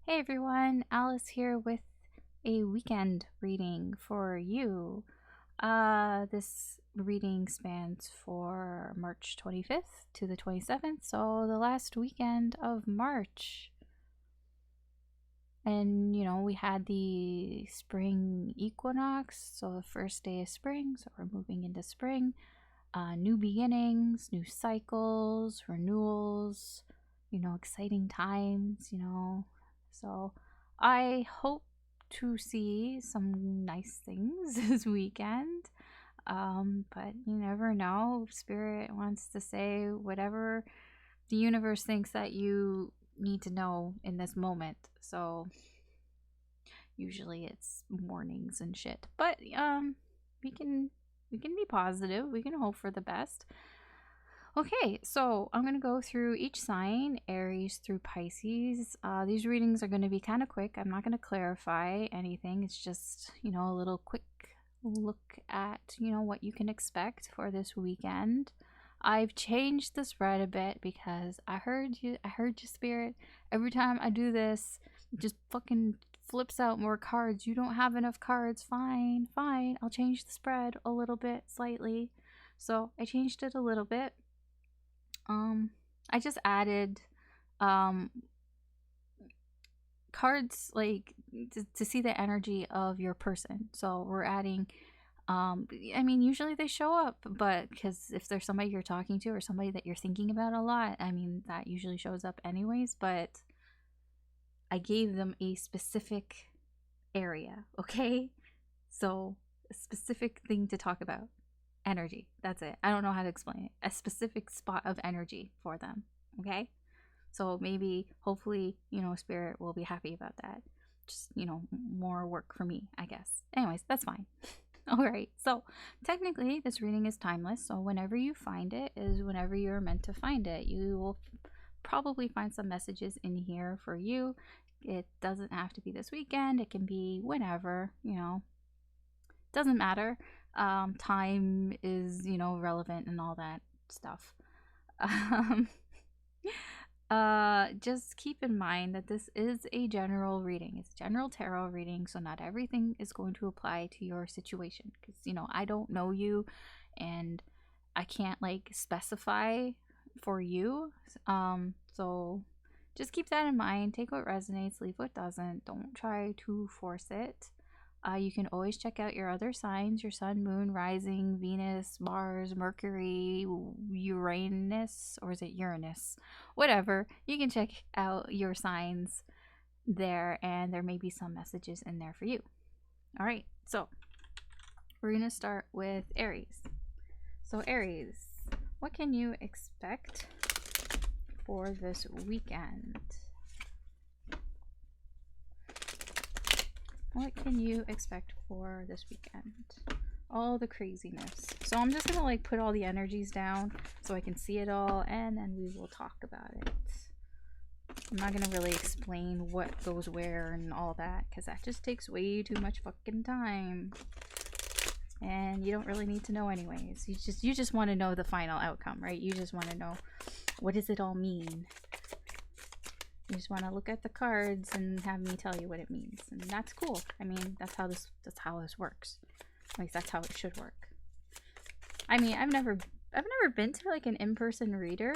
Hey everyone, Alice here with a weekend reading for you. This reading spans for March 25th to the 27th, so the last weekend of March. And we had the spring equinox, so the first day of spring, so we're moving into spring. New beginnings, new cycles, renewals, exciting times, So I hope to see some nice things this weekend. But you never know. Spirit wants to say whatever the universe thinks that you need to know in this moment. So usually it's warnings and shit. But we can be positive. We can hope for the best. Okay, so I'm going to go through each sign, Aries through Pisces. These readings are going to be kind of quick. I'm not going to clarify anything. It's just, a little quick look at, what you can expect for this weekend. I've changed the spread a bit because I heard you, Spirit. Every time I do this, it just fucking flips out more cards. You don't have enough cards. Fine. I'll change the spread a little bit, slightly. So I changed it a little bit. I just added cards like to see the energy of your person. So we're adding usually they show up, but because if there's somebody you're talking to or somebody that you're thinking about a lot, that usually shows up anyways, but I gave them a specific area, okay? So a specific thing to talk about. Energy. That's it. I don't know how to explain it. A specific spot of energy for them. Okay? So maybe, hopefully, Spirit will be happy about that. Just, more work for me, I guess. Anyways, that's fine. Alright, so technically this reading is timeless. So whenever you find it is whenever you're meant to find it. You will probably find some messages in here for you. It doesn't have to be this weekend. It can be whenever, Doesn't matter. Time is, relevant and all that stuff. Just keep in mind that this is a general reading. It's general tarot reading, so not everything is going to apply to your situation. Because, I don't know you and I can't, specify for you. So just keep that in mind. Take what resonates, leave what doesn't. Don't try to force it. You can always check out your other signs, your sun, moon, rising, Venus, Mars, Mercury, Uranus, or is it Uranus? Whatever. You can check out your signs there, and there may be some messages in there for you. All right, so we're going to start with Aries. So Aries, what can you expect for this weekend? What can you expect for this weekend? All the craziness. So I'm just gonna put all the energies down so I can see it all, and then we will talk about it. I'm not gonna really explain what goes where and all that, because that just takes way too much fucking time. And you don't really need to know anyways. You just want to know the final outcome, right? You just want to know, what does it all mean? You just want to look at the cards and have me tell you what it means, and that's cool. That's how this works. At least that's how it should work. I've never been to an in-person reader.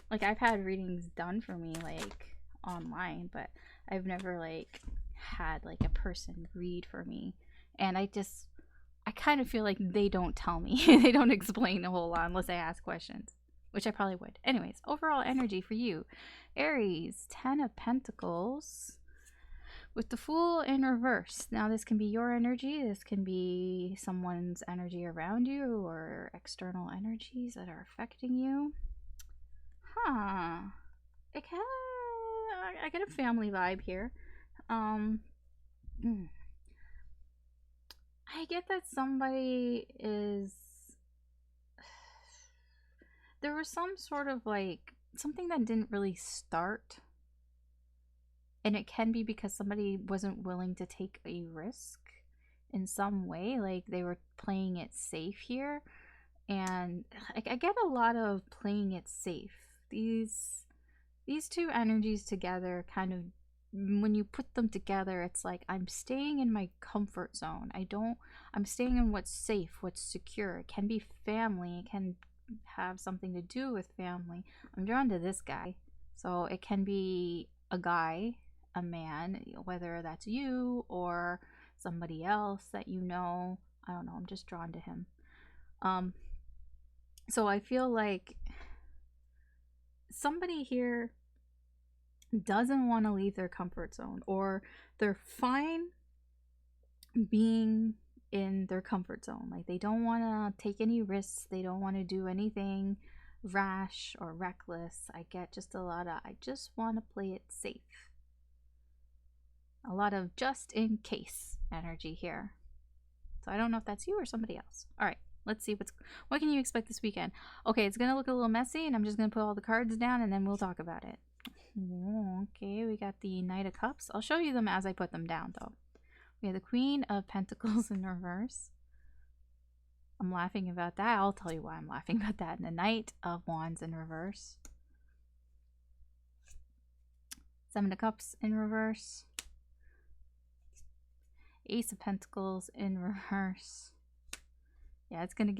I've had readings done for me online, but I've never had a person read for me. And I kind of feel like they don't tell me. They don't explain a whole lot unless I ask questions, which I probably would. Anyways, overall energy for you. Aries, 10 of Pentacles with the Fool in reverse. Now this can be your energy. This can be someone's energy around you or external energies that are affecting you. I get a family vibe here. I get that somebody is... There was some sort of something that didn't really start, and it can be because somebody wasn't willing to take a risk in some way. They were playing it safe here, and I get a lot of playing it safe. These two energies together kind of when you put them together, it's like I'm staying in my comfort zone. I'm staying in what's safe, what's secure. It can be family, it can have something to do with family. I'm drawn to this guy. So it can be a guy, a man, whether that's you or somebody else that you know. I don't know, I'm just drawn to him. So I feel like somebody here doesn't want to leave their comfort zone, or they're fine being in their comfort zone. Like they don't want to take any risks, they don't want to do anything rash or reckless. I get just a lot of I just want to play it safe. A lot of just in case energy here. So I don't know if that's you or somebody else. All right, let's see what can you expect this weekend. Okay, it's gonna look a little messy, and I'm just gonna put all the cards down and then we'll talk about it. Okay, we got the Knight of Cups. I'll show you them as I put them down though. We have the Queen of Pentacles in reverse. I'm laughing about that. I'll tell you why I'm laughing about that. And the Knight of Wands in reverse. Seven of Cups in reverse. Ace of Pentacles in reverse. Yeah, it's gonna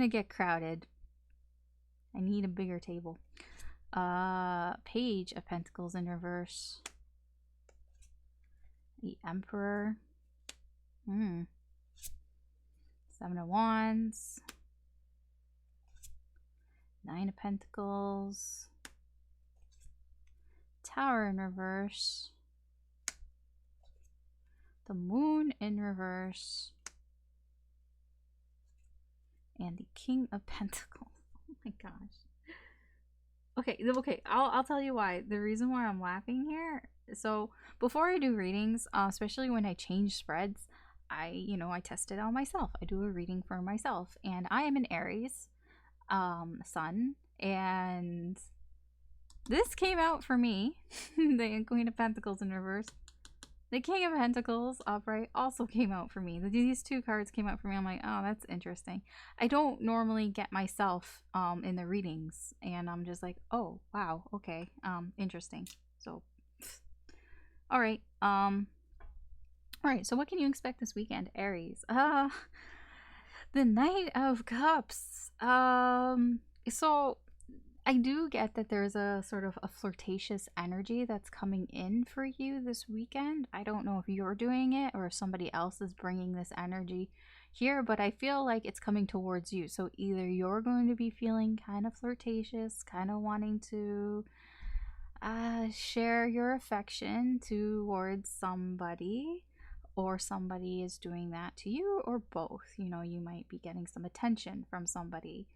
get crowded. I need a bigger table. Page of Pentacles in reverse. The Emperor. Seven of Wands. Nine of Pentacles. Tower in reverse. The Moon in reverse. And the King of Pentacles. Oh my gosh. Okay, I'll tell you why. The reason why I'm laughing here. So before I do readings, especially when I change spreads, I test it out myself. I do a reading for myself, and I am an Aries sun, and this came out for me. The Queen of Pentacles in reverse. The King of Pentacles upright also came out for me. These two cards came out for me. I'm like, oh, that's interesting. I don't normally get myself in the readings, and I'm just like, oh, wow, okay, interesting. So, all right, so what can you expect this weekend, Aries? The Knight of Cups. So I do get that there's a sort of a flirtatious energy that's coming in for you this weekend. I don't know if you're doing it or if somebody else is bringing this energy here, but I feel like it's coming towards you. So either you're going to be feeling kind of flirtatious, kind of wanting to share your affection towards somebody, or somebody is doing that to you, or both. You might be getting some attention from somebody.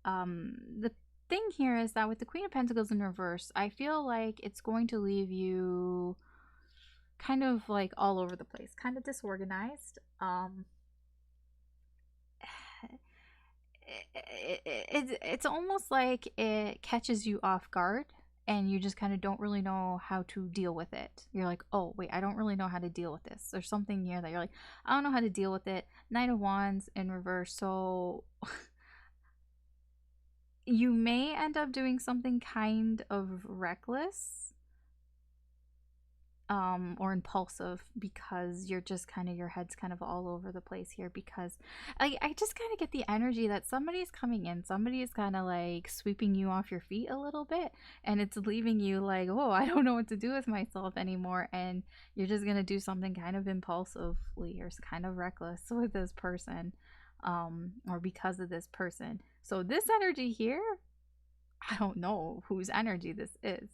The thing here is that with the Queen of Pentacles in reverse, I feel like it's going to leave you kind of like all over the place, kind of disorganized. It's almost like it catches you off guard, and you just kind of don't really know how to deal with it. You're like, oh, wait, I don't really know how to deal with this. There's something here that you're like, I don't know how to deal with it. Knight of Wands in reverse. So you may end up doing something kind of reckless or impulsive, because you're just kind of, your head's kind of all over the place here, because I just kind of get the energy that somebody's coming in, somebody is kind of like sweeping you off your feet a little bit, and it's leaving you like, oh, I don't know what to do with myself anymore, and you're just gonna do something kind of impulsively or kind of reckless with this person, or because of this person. So this energy here, I don't know whose energy this is.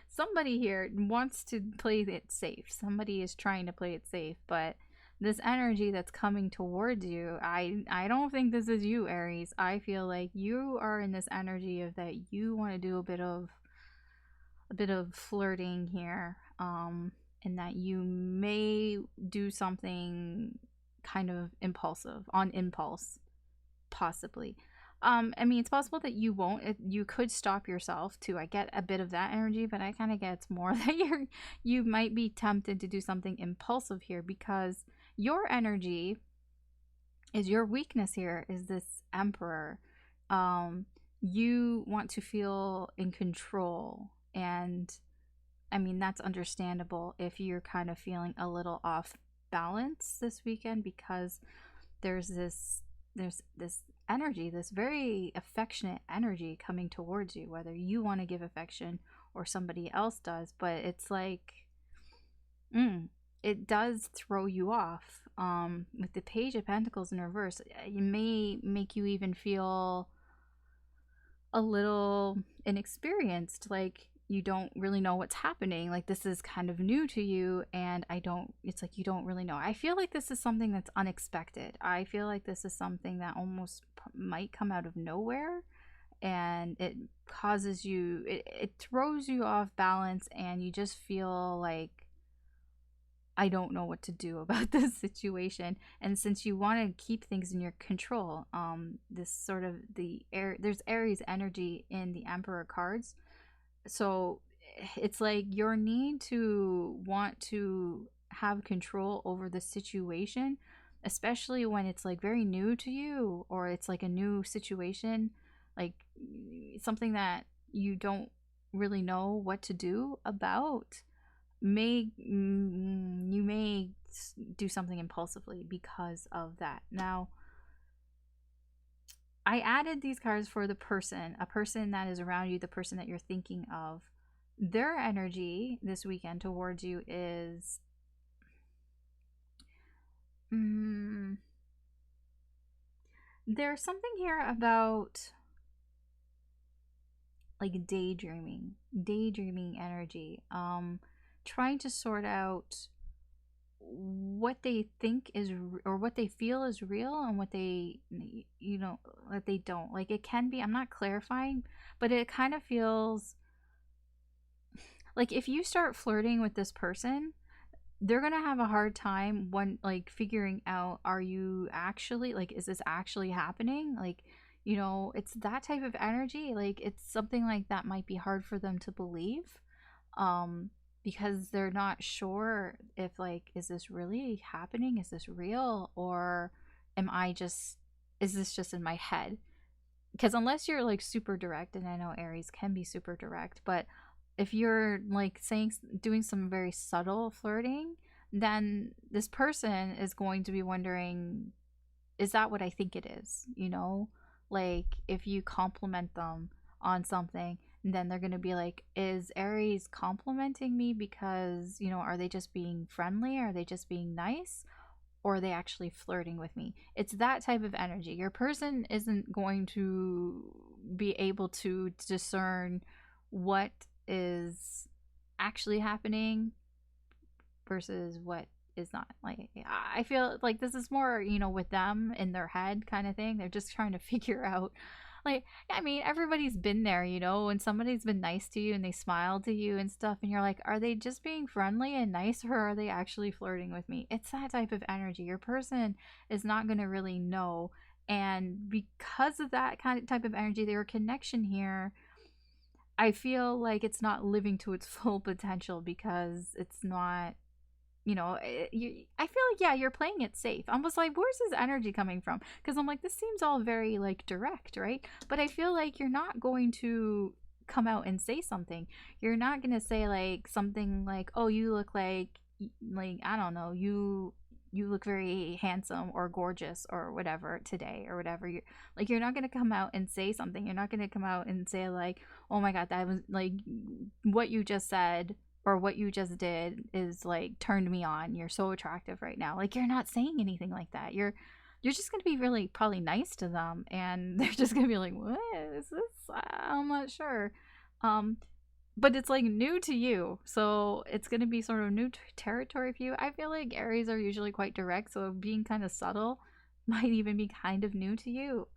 Somebody here wants to play it safe. Somebody is trying to play it safe, but this energy that's coming towards you, I don't think this is you, Aries. I feel like you are in this energy of that you want to do a bit of flirting here, and that you may do something kind of impulsive, on impulse, possibly. I mean, it's possible that you won't. You could stop yourself too. I get a bit of that energy, but I kind of get it's more that you might be tempted to do something impulsive here, because your energy is, your weakness here is this Emperor. You want to feel in control, and I mean, that's understandable if you're kind of feeling a little off balance this weekend, because there's this there's this energy, this very affectionate energy coming towards you, whether you want to give affection or somebody else does. But it's like, it does throw you off. With the Page of Pentacles in reverse, it may make you even feel a little inexperienced, like you don't really know what's happening, like this is kind of new to you, and it's like you don't really know. I feel like this is something that's unexpected. I feel like this is something that almost might come out of nowhere, and it causes you, it throws you off balance, and you just feel like, I don't know what to do about this situation. And since you want to keep things in your control, this sort of there's Aries energy in the Emperor cards. So it's like your need to want to have control over the situation, especially when it's like very new to you, or it's like a new situation, like something that you don't really know what to do about. You may do something impulsively because of that. Now, I added these cards for a person that is around you, the person that you're thinking of. Their energy this weekend towards you is there's something here about like daydreaming energy, trying to sort out what they think is, or what they feel is real, and what they, that they don't like. It can be, I'm not clarifying, but it kind of feels like if you start flirting with this person, they're gonna have a hard time when like figuring out, are you actually, like, is this actually happening? Like, it's that type of energy. Like, it's something like that might be hard for them to believe, because they're not sure if, like, is this really happening? Is this real? Or is this just in my head? Because unless you're like super direct, and I know Aries can be super direct, but if you're like doing some very subtle flirting, then this person is going to be wondering, is that what I think it is? Like, if you compliment them on something, then they're going to be like, is Aries complimenting me because, are they just being friendly? Are they just being nice? Or are they actually flirting with me? It's that type of energy. Your person isn't going to be able to discern what is actually happening versus what is not. Like, I feel like this is more, with them in their head kind of thing. They're just trying to figure out, like, I mean, everybody's been there, when somebody's been nice to you and they smile to you and stuff, and you're like, are they just being friendly and nice, or are they actually flirting with me? It's that type of energy. Your person is not going to really know. And because of that type of energy, their connection here, I feel like it's not living to its full potential, because it's not, I feel like, yeah, you're playing it safe. I was like, where's this energy coming from? Because I'm like, this seems all very like direct, right? But I feel like you're not going to come out and say something. You're not going to say like something like, oh, you look like, I don't know, you look very handsome or gorgeous or whatever today, or whatever. You're not going to come out and say something. You're not going to come out and say like, oh my god, that was like, what you just said or what you just did is like turned me on. You're so attractive right now. Like, you're not saying anything like that. You're just going to be really probably nice to them, and they're just going to be like, what is this? I'm not sure. But it's like new to you, so it's going to be sort of new territory for you. I feel like Aries are usually quite direct, so being kind of subtle might even be kind of new to you.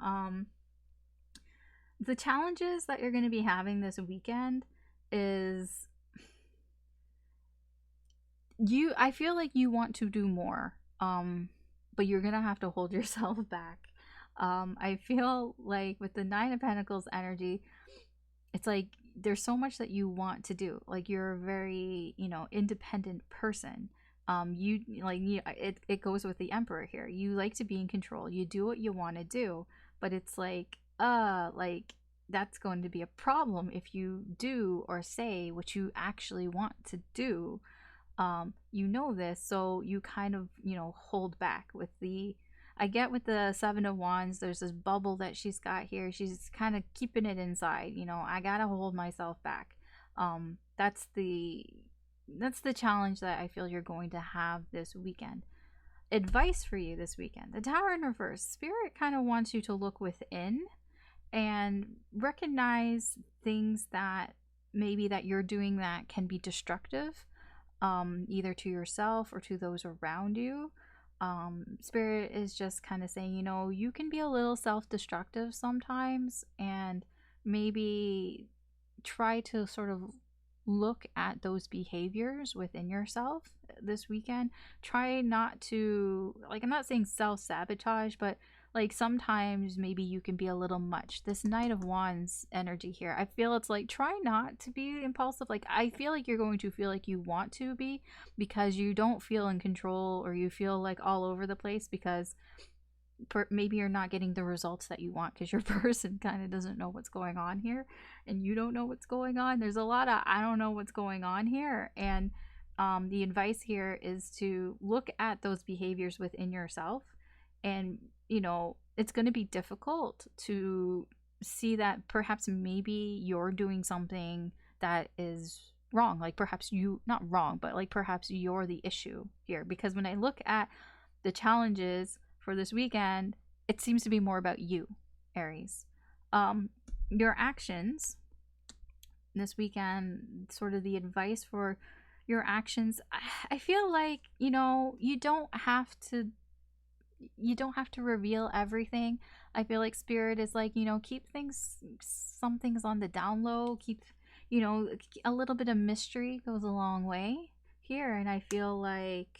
The challenges that you're going to be having this weekend is, I feel like you want to do more, but you're gonna have to hold yourself back. I feel like with the Nine of Pentacles energy, it's like there's so much that you want to do. Like, you're a very, independent person. It goes with the Emperor here. You like to be in control. You do what you want to do, but it's like that's going to be a problem if you do or say what you actually want to do. You know this, so you kind of, you know, hold back with the, I get with the Seven of Wands, there's this bubble that she's got here. She's kind of keeping it inside, you know, I gotta hold myself back. That's the challenge that I feel you're going to have this weekend. Advice for you this weekend: the Tower in reverse. Spirit kind of wants you to look within and recognize things that maybe that you're doing that can be destructive, either to yourself or to those around you. Spirit is just kind of saying, you know, you can be a little self-destructive sometimes, and maybe try to sort of look at those behaviors within yourself this weekend. Try not to, like, I'm not saying self-sabotage, but like sometimes maybe you can be a little much. This Knight of Wands energy here, I feel it's like, try not to be impulsive. Like, I feel like you're going to feel like you want to be, because you don't feel in control, or you feel like all over the place because maybe you're not getting the results that you want because your person kind of doesn't know what's going on here, and you don't know what's going on. There's a lot of I don't know what's going on here, and the advice here is to look at those behaviors within yourself. And you know, it's going to be difficult to see that perhaps maybe you're doing something that is wrong. Like, perhaps you, not wrong, but like perhaps you're the issue here, because when I look at the challenges for this weekend, it seems to be more about you, Aries. Your actions this weekend, sort of the advice for your actions, I feel like, you know, you don't have to reveal everything. I feel like Spirit is like, you know, keep some things on the down low. Keep, you know, a little bit of mystery goes a long way here. And I feel like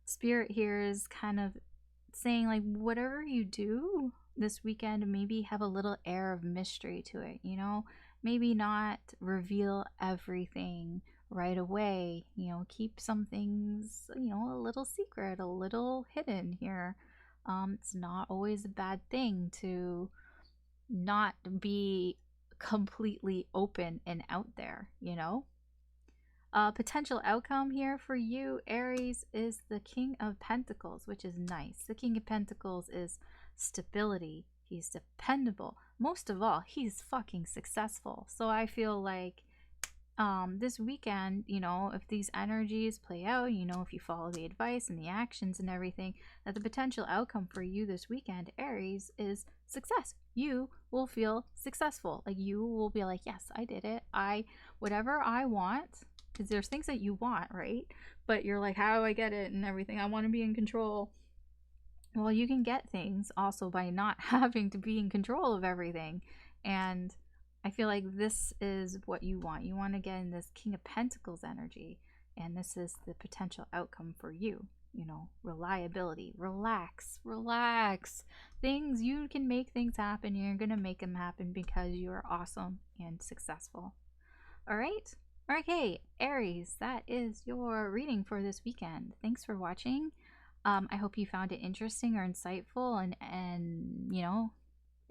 Spirit here is kind of saying, like, whatever you do this weekend, maybe have a little air of mystery to it, you know, maybe not reveal everything right away, you know, keep some things, you know, a little secret, a little hidden here. It's not always a bad thing to not be completely open and out there, you know. Potential outcome here for you, Aries, is the King of Pentacles, which is nice. The King of Pentacles is stability. He's dependable. Most of all, he's fucking successful. So I feel like this weekend, you know, if these energies play out, you know, if you follow the advice and the actions and everything, that the potential outcome for you this weekend, Aries, is success. You will feel successful. Like, you will be like, yes, I did it. Whatever I want, because there's things that you want, right? But you're like, how do I get it and everything? I want to be in control. Well, you can get things also by not having to be in control of everything. And I feel like this is what you want. You want to get in this King of Pentacles energy, and this is the potential outcome for you. You know, reliability, relax. Things, you can make things happen. You're going to make them happen because you are awesome and successful. All right. Okay, Aries, that is your reading for this weekend. Thanks for watching. I hope you found it interesting or insightful and you know,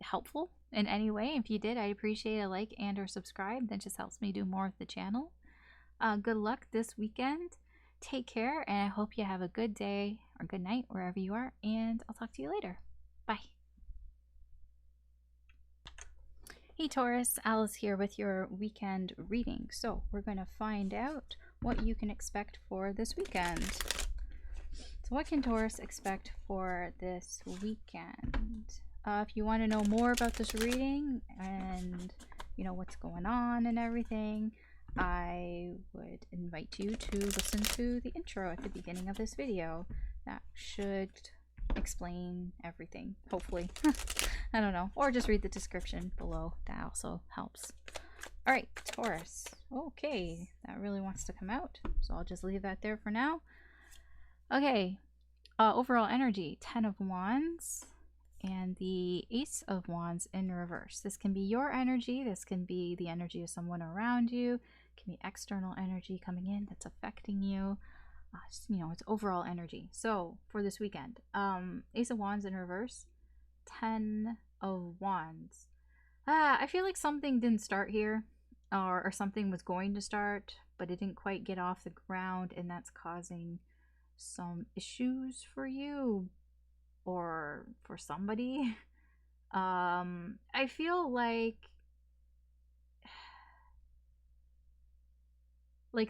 helpful in any way. If you did, I appreciate a like and or subscribe. That just helps me do more of the channel. Good luck this weekend. Take care, and I hope you have a good day or good night wherever you are, and I'll talk to you later. Bye. Hey Taurus, Alice here with your weekend reading. So we're going to find out what you can expect for this weekend. So what can Taurus expect for this weekend? If you want to know more about this reading and you know what's going on and everything, I would invite you to listen to the intro at the beginning of this video. That should explain everything, hopefully. I don't know, or just read the description below. That also helps. All right, Taurus. Okay, that really wants to come out, so I'll just leave that there for now. Okay, overall energy: 10 of Wands and the Ace of Wands in reverse. This can be your energy. This can be the energy of someone around you. It can be external energy coming in that's affecting you. You know, it's overall energy. So for this weekend, Ace of Wands in reverse, 10 of Wands. I feel like something didn't start here, or something was going to start, but it didn't quite get off the ground, and that's causing some issues for you or for somebody. I feel like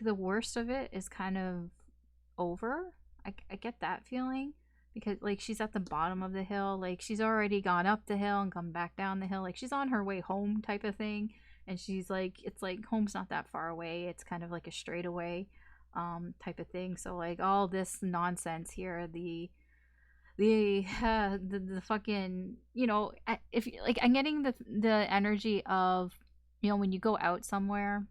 the worst of it is kind of over. I get that feeling because like she's at the bottom of the hill, like she's already gone up the hill and come back down the hill, like she's on her way home type of thing, and she's like, it's like home's not that far away, it's kind of like a straightaway type of thing. So like all this nonsense here, the fucking, you know, if like I'm getting the energy of, you know, when you go out somewhere,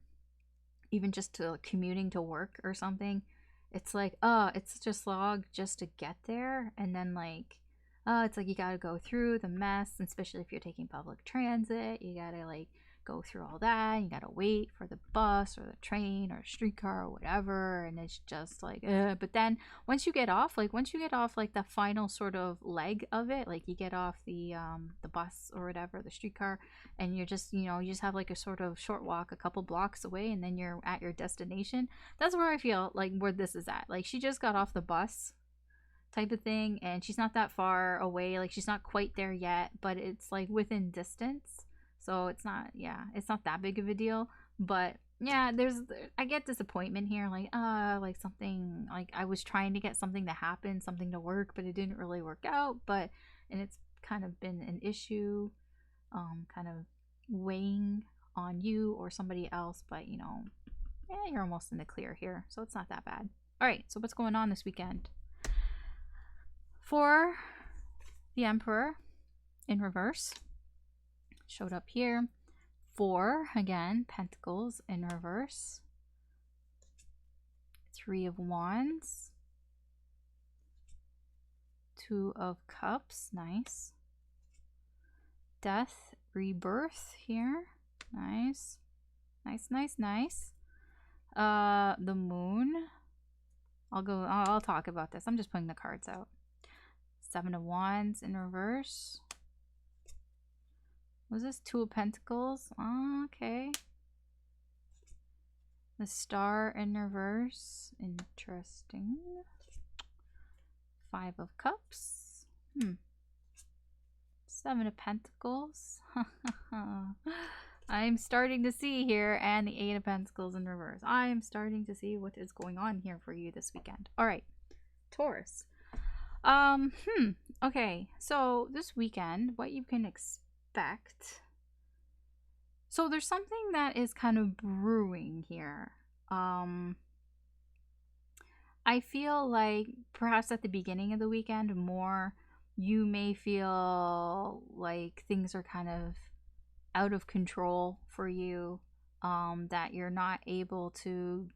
even just to commuting to work or something, it's like, oh, it's such a slog just to get there. And then like, oh, it's like you gotta go through the mess, and especially if you're taking public transit, you gotta like go through all that. You gotta wait for the bus or the train or streetcar or whatever, and it's just like, but then once you get off, like the final sort of leg of it, like you get off the bus or whatever, the streetcar, and you're just, you know, you just have like a sort of short walk a couple blocks away, and then you're at your destination. That's where I feel like where this is at. Like she just got off the bus type of thing, and she's not that far away, like she's not quite there yet, but it's like within distance, so it's not, yeah, it's not that big of a deal. But yeah, I get disappointment here, like something, like I was trying to get something to happen, something to work, but it didn't really work out. But and it's kind of been an issue, kind of weighing on you or somebody else, but you know, yeah, you're almost in the clear here, so it's not that bad. All right, so what's going on this weekend for the Emperor in reverse? Showed up here. 4 again, Pentacles in reverse. 3 of Wands. 2 of Cups, nice. Death, rebirth here, nice, nice, nice, nice. The Moon. I'll talk about this. I'm just putting the cards out. 7 of Wands in reverse. Was this 2 of Pentacles? Oh, okay. The Star in reverse. Interesting. 5 of Cups. 7 of Pentacles. I'm starting to see here. And the 8 of Pentacles in reverse. I am starting to see what is going on here for you this weekend. Alright. Taurus. Okay. So this weekend, what you can expect. So there's something that is kind of brewing here. I feel like perhaps at the beginning of the weekend more, you may feel like things are kind of out of control for you, that you're not able to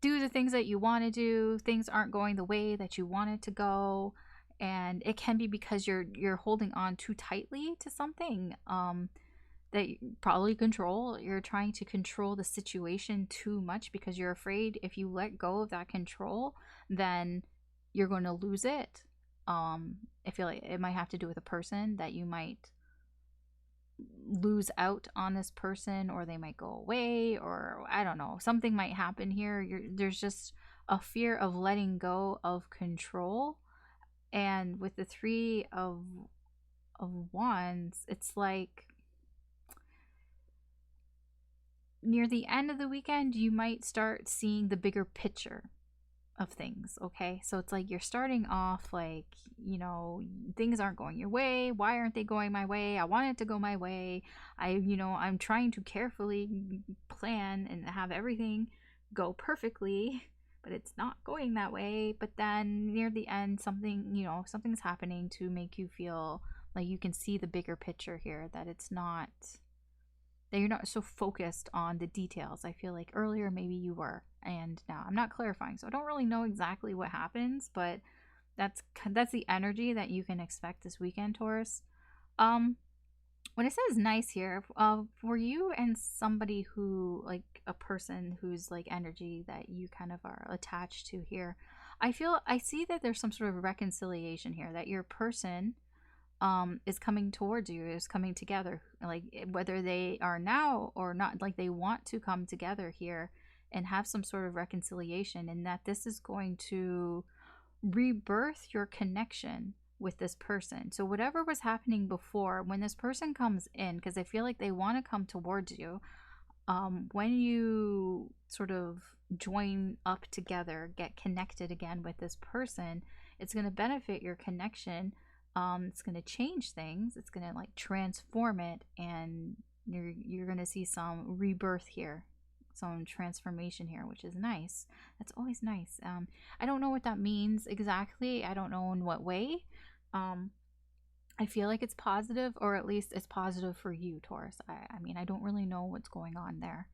do the things that you want to do. Things aren't going the way that you want it to go. And it can be because you're holding on too tightly to something that you probably control. You're trying to control the situation too much because you're afraid if you let go of that control, then you're going to lose it. I feel like it might have to do with a person, that you might lose out on this person, or they might go away, or I don't know, something might happen here. There's just a fear of letting go of control. And with the 3 of Wands, it's like near the end of the weekend, you might start seeing the bigger picture of things, okay? So it's like you're starting off like, you know, things aren't going your way. Why aren't they going my way? I want it to go my way. I'm trying to carefully plan and have everything go perfectly, but it's not going that way. But then near the end, something's happening to make you feel like you can see the bigger picture here, that you're not so focused on the details. I feel like earlier maybe you were, and now I'm not clarifying, so I don't really know exactly what happens, but that's the energy that you can expect this weekend, Taurus. When it says nice here, for you and somebody who, like a person who's like energy that you kind of are attached to here, I see that there's some sort of reconciliation here, that your person is coming towards you, is coming together, like whether they are now or not, like they want to come together here and have some sort of reconciliation, and that this is going to rebirth your connection with this person. So whatever was happening before, when this person comes in, because I feel like they want to come towards you, when you sort of join up together, get connected again with this person, it's going to benefit your connection. It's going to change things. It's going to like transform it, and you're going to see some rebirth here, some transformation here, which is nice. That's always nice. I don't know what that means exactly. I don't know in what way. I feel like it's positive, or at least it's positive for you, Taurus. I mean, I don't really know what's going on there.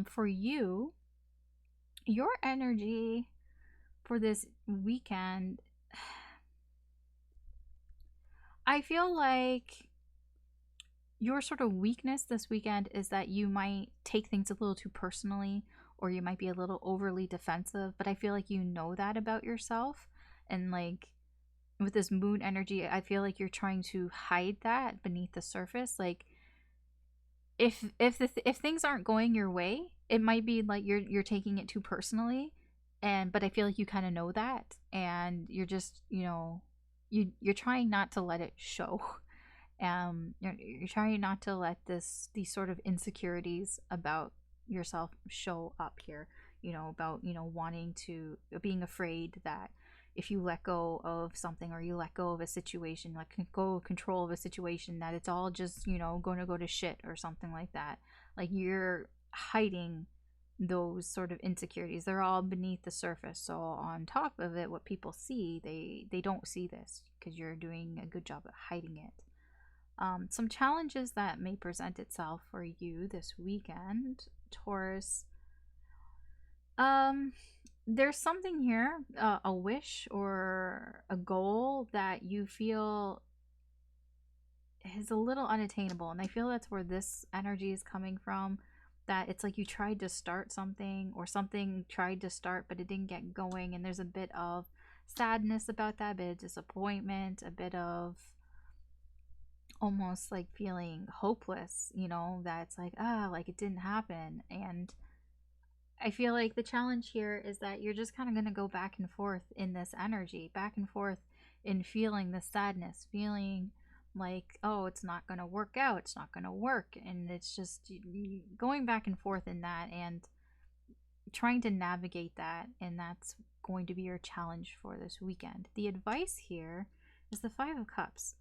For you, your energy for this weekend, I feel like your sort of weakness this weekend is that you might take things a little too personally, or you might be a little overly defensive, but I feel like you know that about yourself. And like with this moon energy, I feel like you're trying to hide that beneath the surface. Like if things aren't going your way, it might be like you're taking it too personally, but I feel like you kind of know that, and you're just, you know, you're trying not to let it show. You're trying not to let these sort of insecurities about yourself show up here, you know, about, you know, wanting to, being afraid that if you let go of something, or you let go of a situation, like control of a situation, that it's all just, you know, going to go to shit or something like that. Like you're hiding those sort of insecurities. They're all beneath the surface. So on top of it, what people see, they don't see this because you're doing a good job at hiding it. Some challenges that may present itself for you this weekend, Taurus. There's something here, a wish or a goal that you feel is a little unattainable, and I feel that's where this energy is coming from. That it's like you tried to start something, or something tried to start but it didn't get going, and there's a bit of sadness about that, a bit of disappointment, a bit of almost like feeling hopeless, you know, that it's like, like it didn't happen. And I feel like the challenge here is that you're just kind of going to go back and forth in this energy, back and forth in feeling the sadness, feeling like, oh, it's not going to work out, it's not going to work. And it's just going back and forth in that and trying to navigate that. And that's going to be your challenge for this weekend. The advice here is the Five of Cups.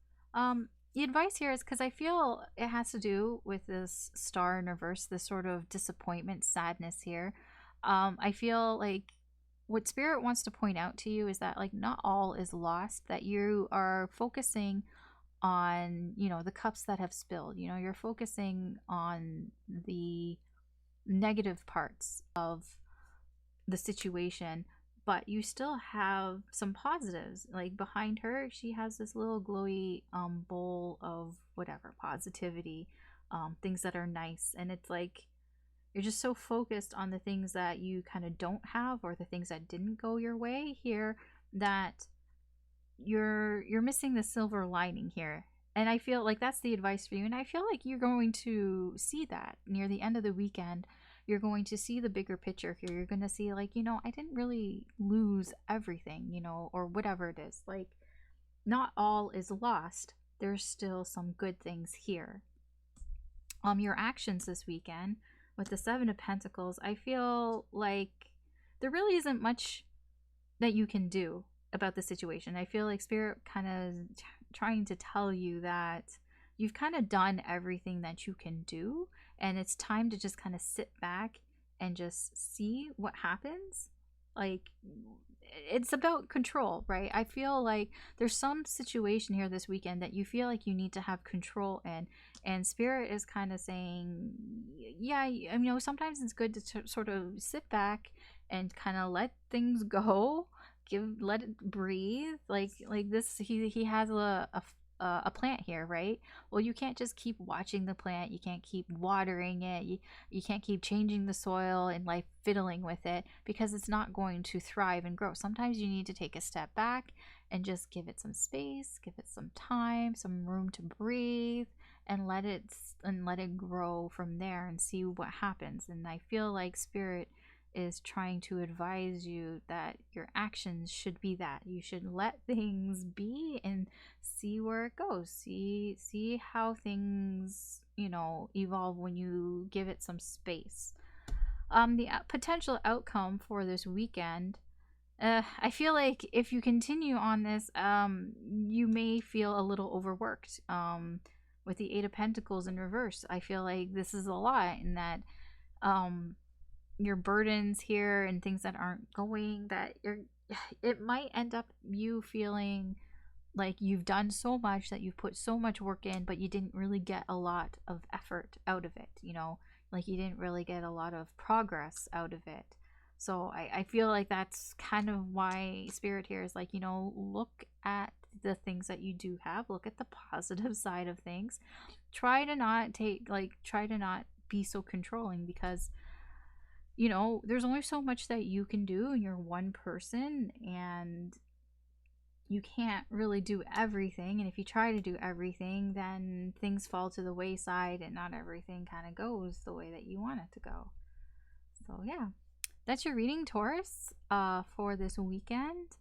The advice here is, because I feel it has to do with this star in reverse, this sort of disappointment, sadness here. I feel like what Spirit wants to point out to you is that, like, not all is lost, that you are focusing on, you know, the cups that have spilled. You know, you're focusing on the negative parts of the situation, but you still have some positives. Like behind her, she has this little glowy bowl of whatever positivity, things that are nice. And it's like you're just so focused on the things that you kind of don't have, or the things that didn't go your way here, that you're missing the silver lining here. And I feel like that's the advice for you, and I feel like you're going to see that near the end of the weekend. You're going to see the bigger picture here. You're going to see, like, you know, I didn't really lose everything, you know, or whatever it is. Like, not all is lost. There's still some good things here. Your actions this weekend with the Seven of Pentacles, I feel like there really isn't much that you can do about the situation. I feel like Spirit kind of trying to tell you that you've kind of done everything that you can do, and it's time to just kind of sit back and just see what happens. Like, it's about control, right? I feel like there's some situation here this weekend that you feel like you need to have control in, and Spirit is kind of saying, yeah, you know, sometimes it's good to sort of sit back and kind of let things go, let it breathe. Like this, he has a plant here, right? Well, you can't just keep watching the plant. You can't keep watering it. You can't keep changing the soil and like fiddling with it, because it's not going to thrive and grow. Sometimes you need to take a step back and just give it some space, give it some time, some room to breathe, and let it grow from there and see what happens. And I feel like Spirit is trying to advise you that your actions should be that. You should let things be and see where it goes. See how things, you know, evolve when you give it some space. The potential outcome for this weekend, I feel like if you continue on this, you may feel a little overworked. With the Eight of Pentacles in reverse, I feel like this is a lot, in that your burdens here and things that aren't going, that it might end up you feeling like you've done so much, that you've put so much work in, but you didn't really get a lot of effort out of it, you know, like you didn't really get a lot of progress out of it. So I feel like that's kind of why Spirit here is like, you know, look at the things that you do have, look at the positive side of things. Try to not be so controlling, because you know, there's only so much that you can do, and you're one person, and you can't really do everything. And if you try to do everything, then things fall to the wayside, and not everything kind of goes the way that you want it to go. So yeah, that's your reading, Taurus, for this weekend.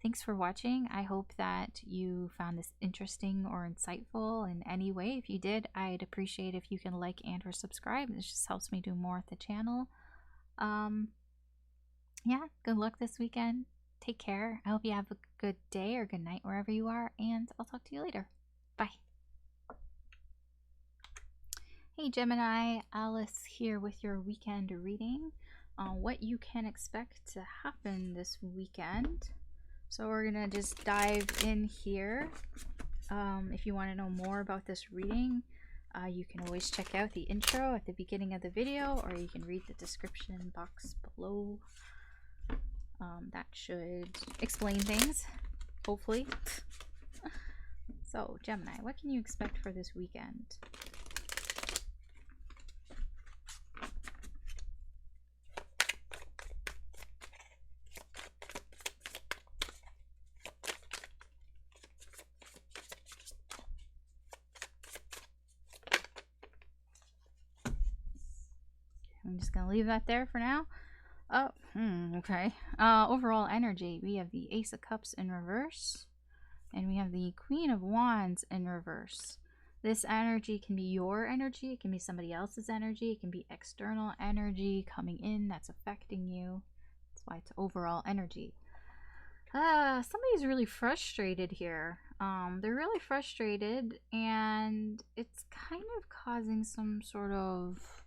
Thanks for watching. I hope that you found this interesting or insightful in any way. If you did, I'd appreciate if you can like and or subscribe. This just helps me do more at the channel. Yeah, good luck this weekend. Take care. I hope you have a good day or good night wherever you are, and I'll talk to you later. Bye. Hey Gemini, Alice here with your weekend reading on what you can expect to happen this weekend. So we're gonna just dive in here. If you want to know more about this reading, you can always check out the intro at the beginning of the video, or you can read the description box below. That should explain things, hopefully. So, Gemini, what can you expect for this weekend? I'm just gonna leave that there for now. Oh, okay. Overall energy, we have the Ace of Cups in reverse, and we have the Queen of Wands in reverse. This energy can be your energy, it can be somebody else's energy, it can be external energy coming in that's affecting you. That's why it's overall energy. Somebody's really frustrated here. They're really frustrated, and it's kind of causing some sort of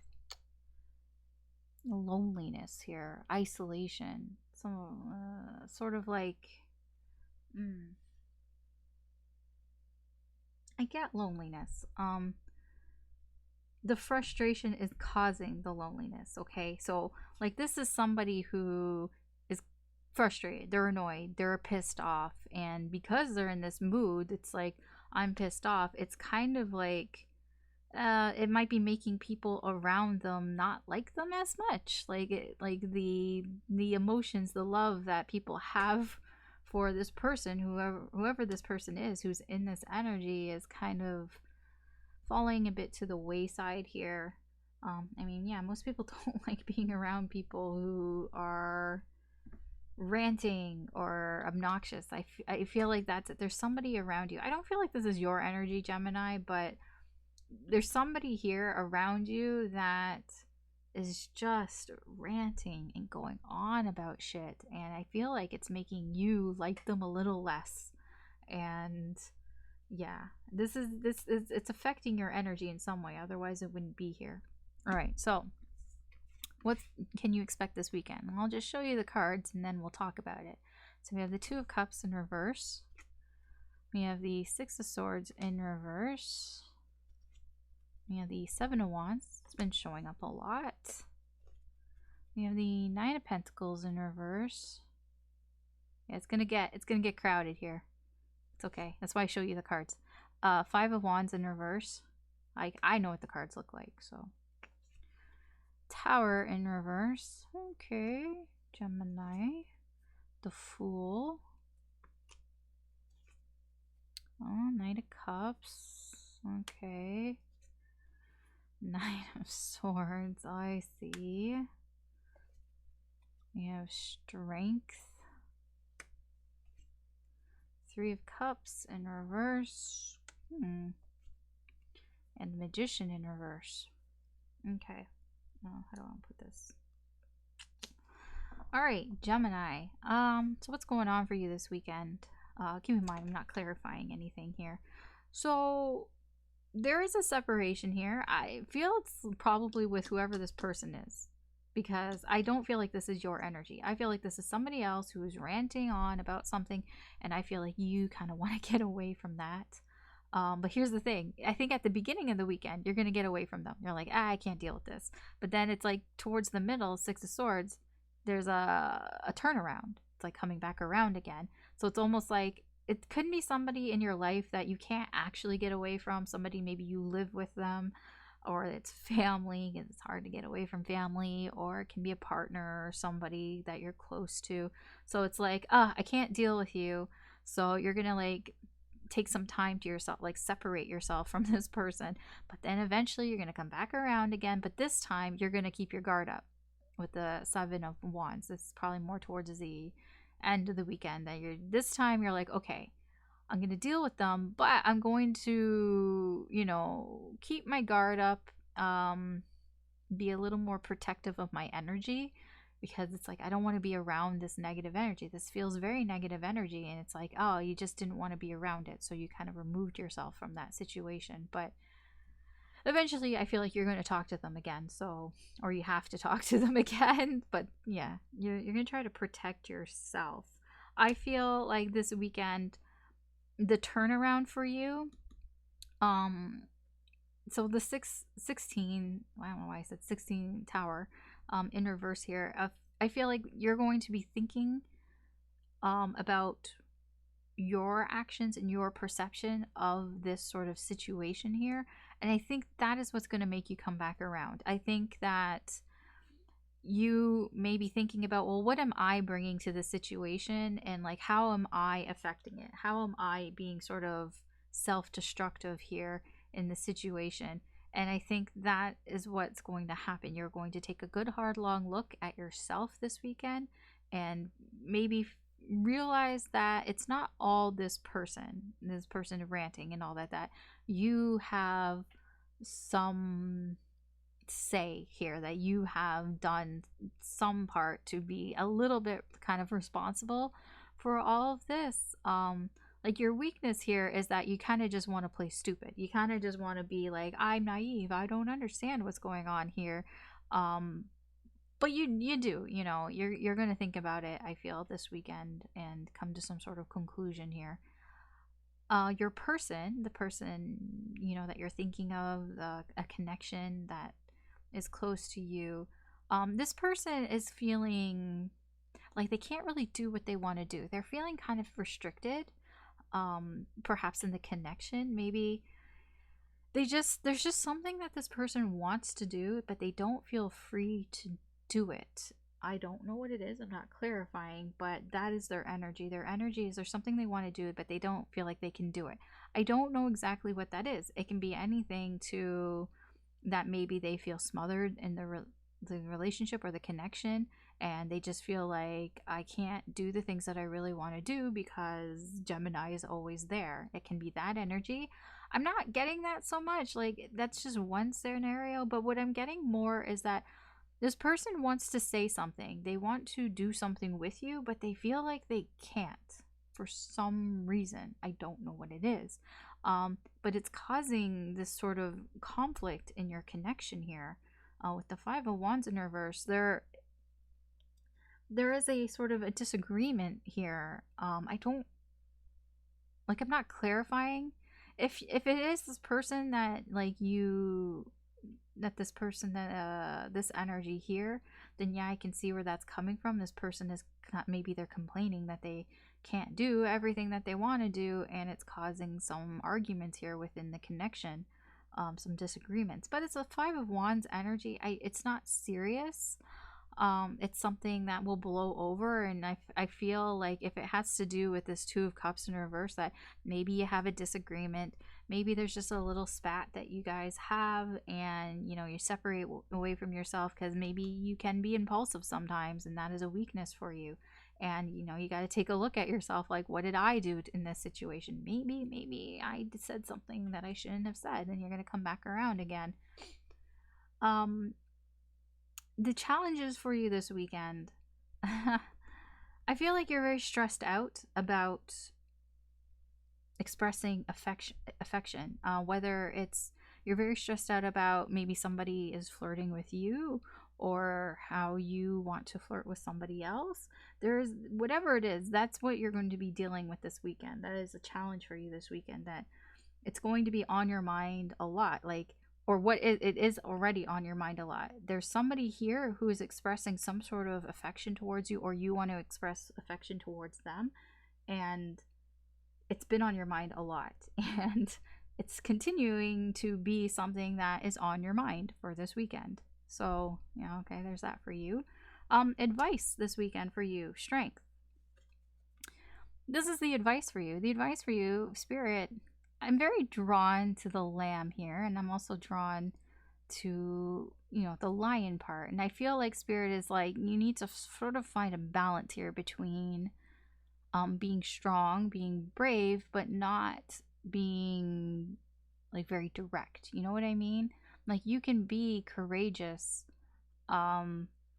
loneliness here, isolation, some sort of like I get loneliness. The frustration is causing the loneliness. Okay, so like this is somebody who is frustrated, they're annoyed, they're pissed off, and because they're in this mood, it's like, I'm pissed off, it's kind of like it might be making people around them not like them as much. Like the emotions, the love that people have for this person, whoever this person is who's in this energy, is kind of falling a bit to the wayside here. I mean, yeah, most people don't like being around people who are ranting or obnoxious. I feel like there's somebody around you. I don't feel like this is your energy, Gemini, but there's somebody here around you that is just ranting and going on about shit, and I feel like it's making you like them a little less. And yeah, it's affecting your energy in some way, otherwise it wouldn't be here. All right, so what can you expect this weekend? I'll just show you the cards and then we'll talk about it. So we have the Two of Cups in reverse, we have the Six of Swords in reverse, we have the Seven of Wands. It's been showing up a lot. We have the Nine of Pentacles in reverse. Yeah, it's gonna get crowded here. It's okay. That's why I show you the cards. Five of Wands in reverse. I know what the cards look like, so. Tower in reverse. Okay. Gemini. The Fool. Oh, Knight of Cups. Okay. Knight of Swords. I see. We have Strength. Three of Cups in reverse. And Magician in reverse. Okay. Oh, how do I want to put this? Alright, Gemini. So what's going on for you this weekend? Keep in mind, I'm not clarifying anything here. So, there is a separation here. I feel it's probably with whoever this person is. Because I don't feel like this is your energy. I feel like this is somebody else who is ranting on about something, and I feel like you kind of want to get away from that. But here's the thing. I think at the beginning of the weekend, you're going to get away from them. You're like, I can't deal with this. But then it's like towards the middle, Six of Swords, there's a turnaround. It's like coming back around again. So it's almost like it could be somebody in your life that you can't actually get away from. Somebody, maybe you live with them, or it's family. It's hard to get away from family, or it can be a partner or somebody that you're close to. So it's like, I can't deal with you. So you're going to like take some time to yourself, like separate yourself from this person. But then eventually you're going to come back around again. But this time you're going to keep your guard up with the Seven of Wands. It's probably more towards the end of the weekend that this time you're like, okay, I'm going to deal with them, but I'm going to, keep my guard up, be a little more protective of my energy, because it's like, I don't want to be around this negative energy. This feels very negative energy, and it's like, oh, you just didn't want to be around it, so you kind of removed yourself from that situation. But eventually I feel like you're going to talk to them again, or you have to talk to them again. But yeah, you're going to try to protect yourself. I feel like this weekend, the turnaround for you, so the 16, I don't know why I said 16 tower, in reverse here, I feel like you're going to be thinking about your actions and your perception of this sort of situation here. And I think that is what's going to make you come back around. I think that you may be thinking about, well, what am I bringing to the situation, and like, how am I affecting it? How am I being sort of self-destructive here in the situation? And I think that is what's going to happen. You're going to take a good hard long look at yourself this weekend, and maybe realize that it's not all this person ranting and all that you have some say here, that you have done some part to be a little bit kind of responsible for all of this. Like, your weakness here is that you kind of just want to play stupid. You kind of just want to be like, I'm naive, I don't understand what's going on here. But you do, you're going to think about it, I feel, this weekend, and come to some sort of conclusion here. Your person, the person, that you're thinking of, a connection that is close to you, this person is feeling like they can't really do what they want to do. They're feeling kind of restricted, perhaps in the connection. Maybe there's just something that this person wants to do, but they don't feel free to do it. I don't know what it is. I'm not clarifying, but that is their energy. Their energy is there's something they want to do, but they don't feel like they can do it. I don't know exactly what that is. It can be anything to that maybe they feel smothered in the relationship or the connection, and they just feel like, I can't do the things that I really want to do because Gemini is always there. It can be that energy. I'm not getting that so much. Like, that's just one scenario, but what I'm getting more is that this person wants to say something. They want to do something with you, but they feel like they can't for some reason. I don't know what it is. But it's causing this sort of conflict in your connection here. With the Five of Wands in reverse, there is a sort of a disagreement here. I'm not clarifying. If it is this person that, like, you this person, that this energy here, then yeah, I can see where that's coming from. This person is maybe they're complaining that they can't do everything that they want to do, and it's causing some arguments here within the connection, some disagreements. But it's a Five of Wands energy. It's not serious. It's something that will blow over, and I feel like if it has to do with this Two of Cups in reverse, that maybe you have a disagreement, maybe there's just a little spat that you guys have, and you know, you separate away from yourself because maybe you can be impulsive sometimes, and that is a weakness for you. And you know, you got to take a look at yourself, like, what did I do in this situation? Maybe I said something that I shouldn't have said, and you're going to come back around again. The challenges for you this weekend. I feel like you're very stressed out about expressing affection. Whether it's you're very stressed out about maybe somebody is flirting with you, or how you want to flirt with somebody else. There's whatever it is, that's what you're going to be dealing with this weekend. That is a challenge for you this weekend, that it's going to be on your mind a lot, like, or what it is already on your mind a lot. There's somebody here who is expressing some sort of affection towards you, or you want to express affection towards them, and it's been on your mind a lot, and it's continuing to be something that is on your mind for this weekend. So yeah, okay, there's that for you. Advice this weekend for you: strength. This is the advice for you. The advice for you, Spirit. I'm very drawn to the lamb here, and I'm also drawn to, you know, the lion part. And I feel like Spirit is like, you need to sort of find a balance here between being strong, being brave, but not being like very direct. You know what I mean? Like, you can be courageous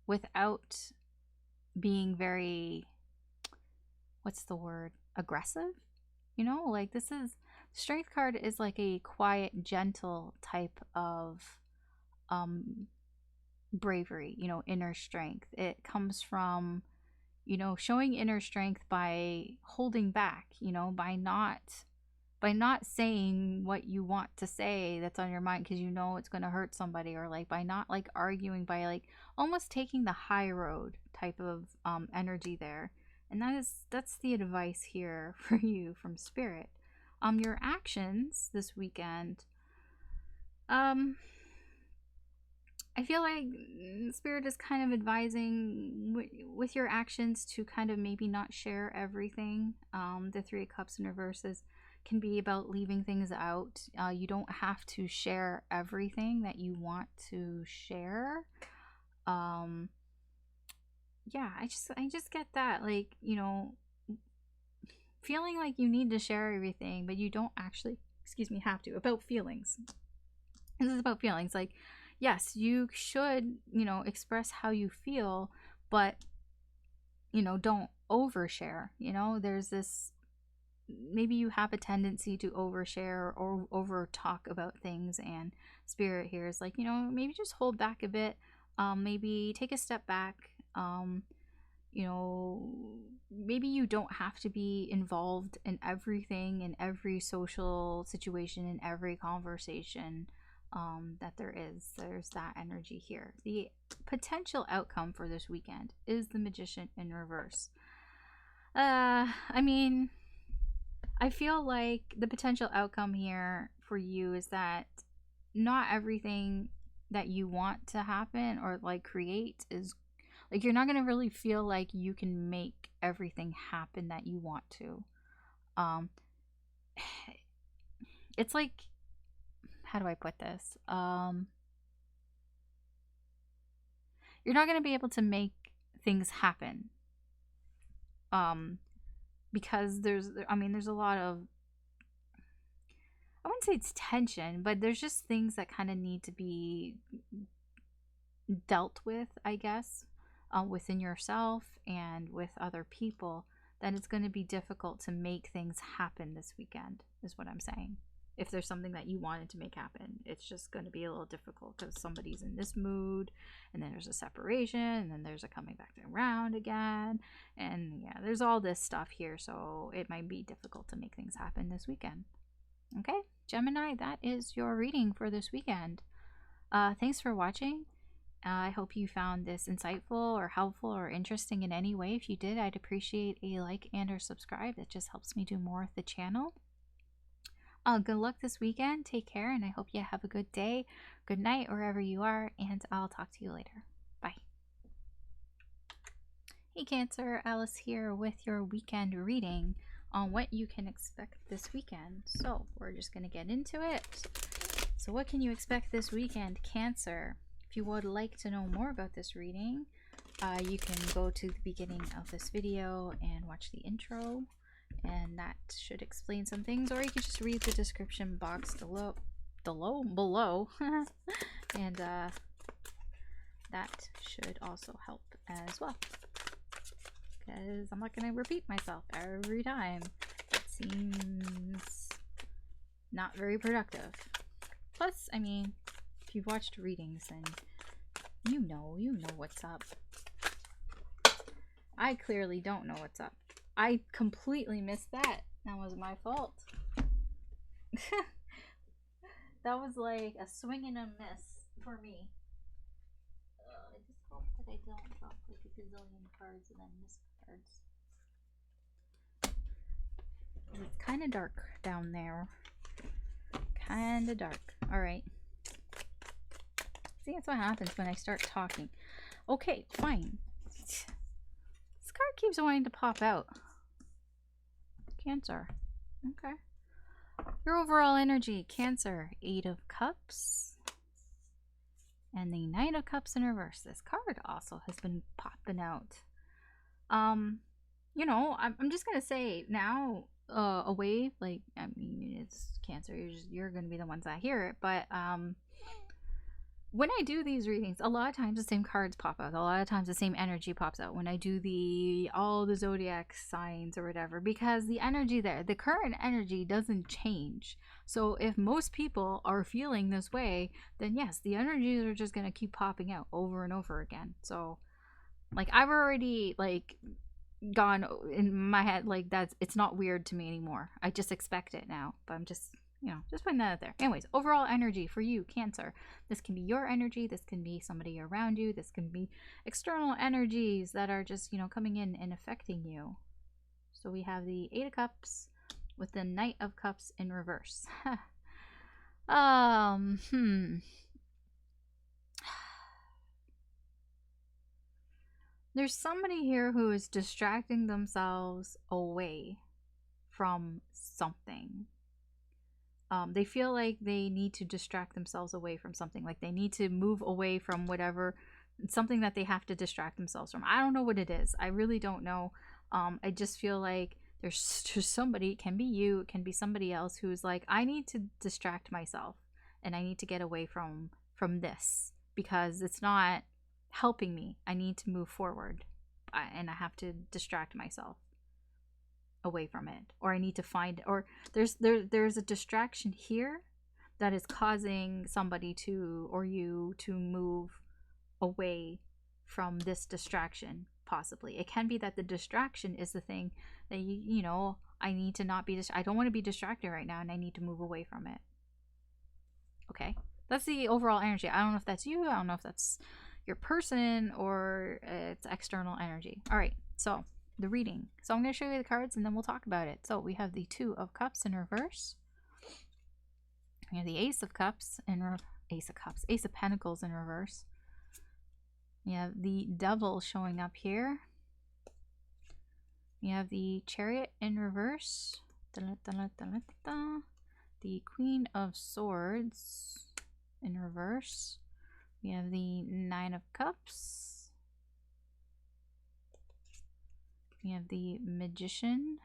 without being very, what's the word, aggressive. You know, like, this is, Strength card is like a quiet, gentle type of bravery, you know, inner strength. It comes from, you know, showing inner strength by holding back, you know, by not saying what you want to say that's on your mind because you know it's going to hurt somebody, or like by not like arguing, by like almost taking the high road type of energy there. And that's the advice here for you from Spirit. Your actions this weekend, I feel like Spirit is kind of advising with your actions to kind of maybe not share everything. The Three of Cups in reverses can be about leaving things out. You don't have to share everything that you want to share. Yeah, I just get that, like, you know, feeling like you need to share everything, but you don't actually, have to. About feelings. This is about feelings. Like, yes, you should, you know, express how you feel, but, you know, don't overshare. You know, there's this, maybe you have a tendency to overshare or over talk about things, and Spirit here is like, you know, maybe just hold back a bit. Maybe take a step back. You know, maybe you don't have to be involved in everything, in every social situation, in every conversation that there's that energy here. The potential outcome for this weekend is the Magician in reverse. I mean, I feel like the potential outcome here for you is that not everything that you want to happen or like create is like, you're not going to really feel like you can make everything happen that you want to. It's like, how do I put this? You're not going to be able to make things happen. Because there's a lot of, I wouldn't say it's tension, but there's just things that kind of need to be dealt with, I guess. Within yourself and with other people, then it's going to be difficult to make things happen this weekend, is what I'm saying. If there's something that you wanted to make happen, it's just going to be a little difficult because somebody's in this mood, and then there's a separation, and then there's a coming back around again, and yeah, there's all this stuff here, so it might be difficult to make things happen this weekend. Okay, Gemini, that is your reading for this weekend. Thanks for watching. I hope you found this insightful or helpful or interesting in any way. If you did, I'd appreciate a like and or subscribe. That just helps me do more with the channel. Good luck this weekend. Take care, and I hope you have a good day, good night, wherever you are, and I'll talk to you later. Bye. Hey Cancer, Alice here with your weekend reading on what you can expect this weekend. So we're just going to get into it. So what can you expect this weekend, Cancer? If you would like to know more about this reading, you can go to the beginning of this video and watch the intro, and that should explain some things, or you can just read the description box below and that should also help as well, because I'm not going to repeat myself every time. It seems not very productive. Plus, I mean, if you've watched readings, then you know what's up. I clearly don't know what's up. I completely missed that. That was my fault. That was like a swing and a miss for me. I just hope that I don't drop like a gazillion cards and then miss cards. It's kind of dark down there. Kind of dark. Alright. See, that's what happens when I start talking. Okay, fine. This card keeps wanting to pop out. Cancer. Okay. Your overall energy, Cancer. 8 of Cups. And the Knight of Cups in reverse. This card also has been popping out. You know, I'm just going to say now, away, like, I mean, it's Cancer. You're going to be the ones that hear it. But, when I do these readings, a lot of times the same cards pop out. A lot of times the same energy pops out when I do all the zodiac signs or whatever, because the energy there, the current energy doesn't change. So if most people are feeling this way, then yes, the energies are just going to keep popping out over and over again. So like I've already like gone in my head like it's not weird to me anymore. I just expect it now, but I'm just, you know, just putting that out there. Anyways, overall energy for you, Cancer. This can be your energy. This can be somebody around you. This can be external energies that are just, you know, coming in and affecting you. So we have the 8 of Cups with the Knight of Cups in reverse. There's somebody here who is distracting themselves away from something. They feel like they need to distract themselves away from something, like they need to move away from whatever, something that they have to distract themselves from. I don't know what it is. I really don't know. I just feel like there's just somebody, it can be you, it can be somebody else who's like, I need to distract myself and I need to get away from this because it's not helping me. I need to move forward and I have to distract myself away from it, or I need to find, or there's a distraction here that is causing somebody to, or you to move away from this distraction. Possibly it can be that the distraction is the thing that you know, I need to not be I don't want to be distracted right now and I need to move away from it. Okay, that's the overall energy. I don't know if that's you, I don't know if that's your person, or it's external energy. All right, so the reading. So I'm going to show you the cards and then we'll talk about it. So we have the 2 of Cups in reverse. We have the Ace of Cups in Ace of Pentacles in reverse. We have the Devil showing up here. We have the Chariot in reverse. The Queen of Swords in reverse. We have the 9 of Cups. We have the Magician.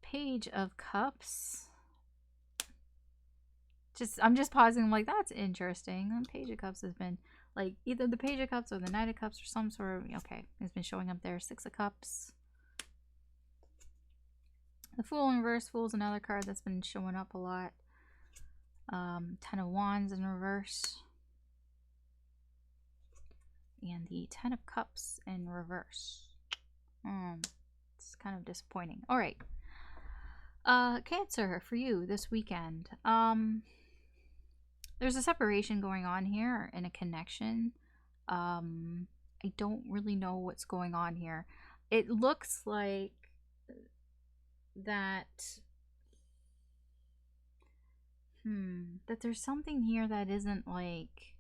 Page of Cups. I'm just pausing. I'm like, that's interesting. The Page of Cups has been like either the Page of Cups or the Knight of Cups or some sort of, okay, it's been showing up there. 6 of Cups. The Fool in reverse. Fool's another card that's been showing up a lot. 10 of Wands in reverse. And the 10 of Cups in reverse. It's kind of disappointing. All right. Cancer, for you this weekend. There's a separation going on here and a connection. I don't really know what's going on here. It looks like that that there's something here that isn't like,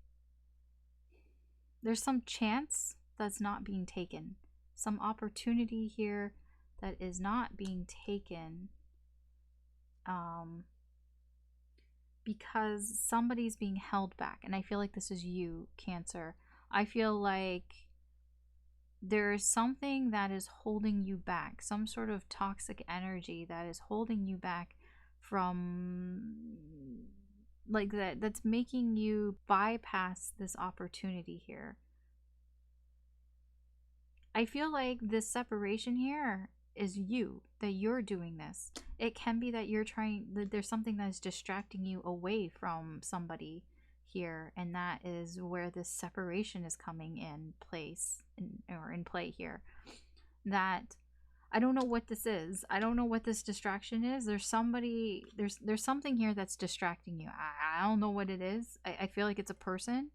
there's some chance that's not being taken, some opportunity here that is not being taken, because somebody's being held back. And I feel like this is you, Cancer. I feel like there's something that is holding you back, some sort of toxic energy that is holding you back from, like, that's making you bypass this opportunity here. I feel like this separation here is you, that you're doing this. It can be that you're trying, that there's something that is distracting you away from somebody here, and that is where this separation is coming in place, or in play here. That I don't know what this is. I don't know what this distraction is. There's somebody, there's something here that's distracting you. I don't know what it is. I feel like it's a person,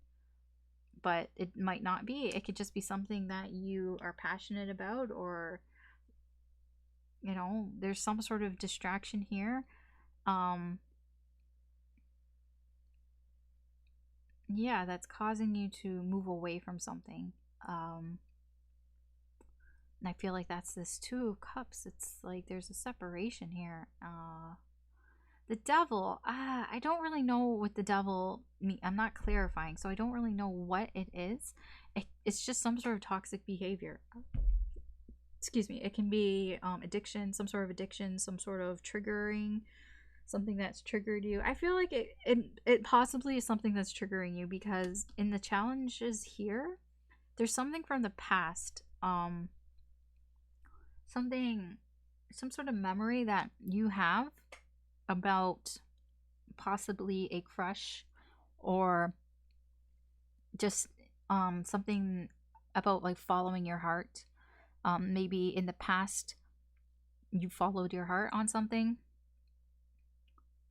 but it might not be. It could just be something that you are passionate about, or, you know, there's some sort of distraction here. Yeah, that's causing you to move away from something. And I feel like that's this Two of Cups. It's like there's a separation here. The Devil, I don't really know what the Devil mean. I'm not clarifying, so I don't really know what it is. It's just some sort of toxic behavior. Excuse me. It can be addiction, some sort of addiction, some sort of triggering, something that's triggered you. I feel like it possibly is something that's triggering you, because in the challenges here, there's something from the past, some sort of memory that you have about possibly a crush, or just something about like following your heart. Maybe in the past you followed your heart on something.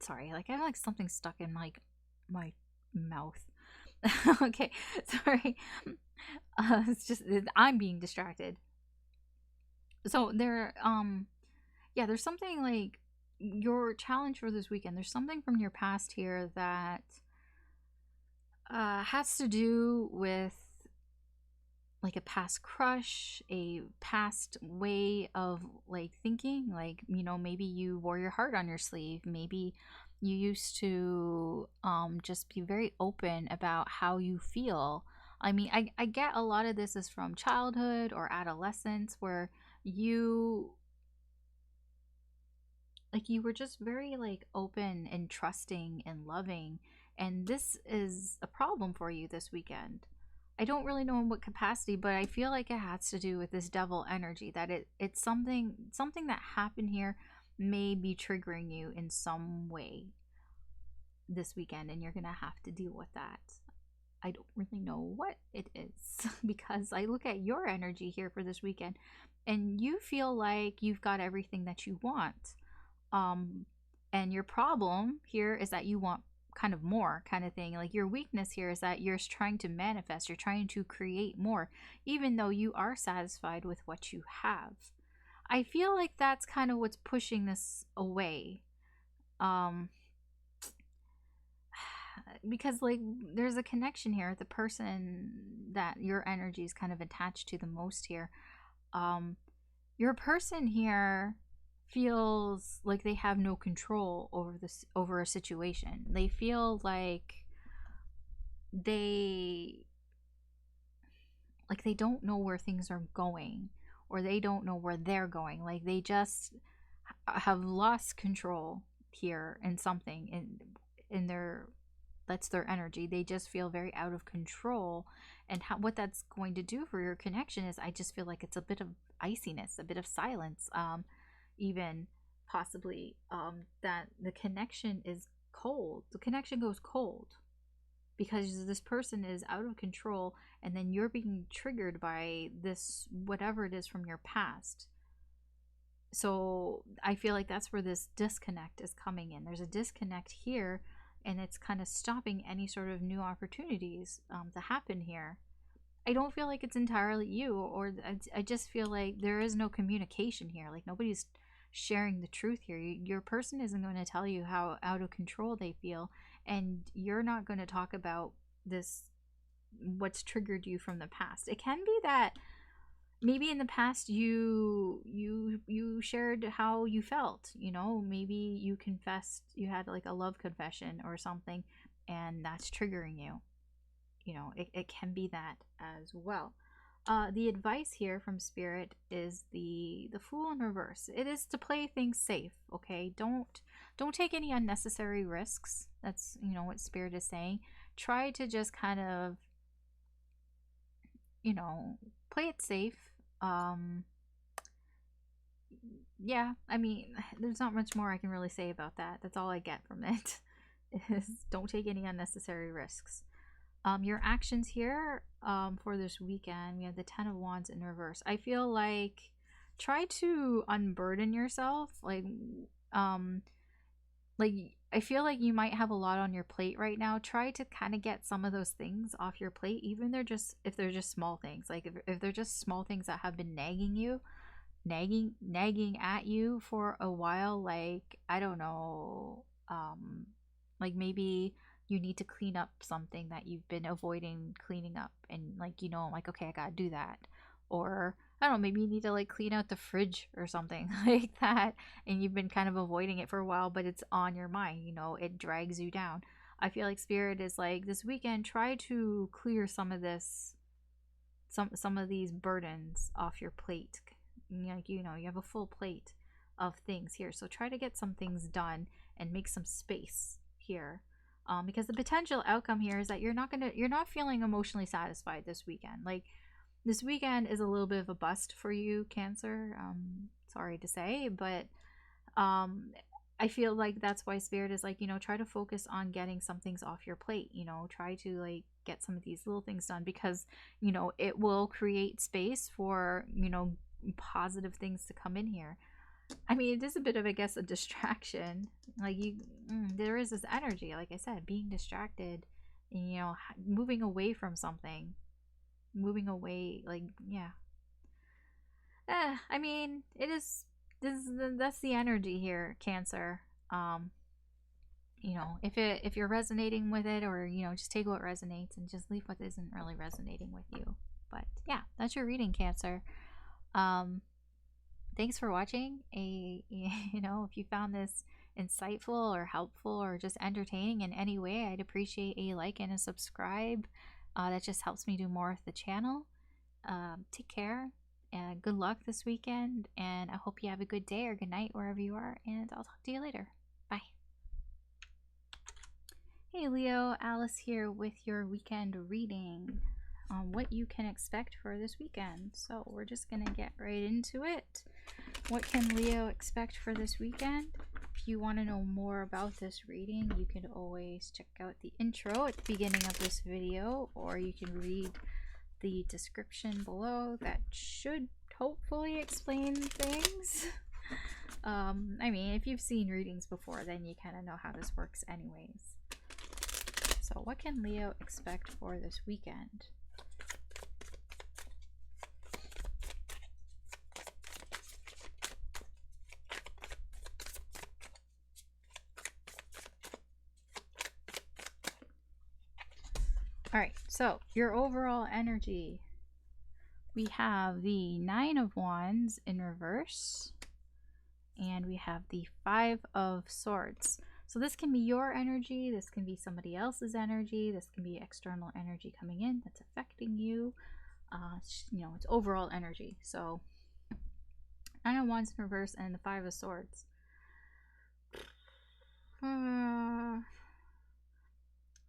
Sorry, like I have like something stuck in like my mouth. Okay, sorry. It's just I'm being distracted. So yeah, there's something like your challenge for this weekend. There's something from your past here that has to do with like a past crush, a past way of like thinking, like, you know, maybe you wore your heart on your sleeve, maybe you used to just be very open about how you feel. I mean, I get a lot of this is from childhood or adolescence, where you were just very like open and trusting and loving, and this is a problem for you this weekend. I don't really know in what capacity, but I feel like it has to do with this Devil energy, that it's something that happened here may be triggering you in some way this weekend, and you're gonna have to deal with that. I don't really know what it is because I look at your energy here for this weekend and you feel like you've got everything that you want. And your problem here is that you want kind of more, kind of thing. Like your weakness here is that you're trying to manifest, you're trying to create more, even though you are satisfied with what you have. I feel like that's kind of what's pushing this away. Because like there's a connection here, the person that your energy is kind of attached to the most here. Your person here feels like they have no control over a situation. They feel like they don't know where things are going, or they don't know where they're going. Like they just have lost control here in something in their, that's their energy. They just feel very out of control, and what that's going to do for your connection is, I just feel like it's a bit of iciness, a bit of silence, even possibly that the connection is cold. The connection goes cold because this person is out of control, and then you're being triggered by this, whatever it is from your past. So I feel like that's where this disconnect is coming in. There's a disconnect here. and it's kind of stopping any sort of new opportunities to happen here. I don't feel like it's entirely you, or I just feel like there is no communication here. Like nobody's sharing the truth here. Your person isn't going to tell you how out of control they feel, and you're not going to talk about this, what's triggered you from the past. It can be that maybe in the past you shared how you felt, you know, maybe you confessed, you had like a love confession or something, and that's triggering you. You know, it can be that as well. The advice here from Spirit is the Fool in reverse. It is to play things safe, okay? Don't take any unnecessary risks. That's, you know, what Spirit is saying. Try to just kind of, you know, play it safe. Yeah, I mean, there's not much more I can really say about that. That's all I get from it. Is don't take any unnecessary risks. Your actions here for this weekend, we have the 10 of Wands in reverse. I feel like try to unburden yourself. Like I feel like you might have a lot on your plate right now. Try to kind of get some of those things off your plate, even if they're just small things. Like if they're just small things that have been nagging at you for a while. Like, I don't know, like maybe you need to clean up something that you've been avoiding cleaning up, and like, you know, like, okay, I gotta do that. Or I don't know, maybe you need to like clean out the fridge or something like that, and you've been kind of avoiding it for a while, but it's on your mind, you know, it drags you down. I feel like Spirit is like, this weekend, try to clear some of this, some of these burdens off your plate. Like, you know, you have a full plate of things here, so try to get some things done and make some space here. Because the potential outcome here is that you're not feeling emotionally satisfied this weekend. Like, this weekend is a little bit of a bust for you, Cancer. Sorry to say, but I feel like that's why Spirit is like, you know, try to focus on getting some things off your plate. You know, try to like get some of these little things done, because, you know, it will create space for, you know, positive things to come in here. I mean, it is a bit of, I guess, a distraction. Like, there is this energy, like I said, being distracted, and, you know, moving away from something, like, yeah. I mean, that's the energy here, Cancer. You know, if you're resonating with it, or, you know, just take what resonates and just leave what isn't really resonating with you. But yeah, that's your reading, Cancer. Thanks for watching. You know, if you found this insightful or helpful or just entertaining in any way, I'd appreciate a like and a subscribe. That just helps me do more with the channel. Take care, and good luck this weekend, and I hope you have a good day or good night wherever you are, and I'll talk to you later. Bye. Hey Leo, Alice here with your weekend reading on what you can expect for this weekend. So we're just gonna get right into it. What can Leo expect for this weekend? If you want to know more about this reading, you can always check out the intro at the beginning of this video, or you can read the description below. That should hopefully explain things. I mean, if you've seen readings before, then you kind of know how this works anyways. So what can Leo expect for this weekend? All right, so your overall energy. We have the 9 of Wands in reverse, and we have the 5 of Swords. So this can be your energy, this can be somebody else's energy, this can be external energy coming in that's affecting you. You know, it's overall energy. So 9 of Wands in reverse and the 5 of Swords.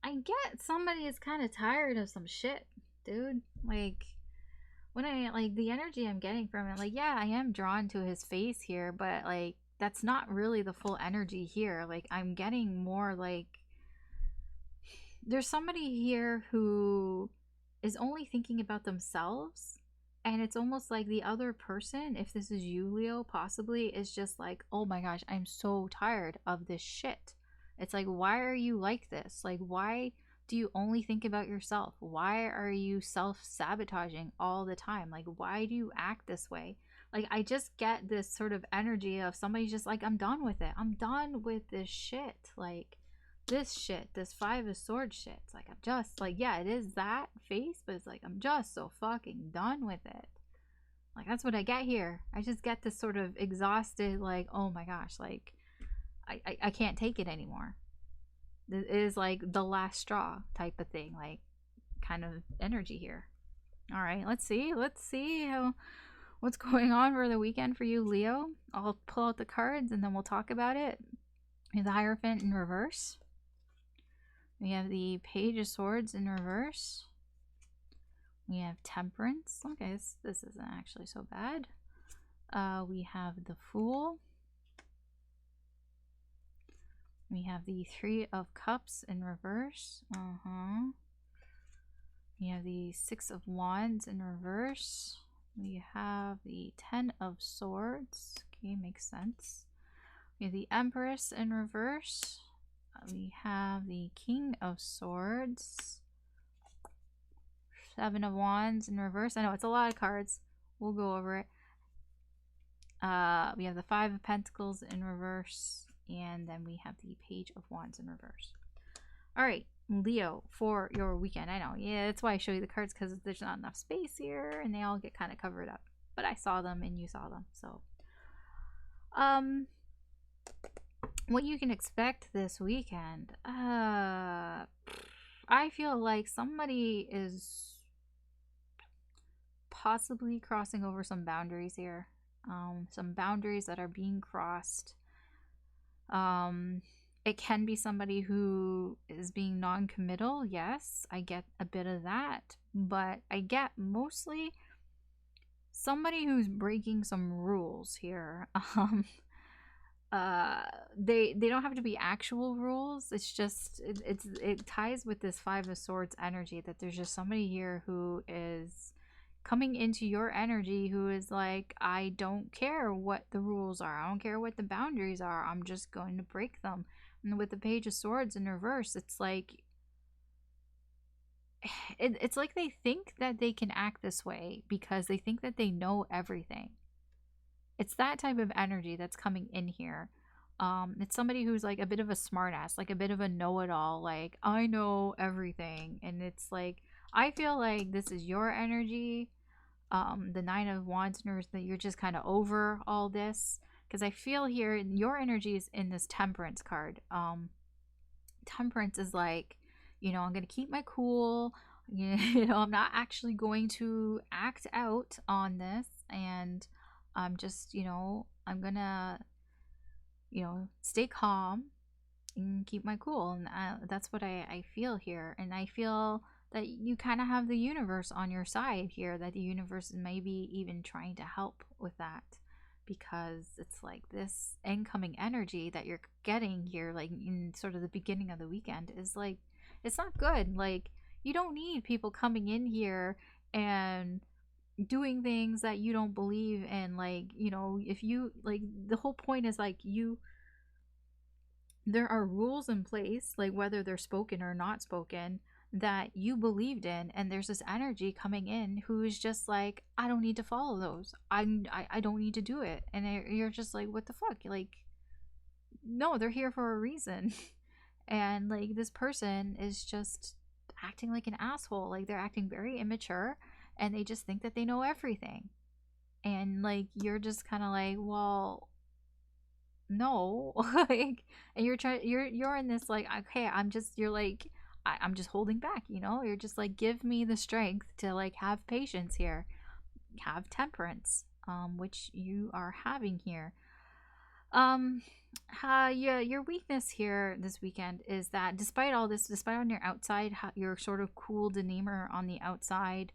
I get somebody is kind of tired of some shit, dude. Like, when I, like, the energy I'm getting from it, like, yeah, I am drawn to his face here, but, like, that's not really the full energy here. Like, I'm getting more, like, there's somebody here who is only thinking about themselves, and it's almost like the other person, if this is you, Leo, possibly, is just like, oh my gosh, I'm so tired of this shit. It's like, why are you like this? Like, why do you only think about yourself? Why are you self-sabotaging all the time? Like, why do you act this way? Like, I just get this sort of energy of somebody's just like, I'm done with it. I'm done with this shit. Like, this shit, this Five of Swords shit. It's like, I'm just like, yeah, it is that face, but it's like, I'm just so fucking done with it. Like, that's what I get here. I just get this sort of exhausted, like, oh my gosh, like, I can't take it anymore. It is like the last straw type of thing, like, kind of energy here. All right, let's see what's going on for the weekend for you, Leo. I'll pull out the cards and then we'll talk about it. We have the Hierophant in reverse. We have the Page of Swords in reverse. We have Temperance. Okay, this isn't actually so bad. We have the Fool. We have the Three of Cups in reverse. We have the Six of Wands in reverse. We have the Ten of Swords. Okay, makes sense. We have the Empress in reverse. We have the King of Swords. Seven of Wands in reverse. I know it's a lot of cards. We'll go over it. We have the Five of Pentacles in reverse. And then we have the Page of Wands in reverse. Alright, Leo, for your weekend. I know, yeah, that's why I show you the cards, because there's not enough space here and they all get kind of covered up. But I saw them and you saw them, so. What you can expect this weekend. I feel like somebody is possibly crossing over some boundaries here. Some boundaries that are being crossed. It can be somebody who is being non-committal. Yes, I get a bit of that, but I get mostly somebody who's breaking some rules here. They don't have to be actual rules. It's just it ties with this Five of Swords energy, that there's just somebody here who is coming into your energy who is like, I don't care what the rules are, I don't care what the boundaries are, I'm just going to break them. And with the Page of Swords in reverse, it's like it's like they think that they can act this way because they think that they know everything. It's that type of energy that's coming in here. It's somebody who's like a bit of a smartass, like a bit of a know-it-all, like, I know everything. And it's like, I feel like this is your energy. The Nine of Wands, that you're just kind of over all this. Because I feel here, your energy is in this Temperance card. Temperance is like, you know, I'm going to keep my cool. You know, I'm not actually going to act out on this. And I'm just, you know, I'm going to, you know, stay calm and keep my cool. And that's what I feel here. And I feel that you kind of have the universe on your side here, that the universe is maybe even trying to help with that, because it's like this incoming energy that you're getting here, like in sort of the beginning of the weekend, is like, it's not good. Like, you don't need people coming in here and doing things that you don't believe in. Like, you know, if you, like, the whole point is like, there are rules in place, like whether they're spoken or not spoken, that you believed in, and there's this energy coming in who is just like, I don't need to follow those. I don't need to do it. And you're just like, what the fuck? Like, no, they're here for a reason. And like, this person is just acting like an asshole. Like, they're acting very immature and they just think that they know everything. And like, you're just kind of like, well, no. Like, and you're in this like, okay, you're like, I'm just holding back, you know? You're just like, give me the strength to like have patience here, have temperance, which you are having here. Yeah, your weakness here this weekend is that despite all this, despite on your outside, your sort of cool demeanor on the outside,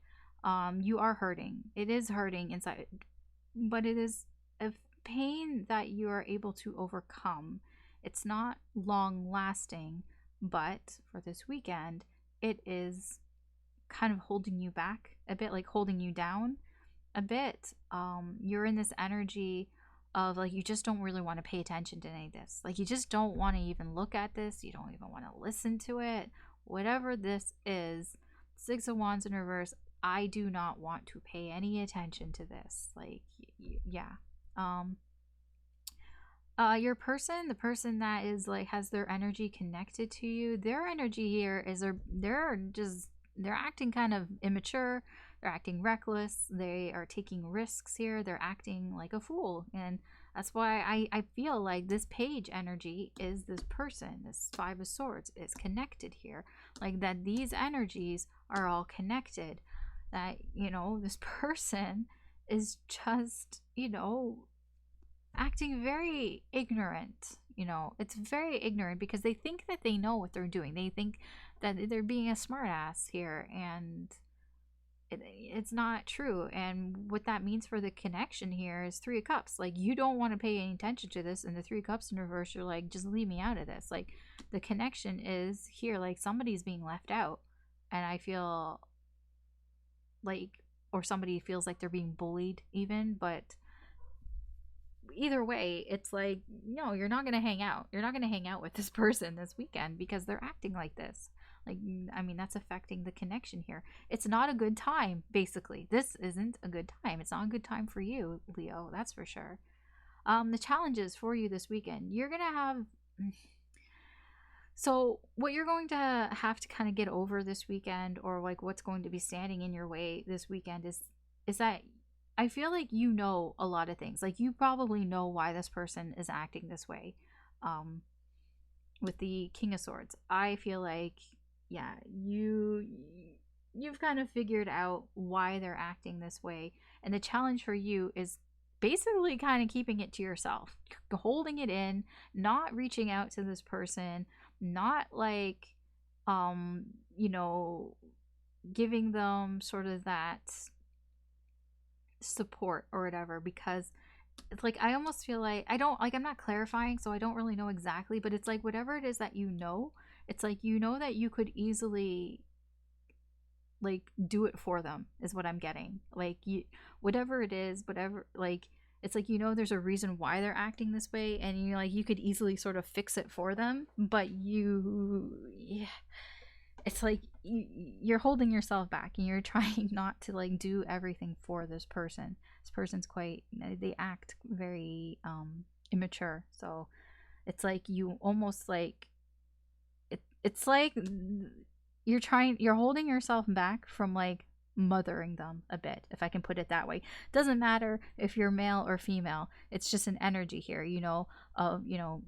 you are hurting. It is hurting inside, but it is a pain that you are able to overcome. It's not long lasting, but for this weekend, it is kind of holding you back a bit, like holding you down a bit. You're in this energy of like you just don't really want to pay attention to any of this. Like you just don't want to even look at this. You don't even want to listen to it. Whatever this is, Six of Wands in reverse, I do not want to pay any attention to this. Like, yeah. Your person, the person that is like has their energy connected to you, their energy here is they're acting kind of immature, they're acting reckless, they are taking risks here, they're acting like a fool. And that's why I feel like this page energy is this person, this Five of Swords is connected here. Like that these energies are all connected. That, you know, this person is just, you know, acting very ignorant. You know, it's very ignorant because they think that they know what they're doing. They think that they're being a smartass here, and it's not true. And what that means for the connection here is Three of Cups. Like, you don't want to pay any attention to this, and the Three of Cups in reverse, you're like, just leave me out of this. Like, the connection is here, like somebody's being left out, and I feel like, or somebody feels like they're being bullied even. But either way, it's like, no, you're not going to hang out. You're not going to hang out with this person this weekend because they're acting like this. Like, I mean, that's affecting the connection here. It's not a good time, basically. This isn't a good time. It's not a good time for you, Leo, that's for sure. The challenges for you this weekend, you're going to have... So what you're going to have to kind of get over this weekend, or like what's going to be standing in your way this weekend, is that I feel like you know a lot of things. Like, you probably know why this person is acting this way. With the King of Swords, I feel like, yeah, you've kind of figured out why they're acting this way. And the challenge for you is basically kind of keeping it to yourself, holding it in, not reaching out to this person, not like, you know, giving them sort of that support or whatever, because it's like, I almost feel like I'm not clarifying, so I don't really know exactly, but it's like whatever it is that you know, it's like, you know, that you could easily like do it for them is what I'm getting. Like, you, whatever it is, whatever, like, it's like, you know, there's a reason why they're acting this way, and you like, you could easily sort of fix it for them, but yeah, it's like you're holding yourself back and you're trying not to like do everything for this person. This person's quite, they act very immature, so it's like you almost like it's like you're holding yourself back from like mothering them a bit, if I can put it that way. Doesn't matter if you're male or female, it's just an energy here, you know, of, you know,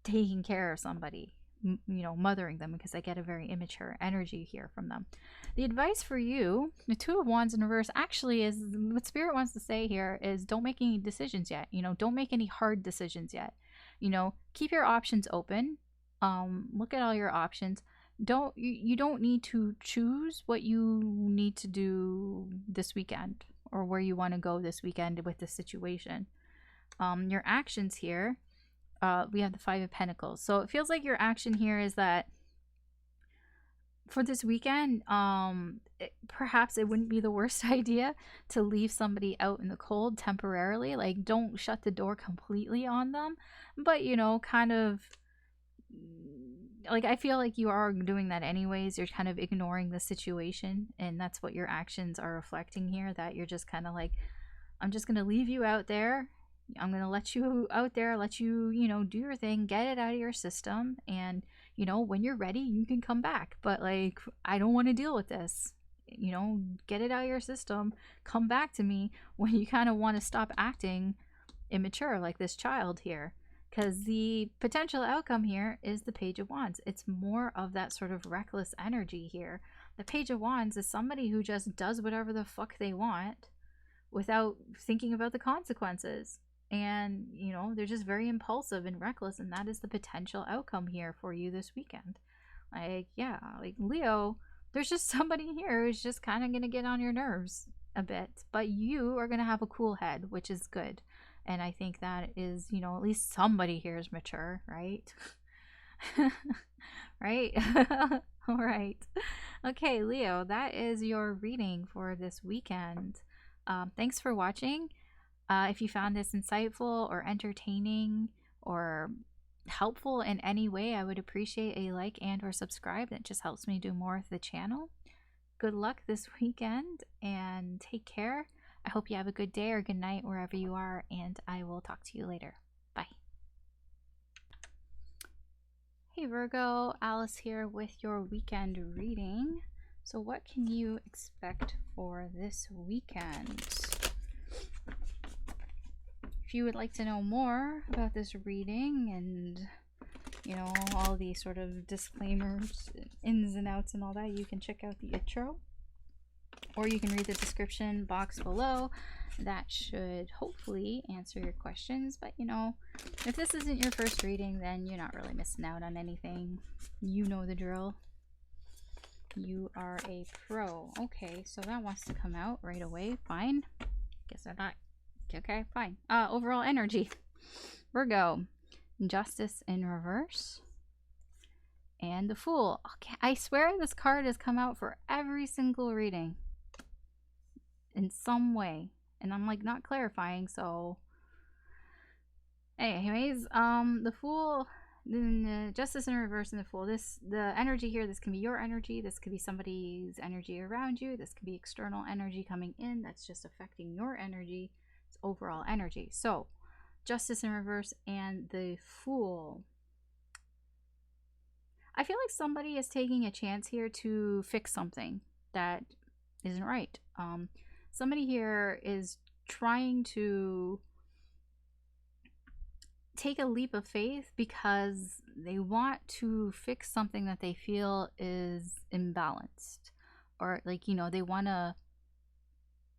taking care of somebody, you know, mothering them, because I get a very immature energy here from them. The advice for you, the Two of Wands in reverse, actually is what Spirit wants to say here is don't make any decisions yet. You know, don't make any hard decisions yet. You know, keep your options open. Look at all your options. You don't need to choose what you need to do this weekend, or where you want to go this weekend with the situation. Your actions here, we have the Five of Pentacles. So it feels like your action here is that for this weekend, perhaps it wouldn't be the worst idea to leave somebody out in the cold temporarily. Like, don't shut the door completely on them, but, you know, kind of, like, I feel like you are doing that anyways. You're kind of ignoring the situation, and that's what your actions are reflecting here, that you're just kind of like, I'm just going to leave you out there. I'm going to let you out there, let you, you know, do your thing, get it out of your system, and, you know, when you're ready, you can come back. But, like, I don't want to deal with this. You know, get it out of your system, come back to me when you kind of want to stop acting immature like this child here. Because the potential outcome here is the Page of Wands. It's more of that sort of reckless energy here. The Page of Wands is somebody who just does whatever the fuck they want without thinking about the consequences. And, you know, they're just very impulsive and reckless, and that is the potential outcome here for you this weekend. Like, yeah, like, Leo, there's just somebody here who's just kind of going to get on your nerves a bit, but you are going to have a cool head, which is good. And I think that is, you know, at least somebody here is mature, right? Right? All right. Okay, Leo, that is your reading for this weekend. Thanks for watching. If you found this insightful or entertaining or helpful in any way, I would appreciate a like and or subscribe. That just helps me do more of the channel. Good luck this weekend and take care. I hope you have a good day or good night wherever you are, and I will talk to you later. Bye. Hey Virgo, Alice here with your weekend reading. So what can you expect for this weekend? If you would like to know more about this reading and, you know, all the sort of disclaimers, ins and outs and all that, you can check out the intro. Or you can read the description box below. That should hopefully answer your questions. But, you know, if this isn't your first reading, then you're not really missing out on anything. You know the drill. You are a pro. Okay, so that wants to come out right away. Fine. Guess I'm not. Okay, fine. Overall energy. Virgo. Justice in reverse. And the Fool. Okay, I swear this card has come out for every single reading. In some way. And I'm like not clarifying, so. Anyways, the Fool. Then Justice in reverse and the Fool. The energy here, this can be your energy. This could be somebody's energy around you. This could be external energy coming in that's just affecting your energy. It's overall energy. So, Justice in reverse and the Fool. I feel like somebody is taking a chance here to fix something that isn't right. Somebody here is trying to take a leap of faith because they want to fix something that they feel is imbalanced, or like, you know, they want to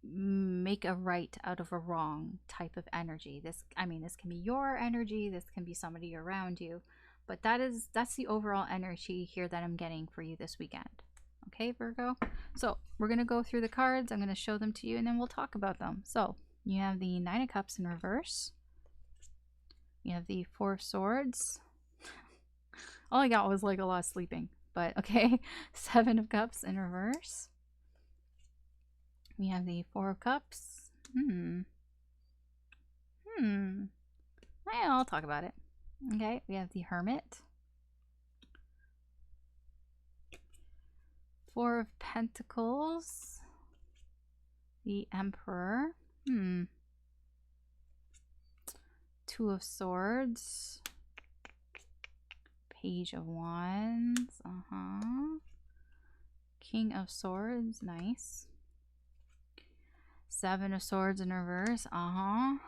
make a right out of a wrong type of energy. This can be your energy, this can be somebody around you, but that's the overall energy here that I'm getting for you this weekend. Okay, Virgo? So we're going to go through the cards. I'm going to show them to you and then we'll talk about them. So you have the Nine of Cups in reverse. You have the Four of Swords. All I got was like a lot of sleeping, but okay. Seven of Cups in reverse. We have the Four of Cups. I'll talk about it. Okay, we have the Hermit. Four of Pentacles. The Emperor. Two of Swords. Page of Wands. King of Swords. Nice. Seven of Swords in reverse. And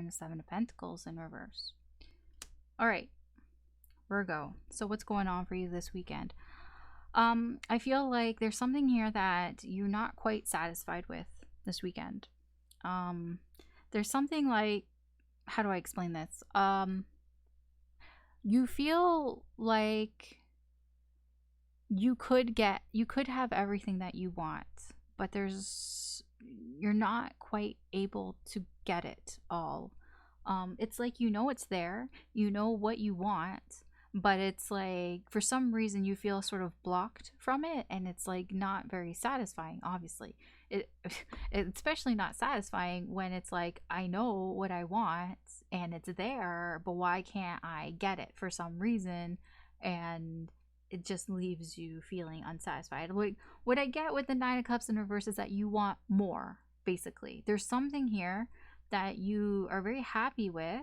Seven of Pentacles in reverse. All right, Virgo. So what's going on for you this weekend? I feel like there's something here that you're not quite satisfied with this weekend. There's something like, how do I explain this? You feel like you could have everything that you want, but you're not quite able to get it all. It's like, you know, it's there, you know what you want, but it's like for some reason you feel sort of blocked from it, and it's like not very satisfying. Obviously it's especially not satisfying when it's like, I know what I want and it's there, but why can't I get it for some reason? And it just leaves you feeling unsatisfied. Like, what I get with the Nine of Cups in reverse is that you want more. Basically, there's something here that you are very happy with,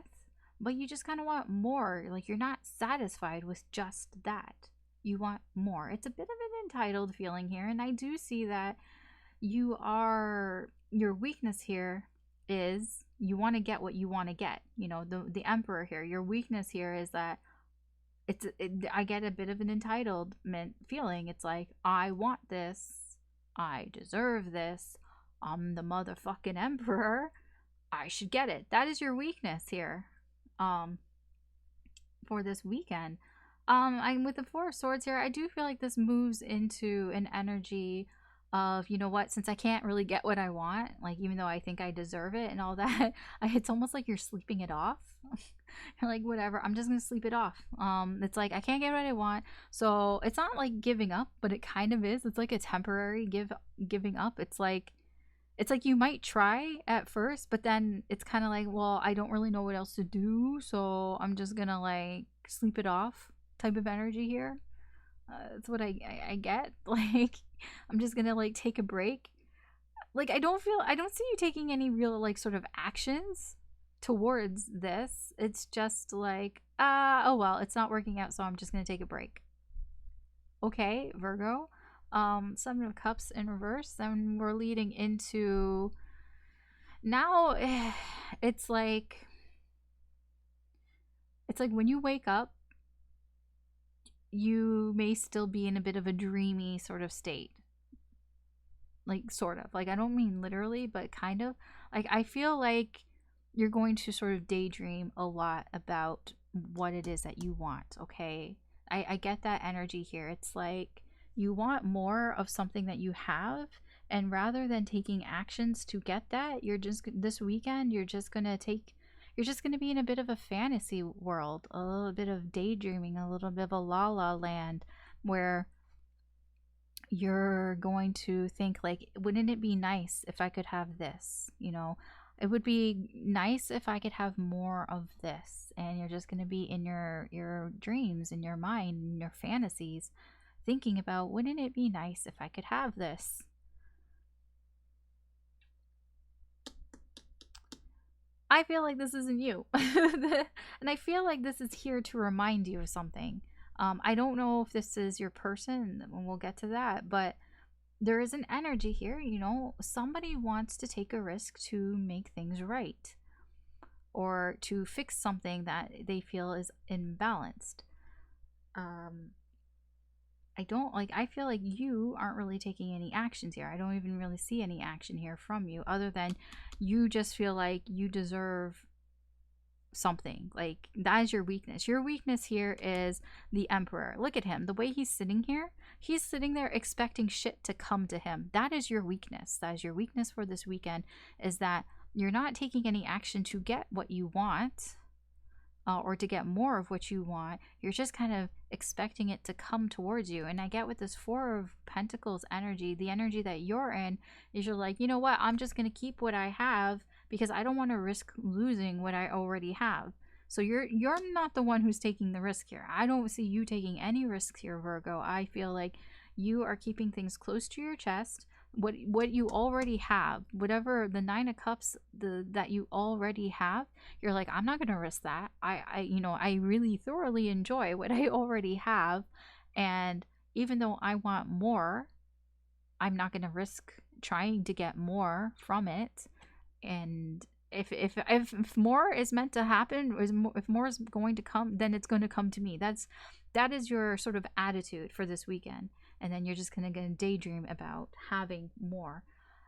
but you just kind of want more. Like, you're not satisfied with just that. You want more. It's a bit of an entitled feeling here, and I do see that your weakness here is you want to get what you want to get. You know, the Emperor here, your weakness here is that I get a bit of an entitlement feeling. It's like, I want this, I deserve this, I'm the motherfucking Emperor, I should get it. That is your weakness here for this weekend. I'm with the Four of Swords here. I do feel like this moves into an energy of, you know what, since I can't really get what I want, like, even though I think I deserve it and all that, it's almost like you're sleeping it off. You're like, whatever, I'm just gonna sleep it off. It's like, I can't get what I want, so it's not like giving up, but it kind of is. It's like a temporary giving up. It's like it's like you might try at first, but then it's kind of like, well, I don't really know what else to do, so I'm just gonna like sleep it off type of energy here. That's what I get. Like, I'm just gonna like take a break. Like, I don't see you taking any real like sort of actions towards this. It's just like, oh well, it's not working out, so I'm just gonna take a break. Okay, Virgo. Seven of Cups in reverse. Then we're leading into now. It's like when you wake up, you may still be in a bit of a dreamy sort of state. Like, sort of. Like, I don't mean literally, but kind of. Like, I feel like you're going to sort of daydream a lot about what it is that you want, okay? I get that energy here. It's like you want more of something that you have, and rather than taking actions to get that, you're just, this weekend, you're just going to be in a bit of a fantasy world, a little bit of daydreaming, a little bit of a la la land, where you're going to think like, wouldn't it be nice if I could have this? You know, it would be nice if I could have more of this. And you're just going to be in your dreams, in your mind, in your fantasies, thinking about, wouldn't it be nice if I could have this? I feel like this isn't you. And I feel like this is here to remind you of something. I don't know if this is your person, and we'll get to that, but there is an energy here, you know, somebody wants to take a risk to make things right or to fix something that they feel is imbalanced. I feel like you aren't really taking any actions here. I don't even really see any action here from you, other than you just feel like you deserve something. Like, that is your weakness. Your weakness here is the Emperor. Look at him. The way he's sitting here, he's sitting there expecting shit to come to him. That is your weakness. That is your weakness for this weekend, is that you're not taking any action to get what you want, or to get more of what you want. You're just kind of expecting it to come towards you. And I get with this Four of Pentacles energy, the energy that you're in is, you're like, you know what, I'm just going to keep what I have because I don't want to risk losing what I already have. So you're not the one who's taking the risk here. I don't see you taking any risks here, Virgo. I feel like you are keeping things close to your chest. What you already have, whatever the Nine of Cups that you already have, you're like, I'm not going to risk that. I really thoroughly enjoy what I already have, and even though I want more, I'm not going to risk trying to get more from it. And if more is meant to happen, if more is going to come, then it's going to come to me. That is your sort of attitude for this weekend. And then you're just going to daydream about having more.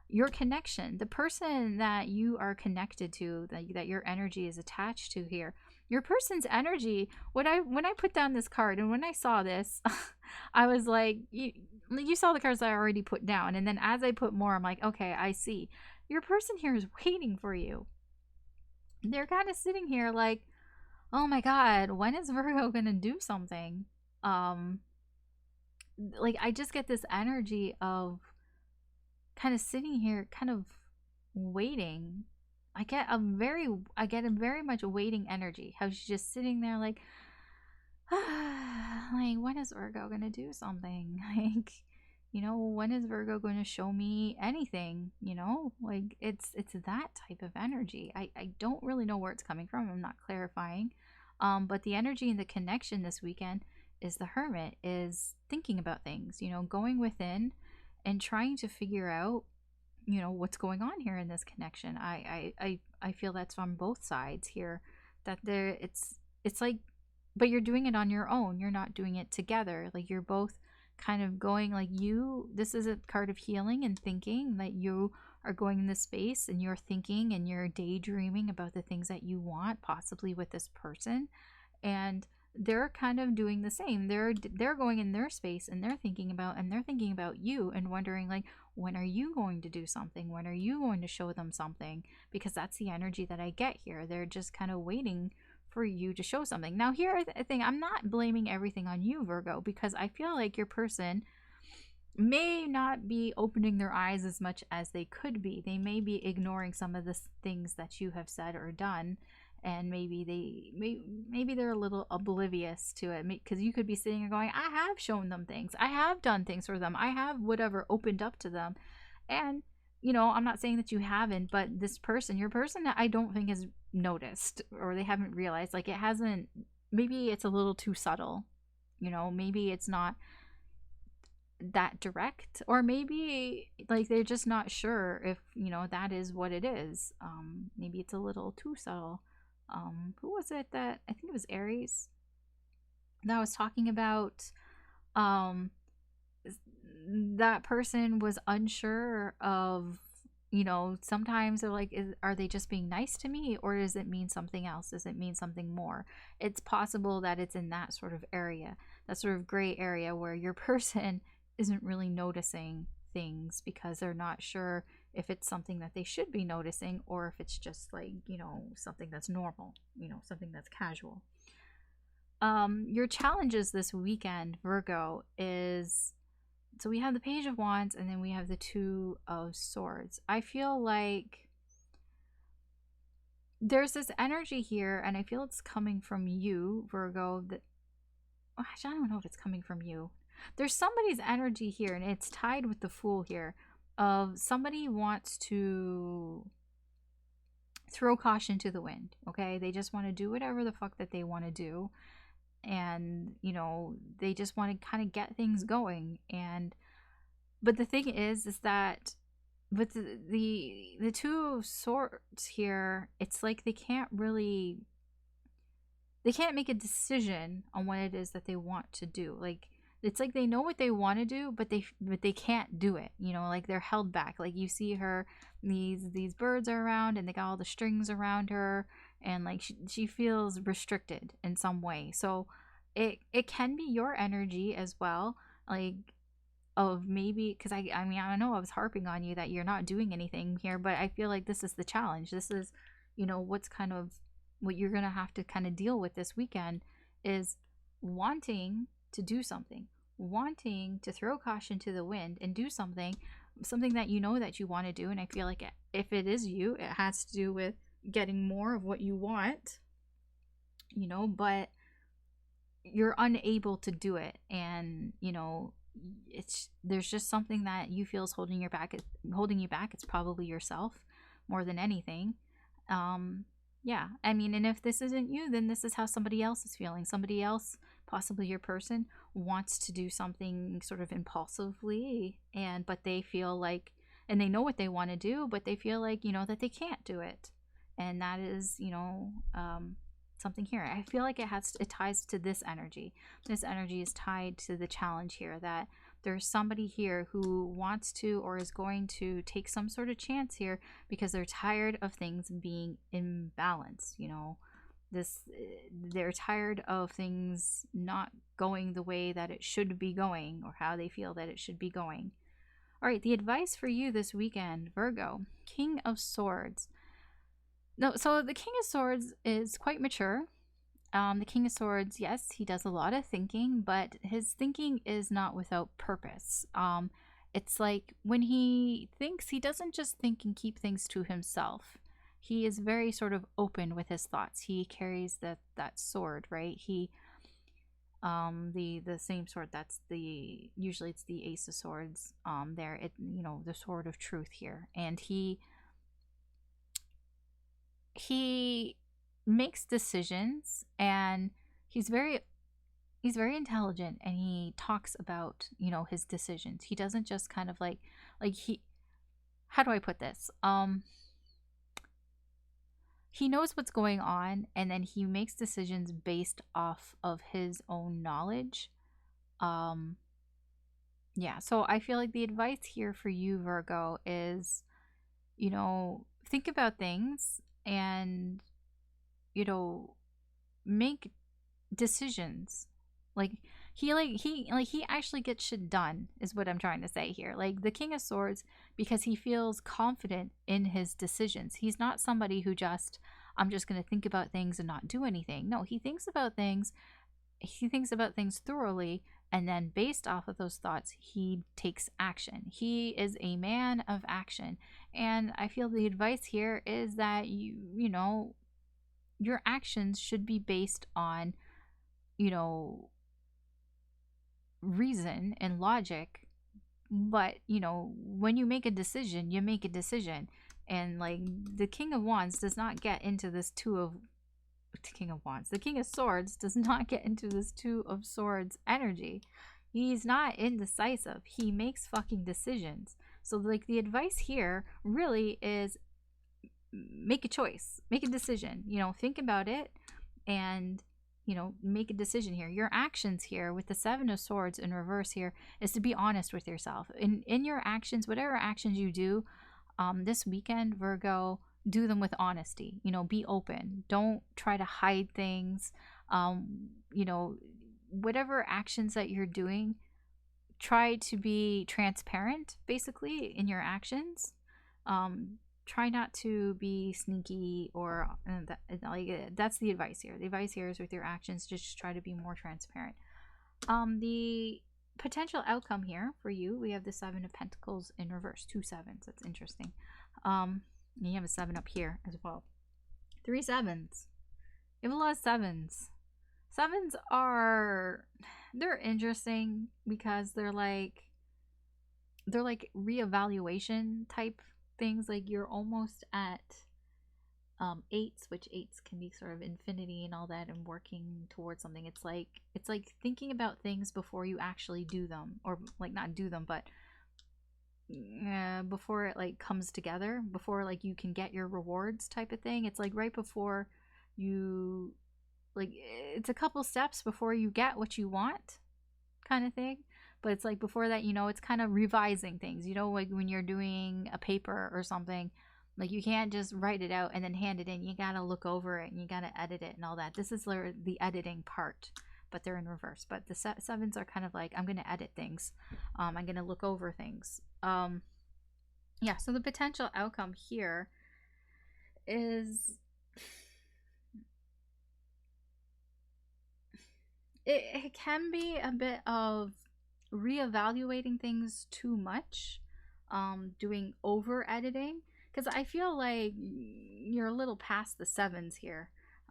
Your connection, the person that you are connected to, that your energy is attached to here, your person's energy, when I put down this card and when I saw this, I was like, you saw the cards I already put down. And then as I put more, I'm like, okay, I see. Your person here is waiting for you. They're kind of sitting here like, oh my God, when is Virgo going to do something? Like, I just get this energy of kind of sitting here, kind of waiting. I get a very much waiting energy. How she's just sitting there like, like, when is Virgo gonna do something? Like, you know, when is Virgo going to show me anything? You know, like, it's that type of energy. I don't really know where it's coming from. I'm not clarifying. But the energy and the connection this weekend is the Hermit, is thinking about things, you know, going within and trying to figure out, you know, what's going on here in this connection. I feel that's on both sides here, that it's like, but you're doing it on your own. You're not doing it together. Like, you're both kind of going, like, this is a card of healing and thinking, that you are going in this space and you're thinking and you're daydreaming about the things that you want, possibly with this person. And they're kind of doing the same. They're going in their space and they're thinking about you and wondering, like, when are you going to do something? When are you going to show them something? Because that's the energy that I get here. They're just kind of waiting for you to show something. Now, here I think I'm not blaming everything on you, Virgo, because I feel like your person, may not be opening their eyes as much as they could be. They may be ignoring some of the things that you have said or done, and maybe they're a little oblivious to it, because you could be sitting here going, I have shown them things, I have done things for them, I have whatever opened up to them. And I'm not saying that you haven't, but this person, your person, I don't think has noticed, or they haven't realized, like, it hasn't, maybe it's a little too subtle, maybe it's not that direct, or maybe like they're just not sure if that is what it is. Maybe it's a little too subtle. Who was it that, I think it was Aries, that was talking about that person was unsure of, sometimes they're like, are they just being nice to me, or does it mean something else? Does it mean something more? It's possible that it's in that sort of area, that sort of gray area, where your person isn't really noticing things because they're not sure if it's something that they should be noticing, or if it's just like, something that's normal, something that's casual. Your challenges this weekend, Virgo, is, so we have the Page of Wands, and then we have the Two of Swords. I feel like there's this energy here, and I feel it's coming from you, Virgo, that, actually, I don't know if it's coming from you. There's somebody's energy here, and it's tied with the Fool here, of somebody wants to throw caution to the wind, okay? They just want to do whatever the fuck that they want to do, and they just want to kind of get things going. And but the thing is that with the Two of Swords here, it's like they can't make a decision on what it is that they want to do. Like, it's like they know what they want to do, but they can't do it. Like, they're held back. Like, you see her, these birds are around, and they got all the strings around her, and like she feels restricted in some way. So it can be your energy as well, like, of maybe, because I mean, I know I was harping on you that you're not doing anything here, but I feel like this is the challenge. This is what's kind of what you're gonna have to kind of deal with this weekend, is wanting to do something, wanting to throw caution to the wind and do something that that you want to do. And I feel like if it is you, it has to do with getting more of what you want, but you're unable to do it. And there's just something that you feel is holding you back. It's probably yourself more than anything. Yeah, I mean, and if this isn't you, then this is how somebody else is feeling. Somebody else, possibly your person, wants to do something sort of impulsively, but they feel like, and they know what they want to do, but they feel like, that they can't do it. And that is, something here. I feel like it ties to this energy. This energy is tied to the challenge here, that there's somebody here who wants to, or is going to, take some sort of chance here because they're tired of things being in balance. They're tired of things not going the way that it should be going, or how they feel that it should be going. All right, the advice for you this weekend, Virgo, King of Swords. No, so the King of Swords is quite mature. The King of Swords, yes, he does a lot of thinking, but his thinking is not without purpose. It's like when he thinks, he doesn't just think and keep things to himself. He is very sort of open with his thoughts. He carries that sword, right? He the same sword, that's usually it's the Ace of Swords. The sword of truth here. And he makes decisions, and he's very intelligent, and he talks about his decisions. He doesn't just kind of like how do I put this, he knows what's going on, and then he makes decisions based off of his own knowledge. Yeah, so I feel like the advice here for you, Virgo, is think about things, and make decisions. He actually gets shit done, is what I'm trying to say here. Like the King of Swords, because he feels confident in his decisions. He's not somebody who I'm just going to think about things and not do anything. No, he thinks about things he thinks about things thoroughly, and then based off of those thoughts, he takes action. He is a man of action. And I feel the advice here is that you know, your actions should be based on, you know, reason and logic. But, you know, when you make a decision, you make a decision. And like the King of Wands does not get into this the King of Swords does not get into this Two of Swords energy. He's not indecisive. He makes fucking decisions. So like the advice here really is make a choice, make a decision, you know, think about it and, you know, make a decision here. Your actions here with the Seven of Swords in reverse here is to be honest with yourself. In your actions, whatever actions you do this weekend, Virgo, do them with honesty. You know, be open. Don't try to hide things. You know, whatever actions that you're doing, try to be transparent, basically, in your actions. Try not to be sneaky or that's the advice here. The advice here is with your actions, just try to be more transparent. The potential outcome here for you, we have the Seven of Pentacles in reverse, 2 sevens. That's interesting. You have a 7 up here as well. 3 sevens. You have a lot of sevens. Sevens are, they're interesting because they're like reevaluation type things. Like you're almost at 8s, which 8s can be sort of infinity and all that, and working towards something. It's like thinking about things before you actually do them, or like not do them, but before it like comes together, before like you can get your rewards type of thing. It's like right before you, like it's a couple steps before you get what you want kind of thing. But it's like before that, you know, it's kind of revising things, you know, like when you're doing a paper or something, like you can't just write it out and then hand it in. You gotta look over it and you gotta edit it and all that. This is the editing part, but they're in reverse. But the sevens are kind of like, I'm gonna edit things, I'm gonna look over things. Yeah, so the potential outcome here is it can be a bit of reevaluating things too much, doing over editing, because I feel like you're a little past the sevens here.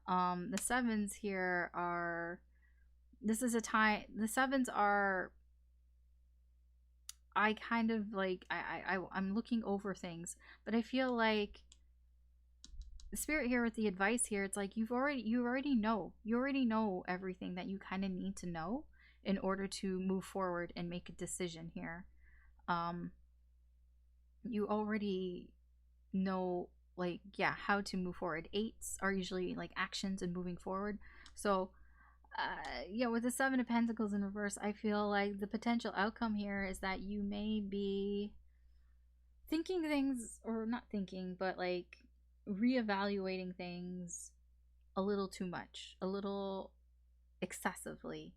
The sevens here are, this is a time, the sevens are, I kind of like, I'm looking over things, but I feel like the spirit here with the advice here, it's like you already know everything that you kind of need to know in order to move forward and make a decision here. You already know, like, yeah, how to move forward. 8s are usually like actions and moving forward. So yeah, with the Seven of Pentacles in reverse, I feel like the potential outcome here is that you may be thinking things, or not thinking, but like reevaluating things a little too much, a little excessively,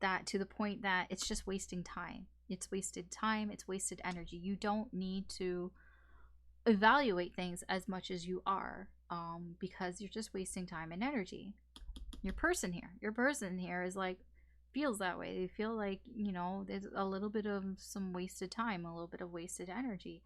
that to the point that it's just wasting time. It's wasted time, it's wasted energy. You don't need to evaluate things as much as you are, because you're just wasting time and energy. Your person here is like, feels that way. They feel like, you know, there's a little bit of some wasted time, a little bit of wasted energy.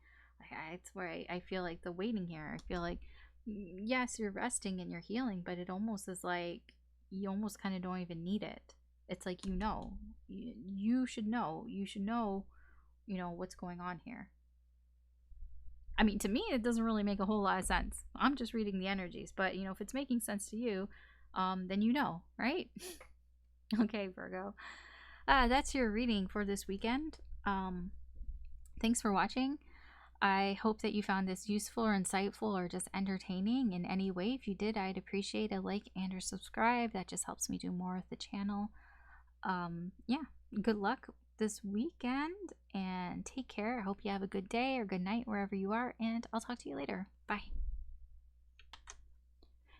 It's where I feel like the waiting here. I feel like, yes, you're resting and you're healing, but it almost is like you almost kind of don't even need it. It's like, you know, you should know, you know what's going on here. I mean, to me, it doesn't really make a whole lot of sense. I'm just reading the energies, but you know, if it's making sense to you, then you know, right? Okay, Virgo. That's your reading for this weekend. Thanks for watching. I hope that you found this useful or insightful or just entertaining in any way. If you did, I'd appreciate a like and or subscribe. That just helps me do more with the channel. Yeah, good luck this weekend and take care. I hope you have a good day or good night wherever you are, and I'll talk to you later. Bye.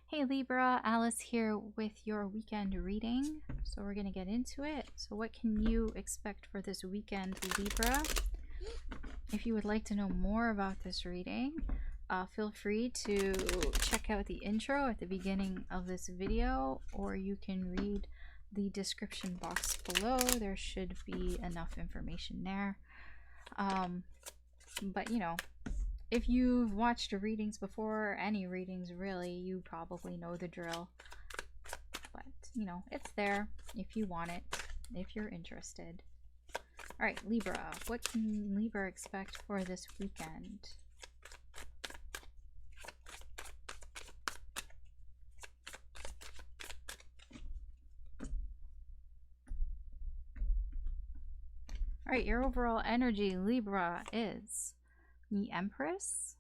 Hey Libra, Alice here with your weekend reading. So we're going to get into it. So what can you expect for this weekend, Libra? If you would like to know more about this reading, feel free to check out the intro at the beginning of this video, or you can read the description box below. There should be enough information there. But you know, if you've watched readings before, any readings really, you probably know the drill. But you know, it's there if you want it, if you're interested. All right, Libra, what can Libra expect for this weekend? All right, your overall energy, Libra, is the Empress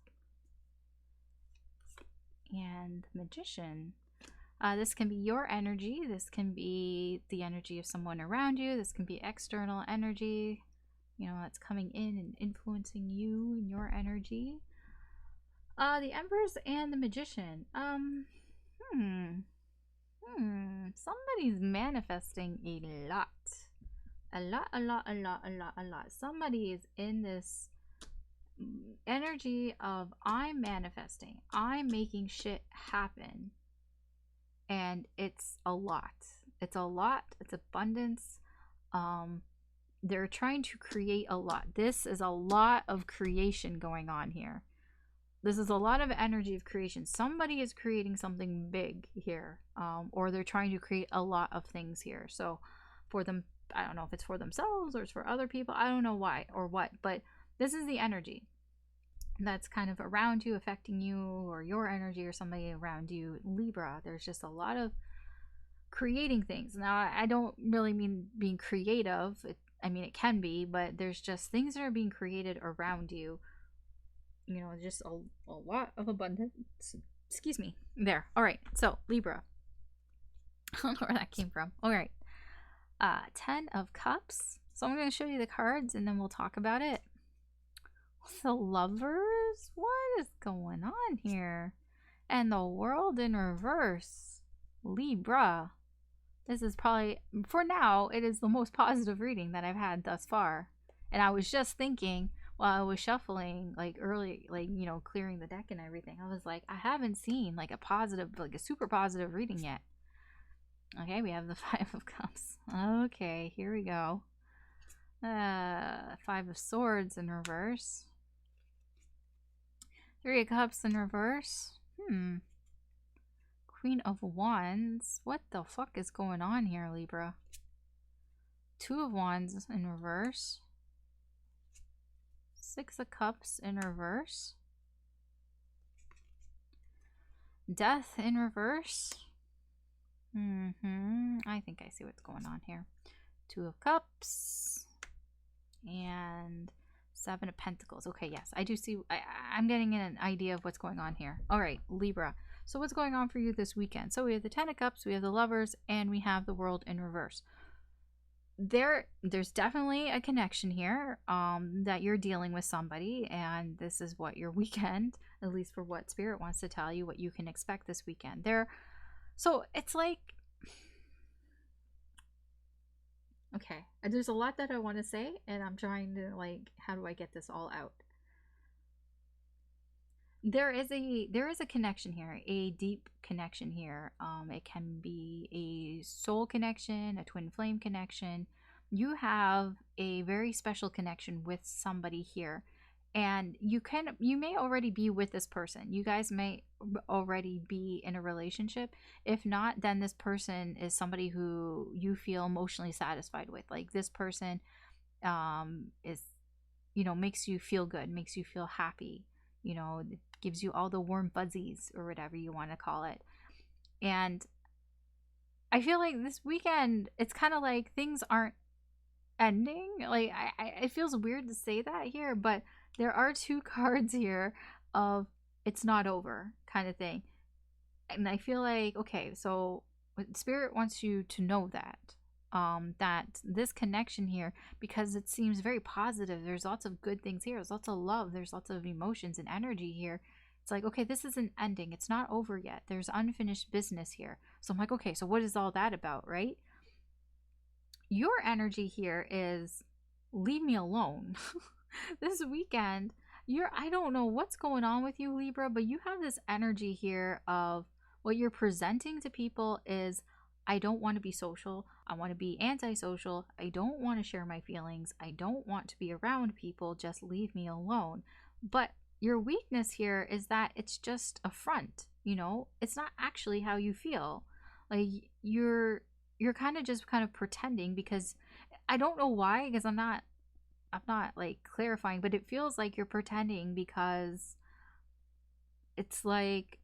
and Magician. This can be your energy. This can be the energy of someone around you. This can be external energy, you know, that's coming in and influencing you and your energy. The Empress and the Magician. Somebody's manifesting a lot. A lot. Somebody is in this energy of I'm manifesting. I'm making shit happen. And it's a lot. It's a lot. It's abundance. They're trying to create a lot. This is a lot of creation going on here. This is a lot of energy of creation. Somebody is creating something big here. Or they're trying to create a lot of things here. So for them, I don't know if it's for themselves or it's for other people. I don't know why or what. But this is the energy that's kind of around you, affecting you, or your energy or somebody around you. Libra, there's just a lot of creating things. Now, I don't really mean being creative. I mean, it can be, but there's just things that are being created around you. You know, just a lot of abundance. Excuse me. There. All right. So, Libra. I don't know where that came from. All right. 10 of Cups. So, I'm going to show you the cards and then we'll talk about it. The Lovers? What is going on here? And the World in reverse. Libra. This is probably, for now, it is the most positive reading that I've had thus far. And I was just thinking while I was shuffling, like early, like, you know, clearing the deck and everything, I was like, I haven't seen like a positive, like a super positive reading yet. Okay, we have the 5 of Cups. Okay, here we go. 5 of Swords in reverse. 3 of Cups in reverse. Queen of Wands. What the fuck is going on here, Libra? 2 of Wands in reverse. 6 of Cups in reverse. Death in reverse. I think I see what's going on here. 2 of Cups. And 7 of Pentacles. Okay, yes, I do see. I'm getting an idea of what's going on here. All right, Libra. So what's going on for you this weekend? So we have the 10 of Cups, we have the Lovers, and we have the World in reverse. There's definitely a connection here, that you're dealing with somebody, and this is what your weekend, at least for what Spirit wants to tell you, what you can expect this weekend. So it's like, okay, there's a lot that I want to say, and I'm trying to, like, how do I get this all out? There is a connection here, a deep connection here. It can be a soul connection, a twin flame connection. You have a very special connection with somebody here, and you may already be with this person. You guys may already be in a relationship. If not, then this person is somebody who you feel emotionally satisfied with. Like, this person is, you know, makes you feel good, makes you feel happy, you know, gives you all the warm fuzzies or whatever you want to call it. And I feel like this weekend, it's kind of like things aren't ending. Like, it feels weird to say that here, but there are 2 cards here of it's not over kind of thing. And I feel like, okay, so Spirit wants you to know that. That this connection here, because it seems very positive, there's lots of good things here, there's lots of love, there's lots of emotions and energy here. It's like, okay, this isn't ending, it's not over yet, there's unfinished business here. So I'm like, okay, so what is all that about, right? Your energy here is leave me alone. This weekend, I don't know what's going on with you, Libra, but you have this energy here of what you're presenting to people is, I don't want to be social. I want to be antisocial. I don't want to share my feelings. I don't want to be around people. Just leave me alone. But your weakness here is that it's just a front, you know? It's not actually how you feel. Like you're kind of just kind of pretending, because I don't know why, because I'm not like clarifying, but it feels like you're pretending because it's like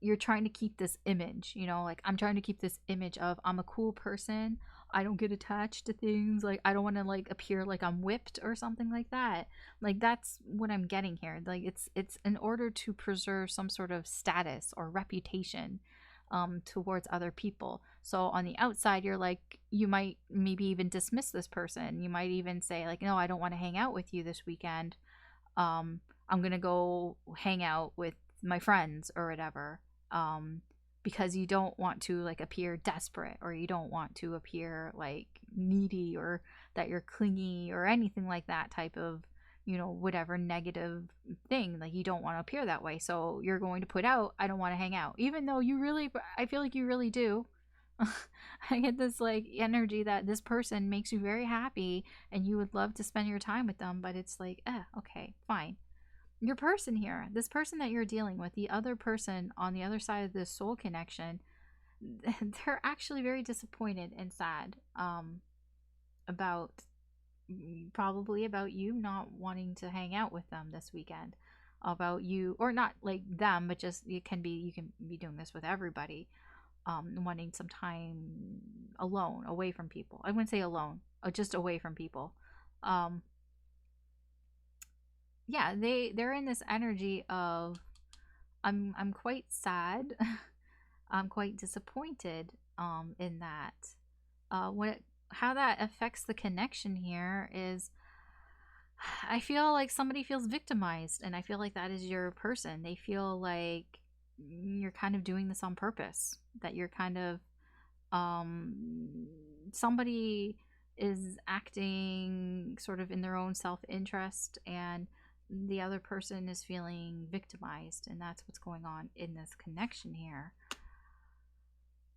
you're trying to keep this image, you know, like I'm trying to keep this image of I'm a cool person. I don't get attached to things. Like I don't want to like appear like I'm whipped or something like that. Like that's what I'm getting here. Like it's in order to preserve some sort of status or reputation towards other people. So on the outside, you're like, you might maybe even dismiss this person. You might even say like, no, I don't want to hang out with you this weekend. I'm gonna go hang out with my friends or whatever, because you don't want to like appear desperate, or you don't want to appear like needy, or that you're clingy or anything like that type of, you know, whatever negative thing. Like you don't want to appear that way, so you're going to put out, I don't want to hang out, even though you really, I feel like you really do. I get this like energy that this person makes you very happy and you would love to spend your time with them, but it's like, okay, fine. Your person here, this person that you're dealing with, the other person on the other side of this soul connection, they're actually very disappointed and sad about, probably about you not wanting to hang out with them this weekend, about you, or not like them, but just you can be doing this with everybody, wanting some time alone, away from people. I wouldn't say alone, just away from people. Yeah, they're in this energy of I'm quite sad. I'm quite disappointed in that. How that affects the connection here is, I feel like somebody feels victimized, and I feel like that is your person. They feel like you're kind of doing this on purpose, that you're kind of somebody is acting sort of in their own self-interest, and the other person is feeling victimized, and that's what's going on in this connection here.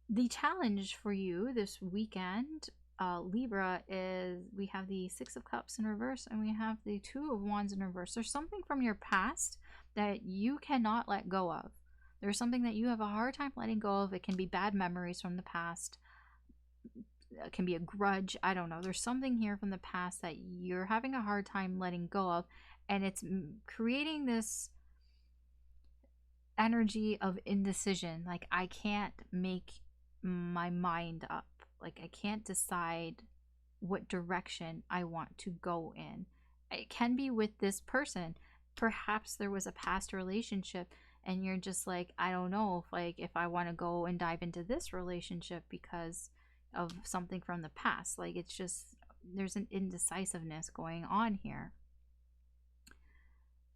The challenge for you this weekend, Libra, is we have the Six of Cups in reverse and we have the Two of Wands in reverse. There's something from your past that you cannot let go of. There's something that you have a hard time letting go of. It can be bad memories from the past. It can be a grudge. I don't know. There's something here from the past that you're having a hard time letting go of, and it's creating this energy of indecision. Like I can't make my mind up. Like I can't decide what direction I want to go in. It can be with this person. Perhaps there was a past relationship and you're just like, I don't know if I want to go and dive into this relationship because of something from the past. Like it's just, there's an indecisiveness going on here.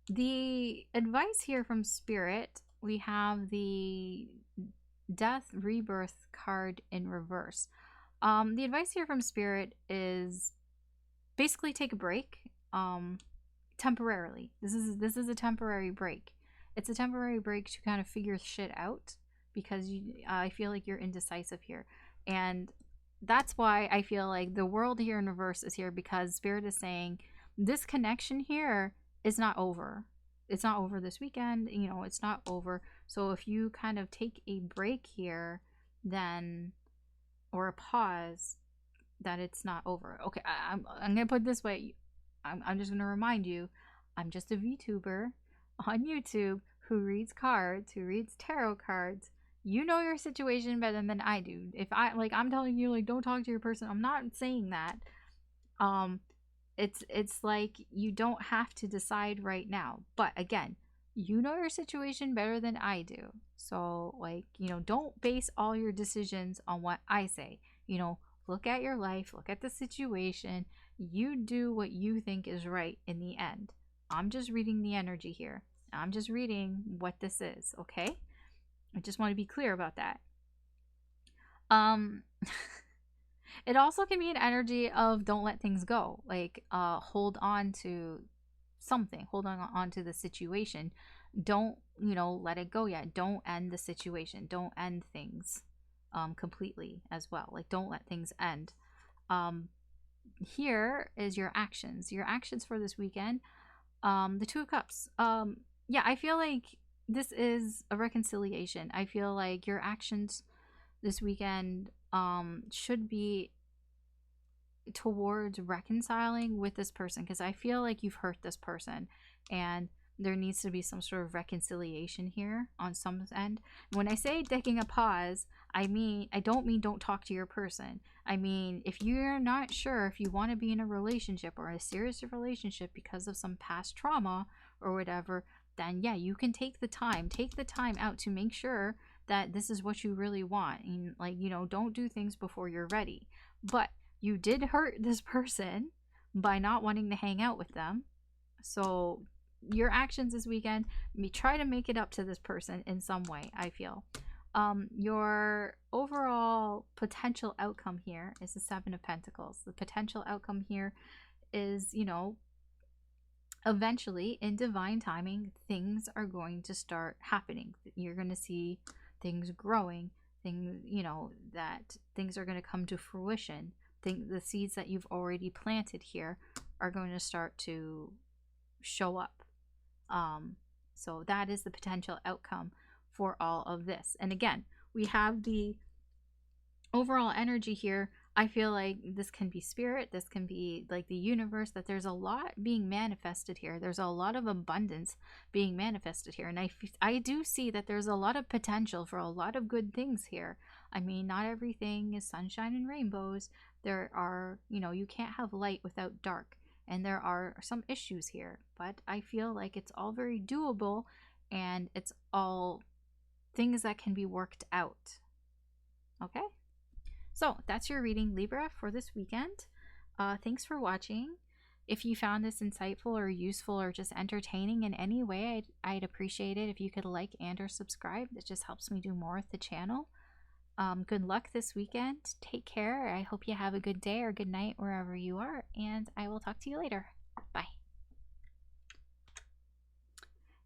The advice here from Spirit, we have the Death Rebirth card in reverse. The advice here from Spirit is basically take a break, temporarily. This is a temporary break. It's a temporary break to kind of figure shit out, because I feel like you're indecisive here, and that's why I feel like the world here in reverse is here, because Spirit is saying this connection here is not over. It's not over this weekend, you know, it's not over. So if you kind of take a break here, then, or a pause, that it's not over. Okay, I'm gonna put it this way. I'm just gonna remind you, I'm just a VTuber on YouTube who reads cards, who reads tarot cards. You know your situation better than I do. If I'm telling you like don't talk to your person, I'm not saying that. It's like you don't have to decide right now. But again, you know your situation better than I do. So like, you know, don't base all your decisions on what I say. You know, look at your life, look at the situation. You do what you think is right in the end. I'm just reading the energy here. I'm just reading what this is, okay? I just want to be clear about that. It also can be an energy of don't let things go. Like hold on to something. Hold on to the situation. Don't, you know, let it go yet. Don't end the situation. Don't end things. completely as well. Like, don't let things end. Here is your actions. Your actions for this weekend. The Two of Cups. Yeah, I feel like this is a reconciliation. I feel like your actions this weekend should be towards reconciling with this person, because I feel like you've hurt this person and there needs to be some sort of reconciliation here on some end. When I say taking a pause, I don't mean don't talk to your person. I mean, if you're not sure if you want to be in a relationship or a serious relationship because of some past trauma or whatever, then yeah, you can take the time out to make sure that this is what you really want. And like, you know, don't do things before you're ready. But you did hurt this person by not wanting to hang out with them. So your actions this weekend, try to make it up to this person in some way, I feel. Your overall potential outcome here is the Seven of Pentacles. The potential outcome here is, you know, eventually in divine timing, things are going to start happening. You're going to see things growing, things, you know, that things are going to come to fruition. The seeds that you've already planted here are going to start to show up. So that is the potential outcome for all of this. And again, we have the overall energy here. I feel like this can be spirit, this can be like the universe, that there's a lot being manifested here. There's a lot of abundance being manifested here. And I do see that there's a lot of potential for a lot of good things here. I mean, not everything is sunshine and rainbows. There are, you know, you can't have light without dark. And there are some issues here, but I feel like it's all very doable and it's all things that can be worked out. Okay? So that's your reading, Libra, for this weekend. Thanks for watching. If you found this insightful or useful or just entertaining in any way, I'd appreciate it if you could like and or subscribe. That just helps me do more with the channel. Good luck this weekend. Take care. I hope you have a good day or good night wherever you are, and I will talk to you later. Bye.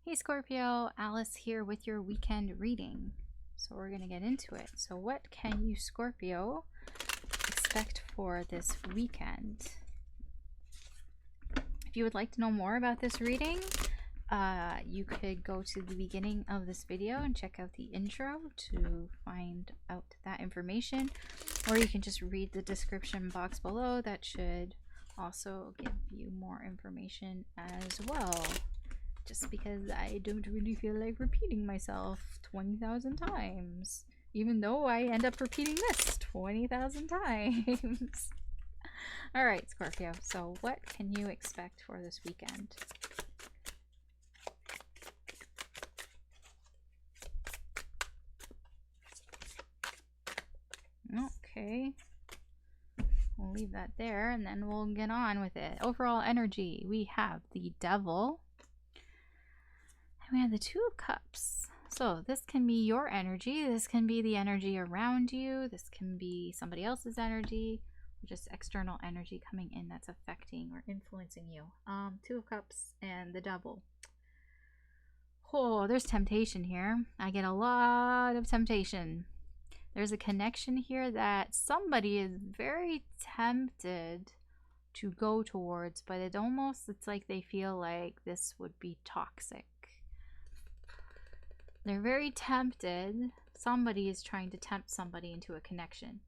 Hey Scorpio, Alice here with your weekend reading. So we're going to get into it. So what can you, Scorpio, expect for this weekend? If you would like to know more about this reading, you could go to the beginning of this video and check out the intro to find out that information, or you can just read the description box below. That should also give you more information as well, just because I don't really feel like repeating myself 20,000 times, even though I end up repeating this 20,000 times. All right, Scorpio, so what can you expect for this weekend? Okay, we'll leave that there and then we'll get on with it. Overall energy, we have the Devil and we have the Two of Cups. So this can be your energy, this can be the energy around you, this can be somebody else's energy, or just external energy coming in that's affecting or influencing you. Two of Cups and the Devil. Oh, there's temptation here. I get a lot of temptation. There's a connection here that somebody is very tempted to go towards, but it's like they feel like this would be toxic. They're very tempted. Somebody is trying to tempt somebody into a connection.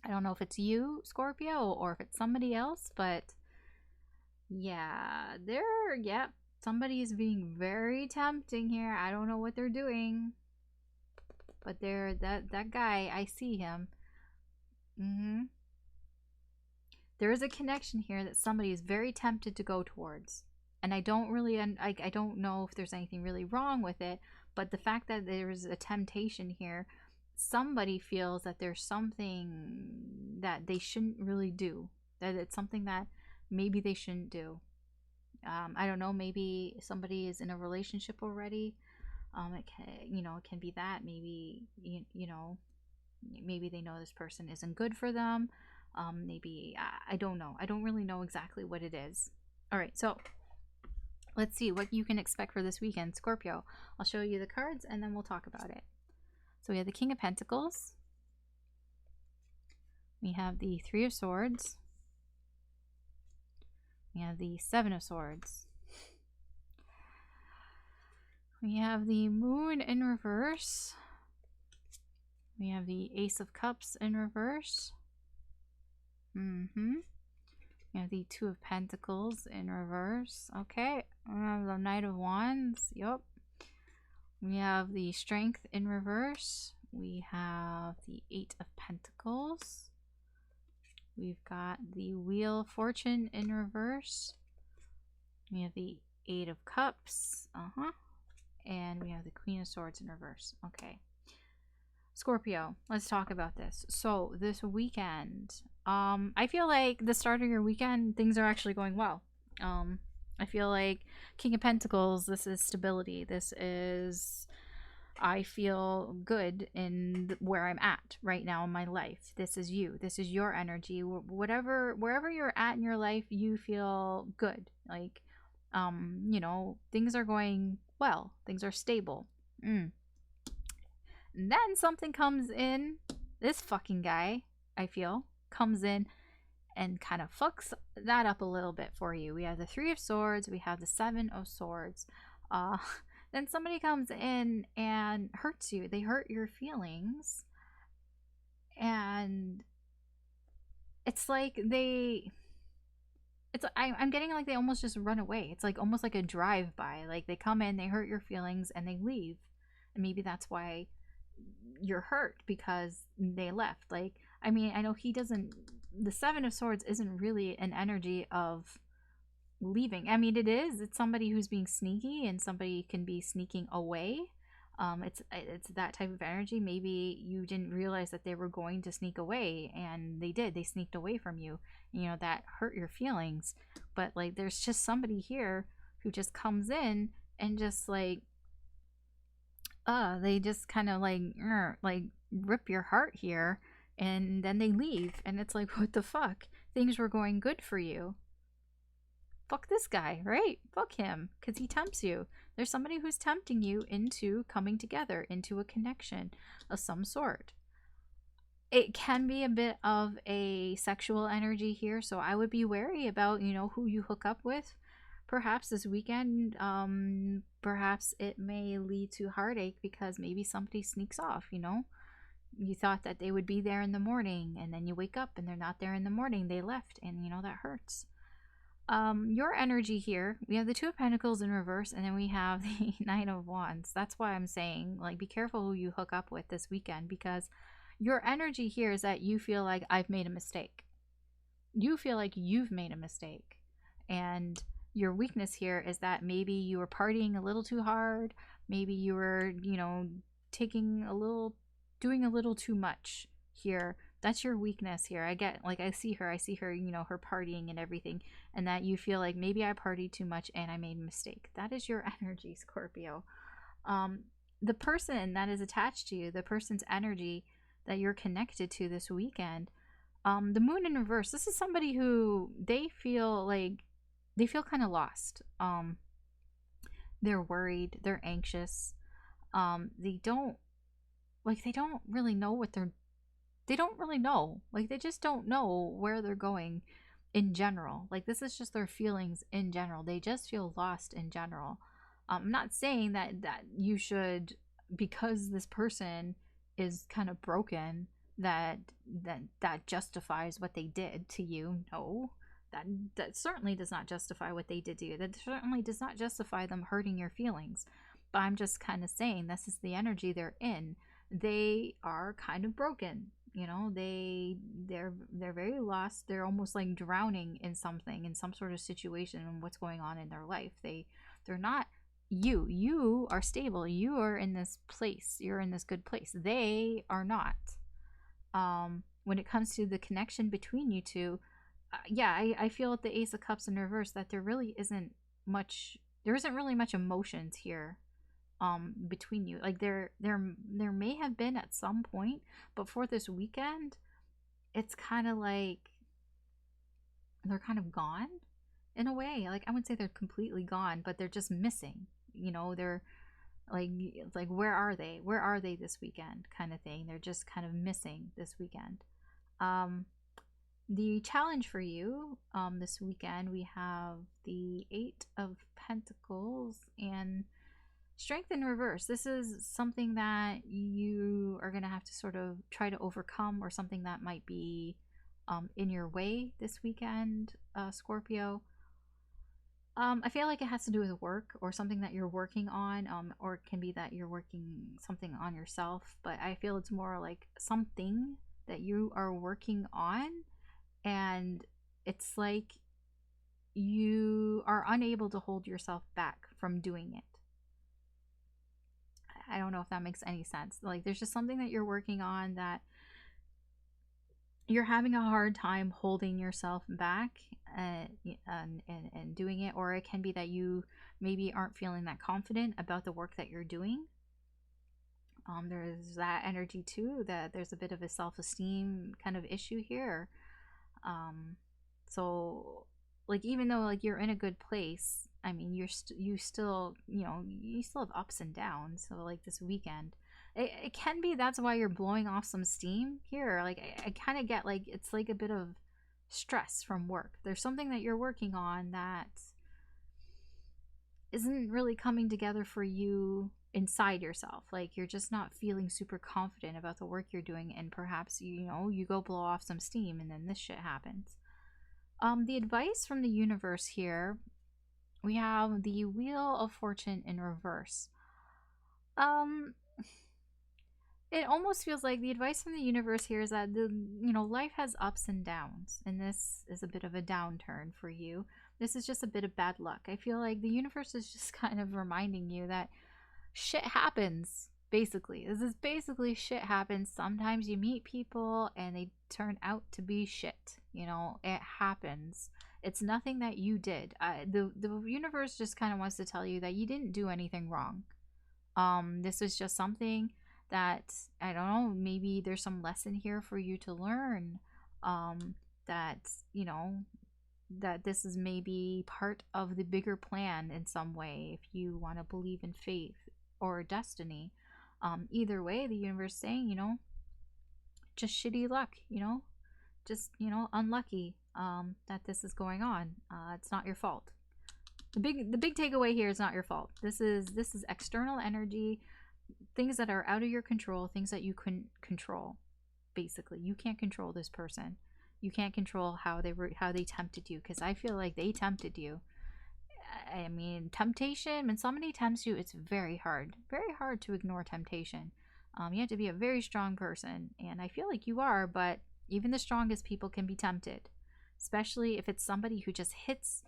I don't know if it's you, Scorpio, or if it's somebody else, but yeah, somebody is being very tempting here. I don't know what they're doing. But that guy, I see him. There is a connection here that somebody is very tempted to go towards. And I don't really, I don't know if there's anything really wrong with it. But the fact that there's a temptation here, somebody feels that there's something that they shouldn't really do. That it's something that maybe they shouldn't do. I don't know, maybe somebody is in a relationship already. It can be that maybe maybe they know this person isn't good for them. Maybe I don't know. I don't really know exactly what it is. All right, so let's see what you can expect for this weekend, Scorpio. I'll show you the cards and then we'll talk about it. So we have the King of Pentacles. We have the Three of Swords. We have the Seven of Swords. We have the Moon in reverse. We have the Ace of Cups in reverse. We have the Two of Pentacles in reverse. Okay. We have the Knight of Wands. Yup. We have the Strength in reverse. We have the Eight of Pentacles. We've got the Wheel of Fortune in reverse. We have the Eight of Cups. And we have the Queen of Swords in reverse. Okay. Scorpio, let's talk about this. So this weekend, I feel like the start of your weekend, things are actually going well. I feel like King of Pentacles, this is stability. This is, I feel good in where I'm at right now in my life. This is you. This is your energy. Wherever you're at in your life, you feel good. Like, you know, things are going well. Things are stable. And then something comes in. This fucking guy, I feel, comes in and kind of fucks that up a little bit for you. We have the Three of Swords. We have the Seven of Swords. Then somebody comes in and hurts you. They hurt your feelings. And it's like I'm getting like they almost just run away. It's like almost like a drive-by. Like they come in, they hurt your feelings, and they leave. And maybe that's why you're hurt, because they left. Like, I mean, I know he doesn't, the Seven of Swords isn't really an energy of leaving. I mean, it's somebody who's being sneaky, and somebody can be sneaking away. It's that type of energy. Maybe you didn't realize that they were going to sneak away, and they sneaked away from you. You know, that hurt your feelings. But like, there's just somebody here who just comes in and just like, they just kind of like rip your heart here, and then they leave, and it's like, what the fuck? Things were going good for you. Fuck this guy, right? Fuck him, because he tempts you. There's somebody who's tempting you into coming together, into a connection of some sort. It can be a bit of a sexual energy here, so I would be wary about, you know, who you hook up with. Perhaps this weekend, perhaps it may lead to heartache because maybe somebody sneaks off, you know? You thought that they would be there in the morning, and then you wake up and they're not there in the morning. They left, and you know, that hurts. Your energy here, we have the Two of Pentacles in reverse, and then we have the Nine of Wands. That's why I'm saying, like, be careful who you hook up with this weekend, because your energy here is that you feel like I've made a mistake. You feel like you've made a mistake. And your weakness here is that maybe you were partying a little too hard. Maybe you were, you know, doing a little too much here. That's your weakness here. I see her, you know, her partying and everything, and that you feel like maybe I partied too much and I made a mistake. That is your energy, Scorpio. The person that is attached to you, the person's energy that you're connected to this weekend, the Moon in reverse, this is somebody who they feel kind of lost. They're worried, they're anxious. They don't really know they just don't know where they're going in general. Like, this is just their feelings in general. They just feel lost in general. I'm not saying that you should, because this person is kind of broken, that justifies what they did to you. No, that certainly does not justify what they did to you. That certainly does not justify them hurting your feelings. But I'm just kind of saying this is the energy they're in. They are kind of broken. You know, they're very lost. They're almost like drowning in something, in some sort of situation, and what's going on in their life. They're not you. You are stable. You are in this place. You're in this good place. They are not. When it comes to the connection between you two, I feel with the Ace of Cups in reverse that there isn't really much emotions here between you. Like, there may have been at some point, but for this weekend, it's kind of like they're kind of gone in a way. Like, I wouldn't say they're completely gone, but they're just missing. You know, Like, it's like, where are they? Where are they this weekend? Kind of thing. They're just kind of missing this weekend. The challenge for you this weekend, we have the Eight of Pentacles and Strength in reverse. This is something that you are going to have to sort of try to overcome, or something that might be in your way this weekend, Scorpio. I feel like it has to do with work or something that you're working on, or it can be that you're working something on yourself, but I feel it's more like something that you are working on, and it's like you are unable to hold yourself back from doing it. I don't know if that makes any sense. Like, there's just something that you're working on that you're having a hard time holding yourself back and doing it, or it can be that you maybe aren't feeling that confident about the work that you're doing. There's that energy too, that there's a bit of a self-esteem kind of issue here. So like, even though like you're in a good place, I mean, you still, you know, you still have ups and downs. So like this weekend, it can be that's why you're blowing off some steam here. Like, I kind of get like it's like a bit of stress from work. There's something that you're working on that isn't really coming together for you inside yourself. Like, you're just not feeling super confident about the work you're doing, and perhaps, you know, you go blow off some steam and then this shit happens. The advice from the universe here, we have the Wheel of Fortune in reverse. It almost feels like the advice from the universe here is that life has ups and downs, and this is a bit of a downturn for you. This is just a bit of bad luck. I feel like the universe is just kind of reminding you that shit happens. Basically, this is basically shit happens. Sometimes you meet people and they turn out to be shit. You know, it happens. It's nothing that you did. The universe just kind of wants to tell you that you didn't do anything wrong. This is just something that, I don't know, maybe there's some lesson here for you to learn. That, you know, that this is maybe part of the bigger plan in some way, if you want to believe in faith or destiny. Either way, the universe is saying, you know, just shitty luck, you know, just, you know, unlucky that this is going on. It's not your fault. The big takeaway here is not your fault. This is external energy, things that are out of your control, things that you couldn't control. Basically, you can't control this person. You can't control how they tempted you, because I feel like they tempted you. I mean, temptation, when somebody tempts you, it's very hard to ignore temptation. You have to be a very strong person, and I feel like you are, but even the strongest people can be tempted, especially if it's somebody who just hits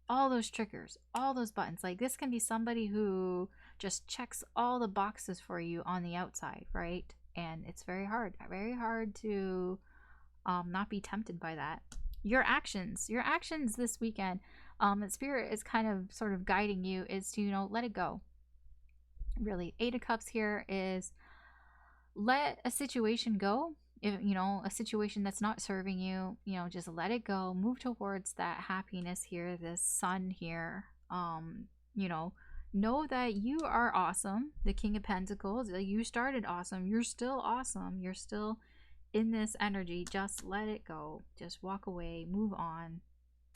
all those triggers, all those buttons. Like, this can be somebody who just checks all the boxes for you on the outside, right? And it's very hard to not be tempted by that. Your actions this weekend, Spirit is kind of sort of guiding you, is to, you know, let it go. Really, 8 of Cups here is let a situation go. If, you know, a situation that's not serving you, you know, just let it go. Move towards that happiness here, this sun here. You know that you are awesome. The King of Pentacles, you started awesome. You're still awesome. You're still in this energy. Just let it go. Just walk away, move on,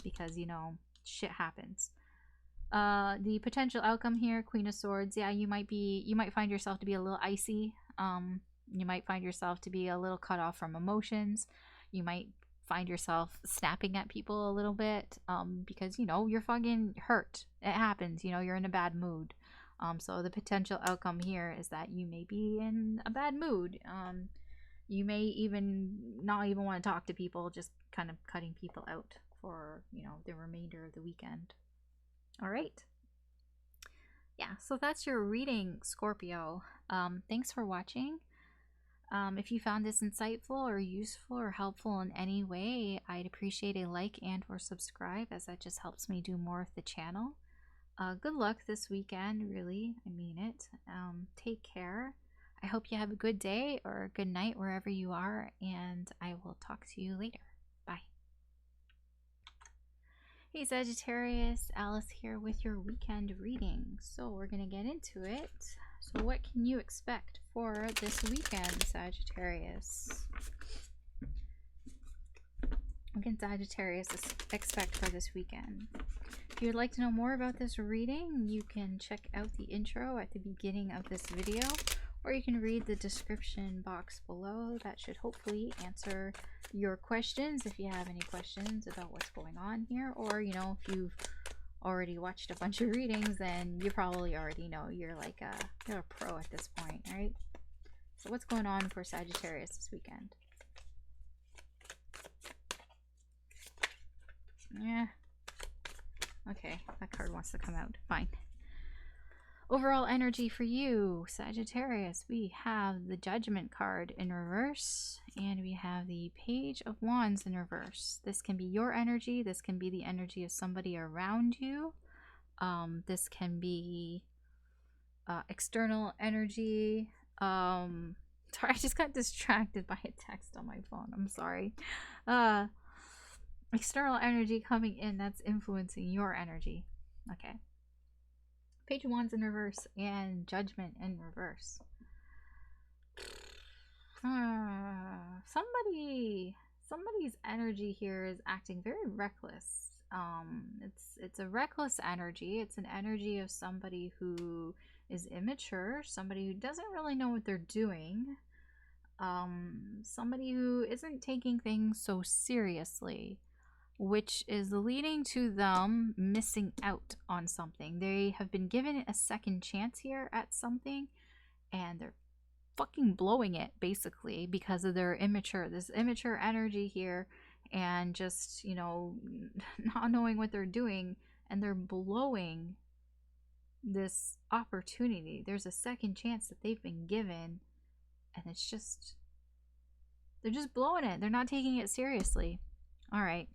because, you know, shit happens. The potential outcome here, Queen of Swords. Yeah, you might find yourself to be a little icy. You might find yourself to be a little cut off from emotions. You might find yourself snapping at people a little bit, because, you know, you're fucking hurt. It happens. You know, you're in a bad mood. So the potential outcome here is that you may be in a bad mood. You may even not even want to talk to people, just kind of cutting people out for, you know, the remainder of the weekend. All right. Yeah, so that's your reading, Scorpio. Thanks for watching. If you found this insightful or useful or helpful in any way, I'd appreciate a like and or subscribe, as that just helps me do more of the channel. Good luck this weekend, really. I mean it. Take care. I hope you have a good day or a good night wherever you are, and I will talk to you later. Bye. Hey Sagittarius, Alice here with your weekend reading. So we're going to get into it. So what can you expect for this weekend, Sagittarius? What can Sagittarius expect for this weekend? If you would like to know more about this reading, you can check out the intro at the beginning of this video, or you can read the description box below. That should hopefully answer your questions if you have any questions about what's going on here, or you know, if you've already watched a bunch of readings, then you probably already know. You're like you're a pro at this point, right? So what's going on for Sagittarius this weekend? Yeah. Okay, that card wants to come out. Fine. Overall energy for you, Sagittarius, we have the Judgment card in reverse, and we have the Page of Wands in reverse. This can be your energy. This can be the energy of somebody around you. This can be external energy. Sorry, I just got distracted by a text on my phone. I'm sorry. External energy coming in that's influencing your energy. Okay. Page of Wands in reverse and Judgment in reverse. Somebody's energy here is acting very reckless. It's a reckless energy. It's an energy of somebody who is immature, somebody who doesn't really know what they're doing, somebody who isn't taking things so seriously, which is leading to them missing out on something. They have been given a second chance here at something, and they're fucking blowing it, basically, because of their this immature energy here, and just, you know, not knowing what they're doing, and they're blowing this opportunity. There's a second chance that they've been given, and it's just, they're just blowing it. They're not taking it seriously. All right.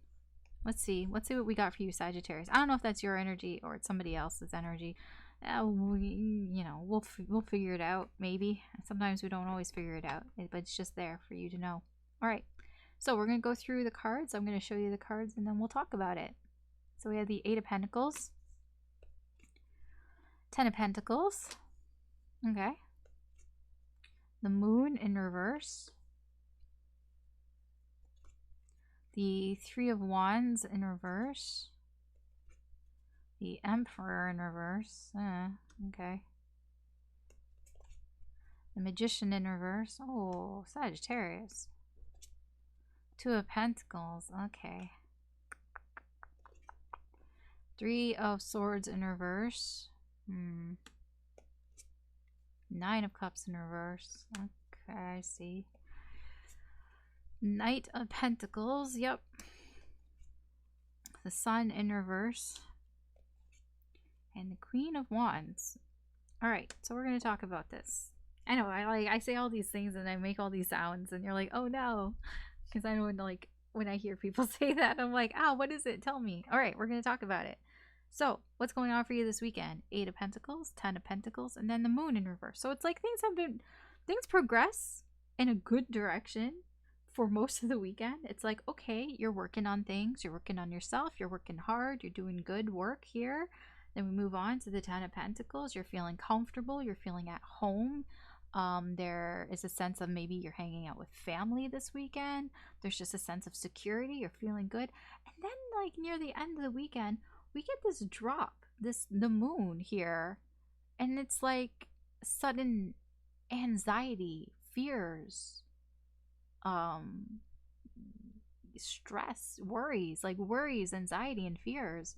Let's see what we got for you, Sagittarius. I don't know if that's your energy or it's somebody else's energy. You know, we'll figure it out, maybe. Sometimes we don't always figure it out, but it's just there for you to know. All right, so we're going to go through the cards. I'm going to show you the cards, and then we'll talk about it. So we have the Eight of Pentacles, Ten of Pentacles, okay, the Moon in reverse, the Three of Wands in reverse, the Emperor in reverse, okay, the Magician in reverse, oh, Sagittarius, Two of Pentacles, okay, Three of Swords in reverse, Nine of Cups in reverse, okay, I see. Knight of Pentacles, yep. The Sun in reverse. And the Queen of Wands. Alright, so we're going to talk about this. I know, I say all these things and I make all these sounds and you're like, oh no. Because I know when I hear people say that, I'm like, what is it? Tell me. Alright, we're going to talk about it. So, what's going on for you this weekend? Eight of Pentacles, Ten of Pentacles, and then the Moon in reverse. So it's like things progress in a good direction. For most of the weekend, it's like, okay, you're working on things, you're working on yourself, you're working hard, you're doing good work here. Then we move on to the Ten of Pentacles. You're feeling comfortable, you're feeling at home. There is a sense of maybe you're hanging out with family this weekend. There's just a sense of security, you're feeling good. And then like near the end of the weekend, we get this drop, the Moon here, and it's like sudden anxiety, fears, stress, worries, anxiety, and fears.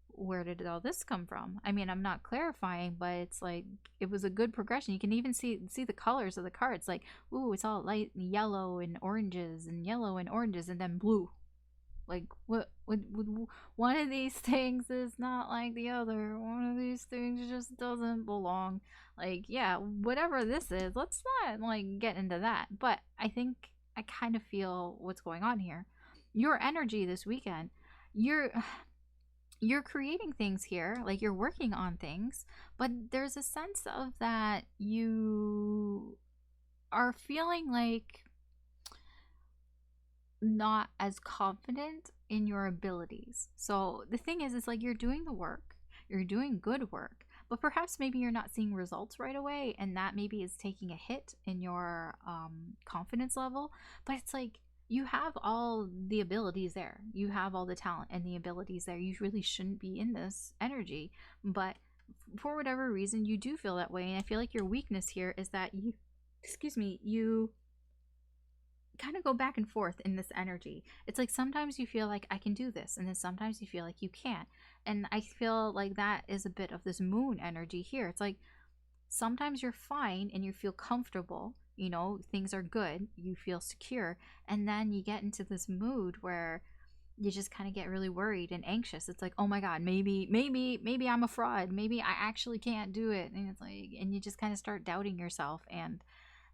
Where did all this come from? I mean, I'm not clarifying, but it's like it was a good progression. You can even see the colors of the cards. Like, ooh, it's all light yellow and oranges, and then blue. Like, what one of these things is not like the other. One of these things just doesn't belong. Like, yeah, whatever this is, let's not like get into that. But I think I kind of feel what's going on here. Your energy this weekend, you're creating things here, like you're working on things, but there's a sense of that you are feeling like not as confident in your abilities. So the thing is, it's like you're doing the work, you're doing good work, but perhaps maybe you're not seeing results right away, and that maybe is taking a hit in your confidence level. But it's like, you have all the abilities there, you have all the talent and the abilities there. You really shouldn't be in this energy, but for whatever reason you do feel that way. And I feel like your weakness here is that you, excuse me, you kind of go back and forth in this energy. It's like sometimes you feel like I can do this, and then sometimes you feel like you can't. And I feel like that is a bit of this moon energy here. It's like sometimes you're fine and you feel comfortable, you know, things are good, you feel secure, and then you get into this mood where you just kind of get really worried and anxious. It's like, oh my god, maybe I'm a fraud, maybe I actually can't do it. And it's like, and you just kind of start doubting yourself, and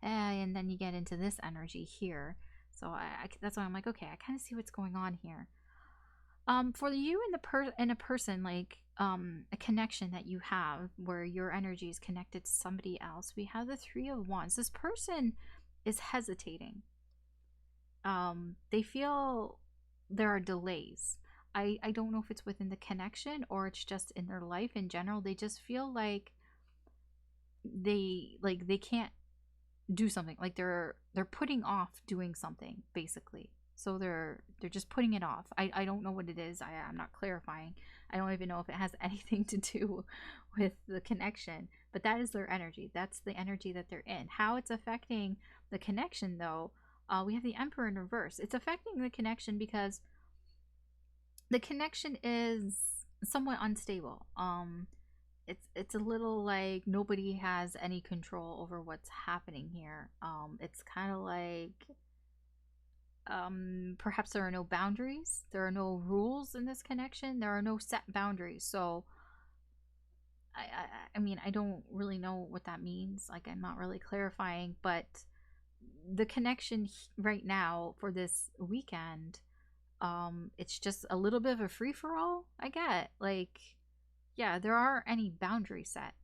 then you get into this energy here. So that's why I'm like, okay, I kind of see what's going on here. For you and a person, like a connection that you have where your energy is connected to somebody else, we have the Three of Wands. This person is hesitating. They feel there are delays. I don't know if it's within the connection or it's just in their life in general. They just feel like they can't do something, like they're putting off doing something, basically. So they're just putting it off. I don't know what it is. I'm not clarifying. I don't even know if it has anything to do with the connection, but that is their energy. That's the energy that they're in. How it's affecting the connection, though, we have the Emperor in reverse. It's affecting the connection because the connection is somewhat unstable. It's a little like nobody has any control over what's happening here. It's kind of like perhaps there are no boundaries, there are no rules in this connection, there are no set boundaries. So I mean, I don't really know what that means. Like, I'm not really clarifying, but the connection right now for this weekend, it's just a little bit of a free-for-all. I get, like, yeah, there aren't any boundaries set.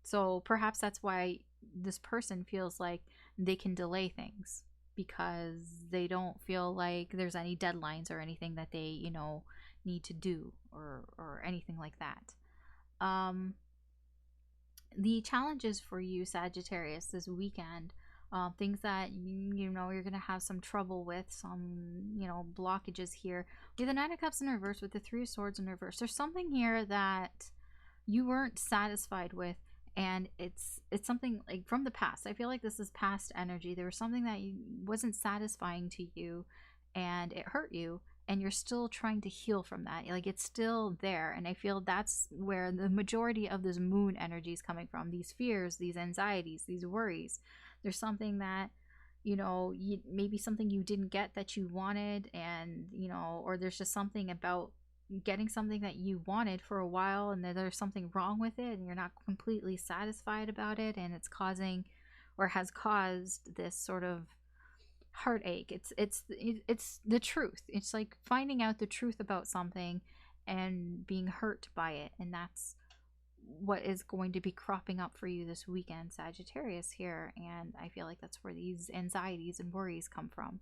So perhaps that's why this person feels like they can delay things, because they don't feel like there's any deadlines or anything that they, you know, need to do or anything like that. The challenges for you, Sagittarius, this weekend, things that you know you're gonna have some trouble with, some, you know, blockages here. With the Nine of Cups in reverse, with the Three of Swords in reverse, there's something here that you weren't satisfied with, and it's something like from the past. I feel like this is past energy. There was something that wasn't satisfying to you, and it hurt you, and you're still trying to heal from that. Like, it's still there, and I feel that's where the majority of this moon energy is coming from. These fears, these anxieties, these worries. There's something that, you know, maybe something you didn't get that you wanted, and, you know, or there's just something about getting something that you wanted for a while, and there's something wrong with it, and you're not completely satisfied about it, and it's causing or has caused this sort of heartache. It's the truth. It's like finding out the truth about something and being hurt by it, and that's what is going to be cropping up for you this weekend, Sagittarius, here. And I feel like that's where these anxieties and worries come from.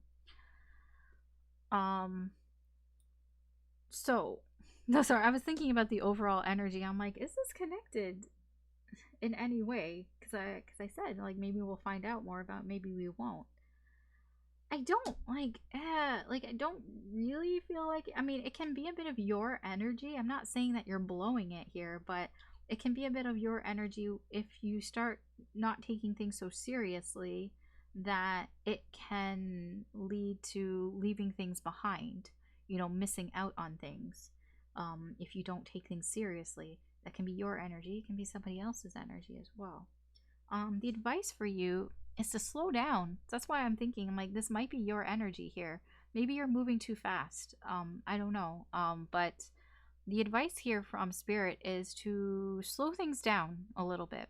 So no, sorry, I was thinking about the overall energy. I'm like, is this connected in any way? Because I said, like, maybe we'll find out more about, maybe we won't. I don't like I don't really feel like, I mean, it can be a bit of your energy. I'm not saying that you're blowing it here, but it can be a bit of your energy if you start not taking things so seriously, that it can lead to leaving things behind, you know, missing out on things. If you don't take things seriously, that can be your energy. It can be somebody else's energy as well. The advice for you is to slow down. That's why I'm thinking, I'm like, this might be your energy here. Maybe you're moving too fast. I don't know. But the advice here from Spirit is to slow things down a little bit.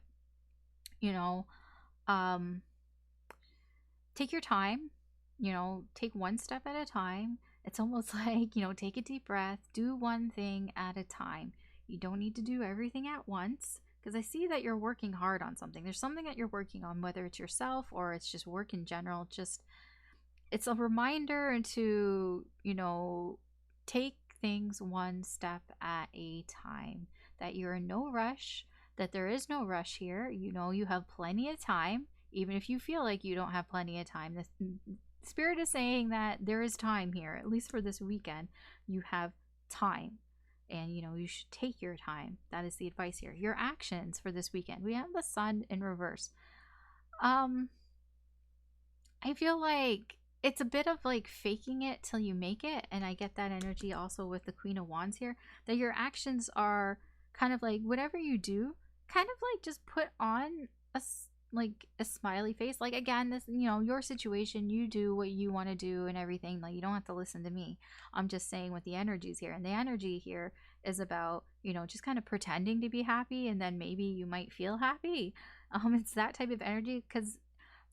You know, take your time, you know, take one step at a time. It's almost like, you know, take a deep breath, do one thing at a time. You don't need to do everything at once, because I see that you're working hard on something. There's something that you're working on, whether it's yourself or it's just work in general. Just, it's a reminder to, you know, take things one step at a time, that you're in no rush, that there is no rush here. You know, you have plenty of time, even if you feel like you don't have plenty of time. The Spirit is saying that there is time here, at least for this weekend. You have time, and you know, you should take your time. That is the advice here. Your actions for this weekend. We have the Sun in reverse. I feel like it's a bit of like faking it till you make it, and I get that energy also with the Queen of Wands here, that your actions are kind of like whatever you do, kind of like just put on a smiley face. Like, again, this, you know, your situation, you do what you want to do and everything. Like, you don't have to listen to me. I'm just saying what the energies here, and the energy here is about, you know, just kind of pretending to be happy, and then maybe you might feel happy. It's that type of energy, because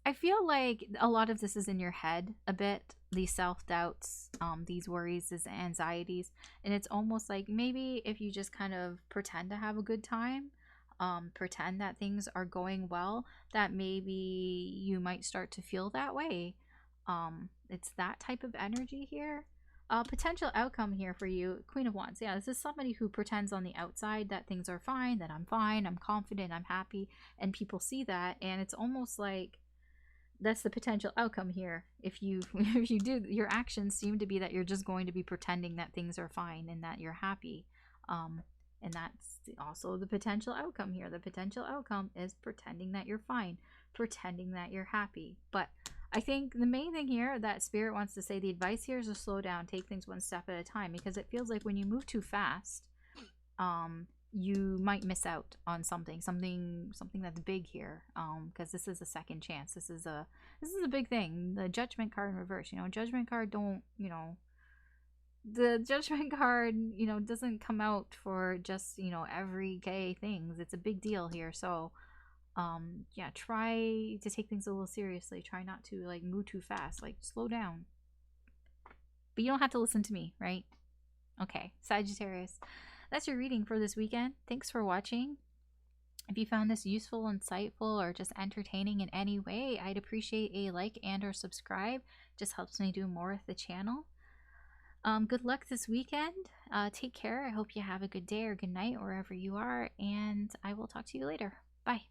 I feel like a lot of this is in your head a bit, these self-doubts, these worries, these anxieties, and it's almost like maybe if you just kind of pretend to have a good time, pretend that things are going well, that maybe you might start to feel that way. It's that type of energy here. Potential outcome here for you, Queen of Wands. Yeah, this is somebody who pretends on the outside that things are fine, that I'm fine, I'm confident, I'm happy, and people see that, and it's almost like that's the potential outcome here. If you do, your actions seem to be that you're just going to be pretending that things are fine and that you're happy, and that's also the potential outcome here. The potential outcome is pretending that you're fine, pretending that you're happy. But I think the main thing here that Spirit wants to say, the advice here is to slow down, take things one step at a time, because it feels like when you move too fast, you might miss out on something that's big here, because this is a second chance. This is a big thing. The Judgment card in reverse, you know, Judgment card don't, you know, the Judgment card, you know, doesn't come out for just, you know, everyday things. It's a big deal here. So yeah, try to take things a little seriously. Try not to like move too fast, like slow down. But you don't have to listen to me, right? Okay, Sagittarius, that's your reading for this weekend. Thanks for watching. If you found this useful, insightful, or just entertaining in any way, I'd appreciate a like and or subscribe. Just helps me do more with the channel. Good luck this weekend. Take care. I hope you have a good day or good night wherever you are, and I will talk to you later. Bye.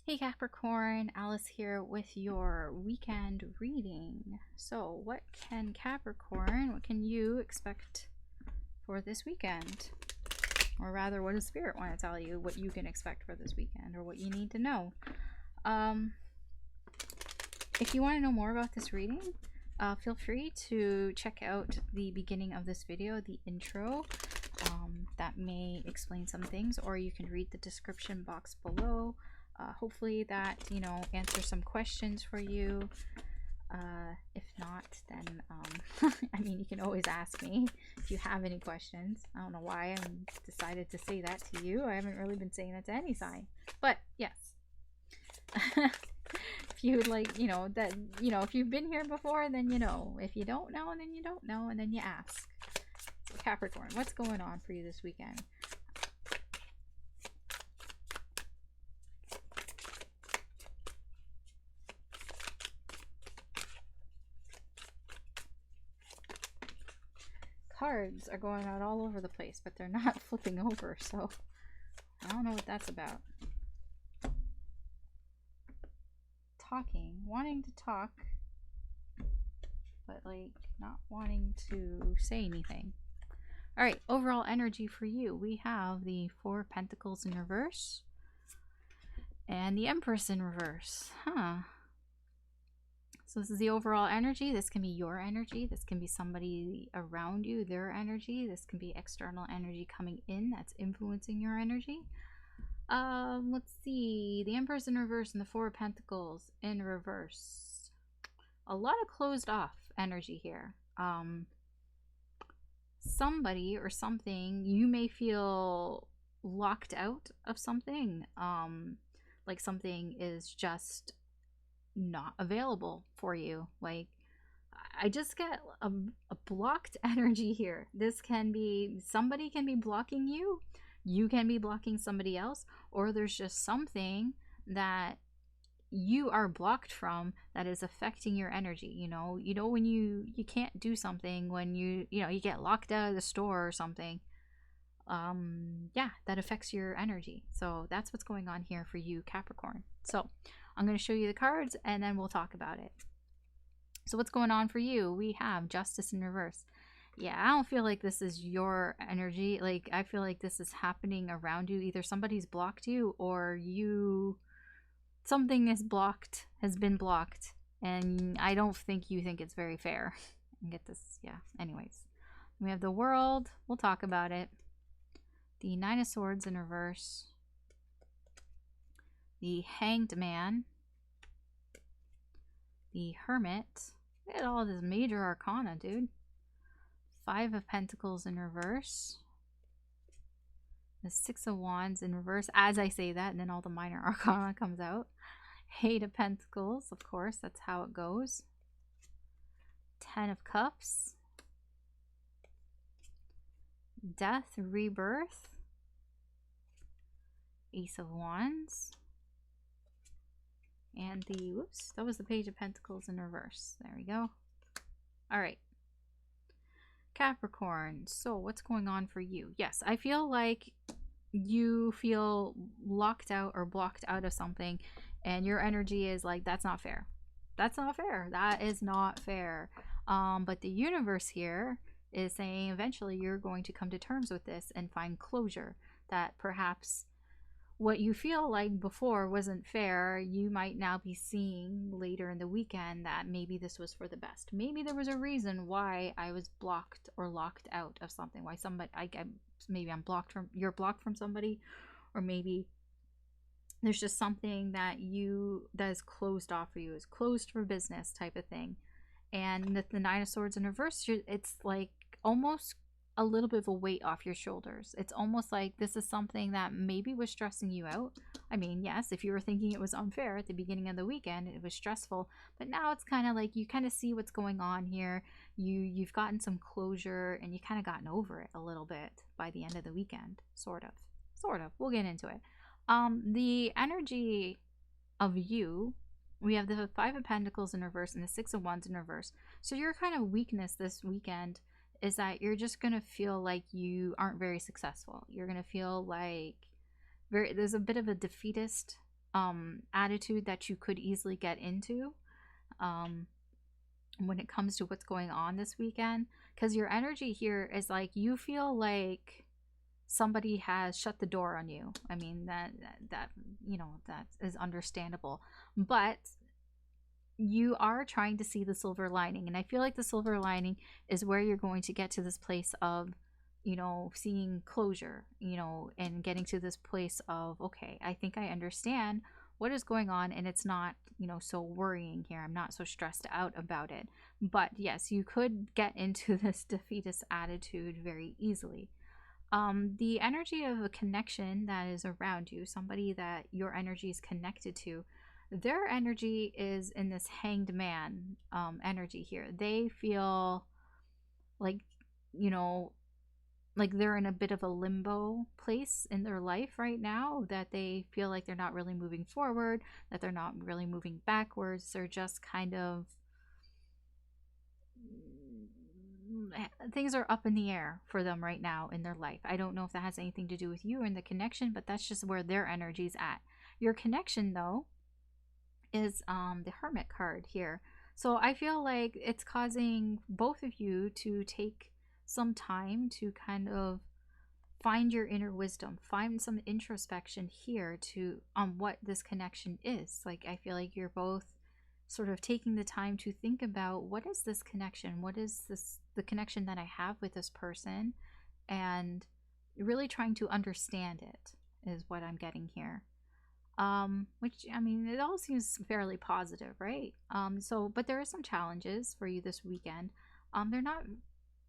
Hey Capricorn, Alice here with your weekend reading. So what can Capricorn, what can you expect for this weekend? Or rather, what does Spirit want to tell you what you can expect for this weekend, or what you need to know? If you want to know more about this reading, feel free to check out the beginning of this video, the intro. That may explain some things, or you can read the description box below. Hopefully that, you know, answers some questions for you. If not, then I mean, you can always ask me if you have any questions. I don't know why I decided to say that to you. I haven't really been saying that to any sign, but yes. If you would like, you know, that, you know, if you've been here before, then you know. If you don't know, then you don't know, and then you ask. So Capricorn, what's going on for you this weekend? Cards are going out all over the place, but they're not flipping over, so I don't know what that's about. Talking, wanting to talk, but like not wanting to say anything. All right, overall energy for you. We have the Four of Pentacles in reverse and the Empress in reverse. So this is the overall energy. This can be your energy. This can be somebody around you, their energy. This can be external energy coming in that's influencing your energy. Let's see. The Empress in reverse and the Four of Pentacles in reverse. A lot of closed off energy here. Somebody or something, you may feel locked out of something. Like something is just not available for you. Like, I just get a blocked energy here. This can be, somebody can be blocking you, you can be blocking somebody else, or there's just something that you are blocked from that is affecting your energy. You know when you can't do something, when you get locked out of the store or something. yeah, that affects your energy. So that's what's going on here for you, Capricorn. So I'm going to show you the cards and then we'll talk about it. So what's going on for you? We have Justice in reverse. Yeah, I don't feel like this is your energy. Like, I feel like this is happening around you. Either somebody's blocked you or something is blocked, has been blocked. And I don't think you think it's very fair. Get this, yeah. Anyways, we have the World. We'll talk about it. The Nine of Swords in reverse. The Hanged Man. The Hermit. Look at all this major arcana, dude. Five of Pentacles in reverse. The Six of Wands in reverse. As I say that, and then all the minor arcana comes out. Eight of Pentacles, of course. That's how it goes. 10 of Cups. Death, Rebirth. Ace of Wands. And the, whoops, that was the Page of Pentacles in reverse. There we go. All right. Capricorn, so what's going on for you? Yes, I feel like you feel locked out or blocked out of something, and your energy is like, that's not fair. That's not fair. That is not fair. But the universe here is saying eventually you're going to come to terms with this and find closure. That perhaps what you feel like before wasn't fair, you might now be seeing later in the weekend that maybe this was for the best. Maybe there was a reason why I was blocked or locked out of something. Why somebody, maybe I'm blocked from, you're blocked from somebody, or maybe there's just something that is closed off for you, is closed for business type of thing. And the Nine of Swords in reverse, it's like almost a little bit of a weight off your shoulders. It's almost like this is something that maybe was stressing you out. I mean, yes, if you were thinking it was unfair at the beginning of the weekend, it was stressful, but now it's kind of like you kind of see what's going on here. You've gotten some closure and you kind of gotten over it a little bit by the end of the weekend, sort of. We'll get into it. The energy of you, we have the Five of Pentacles in reverse and the Six of Wands in reverse. So your kind of weakness this weekend is that you're just going to feel like you aren't very successful. You're going to feel like there's a bit of a defeatist attitude that you could easily get into when it comes to what's going on this weekend. Because your energy here is like you feel like somebody has shut the door on you. I mean, that you know, that is understandable. But you are trying to see the silver lining, and I feel like the silver lining is where you're going to get to this place of, you know, seeing closure, you know, and getting to this place of, okay, I think I understand what is going on, and it's not, you know, so worrying here. I'm not so stressed out about it. But yes, you could get into this defeatist attitude very easily. The energy of a connection that is around you, somebody that your energy is connected to, their energy is in this Hanged Man energy here. They feel like, you know, like they're in a bit of a limbo place in their life right now, that they feel like they're not really moving forward, that they're not really moving backwards. They're just kind of, things are up in the air for them right now in their life. I don't know if that has anything to do with you and the connection, but that's just where their energy's at. Your connection, though, is the Hermit card here. So I feel like it's causing both of you to take some time to kind of find your inner wisdom, find some introspection here to what this connection is. Like, I feel like you're both sort of taking the time to think about, what is this connection? What is this, the connection that I have with this person? And really trying to understand it is what I'm getting here. Which, I mean, it all seems fairly positive, right? But there are some challenges for you this weekend.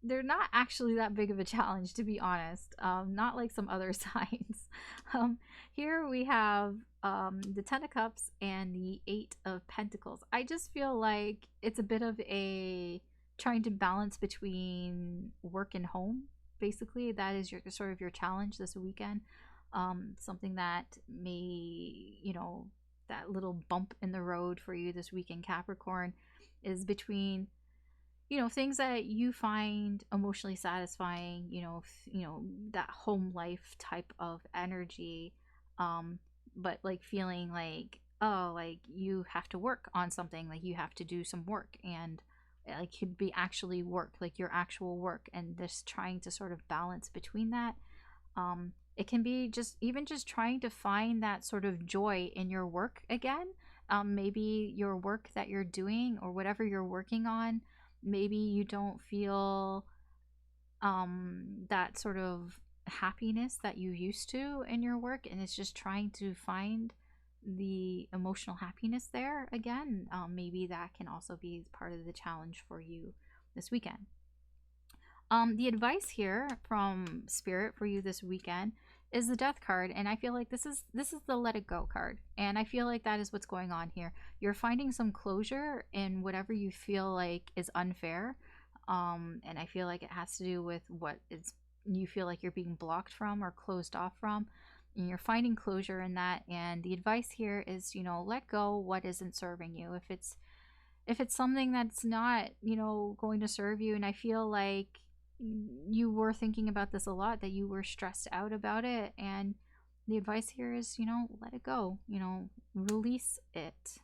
They're not actually that big of a challenge, to be honest. Not like some other signs. Here we have the Ten of Cups and the Eight of Pentacles. I just feel like it's a bit of a trying to balance between work and home. Basically, that is your sort of your challenge this weekend. Something that may, you know, that little bump in the road for you this weekend, Capricorn, is between, you know, things that you find emotionally satisfying, you know, that home life type of energy, but like feeling like, oh, like you have to work on something, like you have to do some work, and like could be actually work, like your actual work, and this trying to sort of balance between that. It can be just even just trying to find that sort of joy in your work again. Maybe your work that you're doing or whatever you're working on, maybe you don't feel that sort of happiness that you used to in your work, and it's just trying to find the emotional happiness there again. Maybe that can also be part of the challenge for you this weekend. The advice here from Spirit for you this weekend is the Death card, and I feel like this is the Let It Go card, and I feel like that is what's going on here. You're finding some closure in whatever you feel like is unfair, and I feel like it has to do with what is you feel like you're being blocked from or closed off from, and you're finding closure in that. And the advice here is, you know, let go what isn't serving you. If it's something that's not, you know, going to serve you, and I feel like you were thinking about this a lot, that you were stressed out about it, and the advice here is, you know, let it go, you know, release it.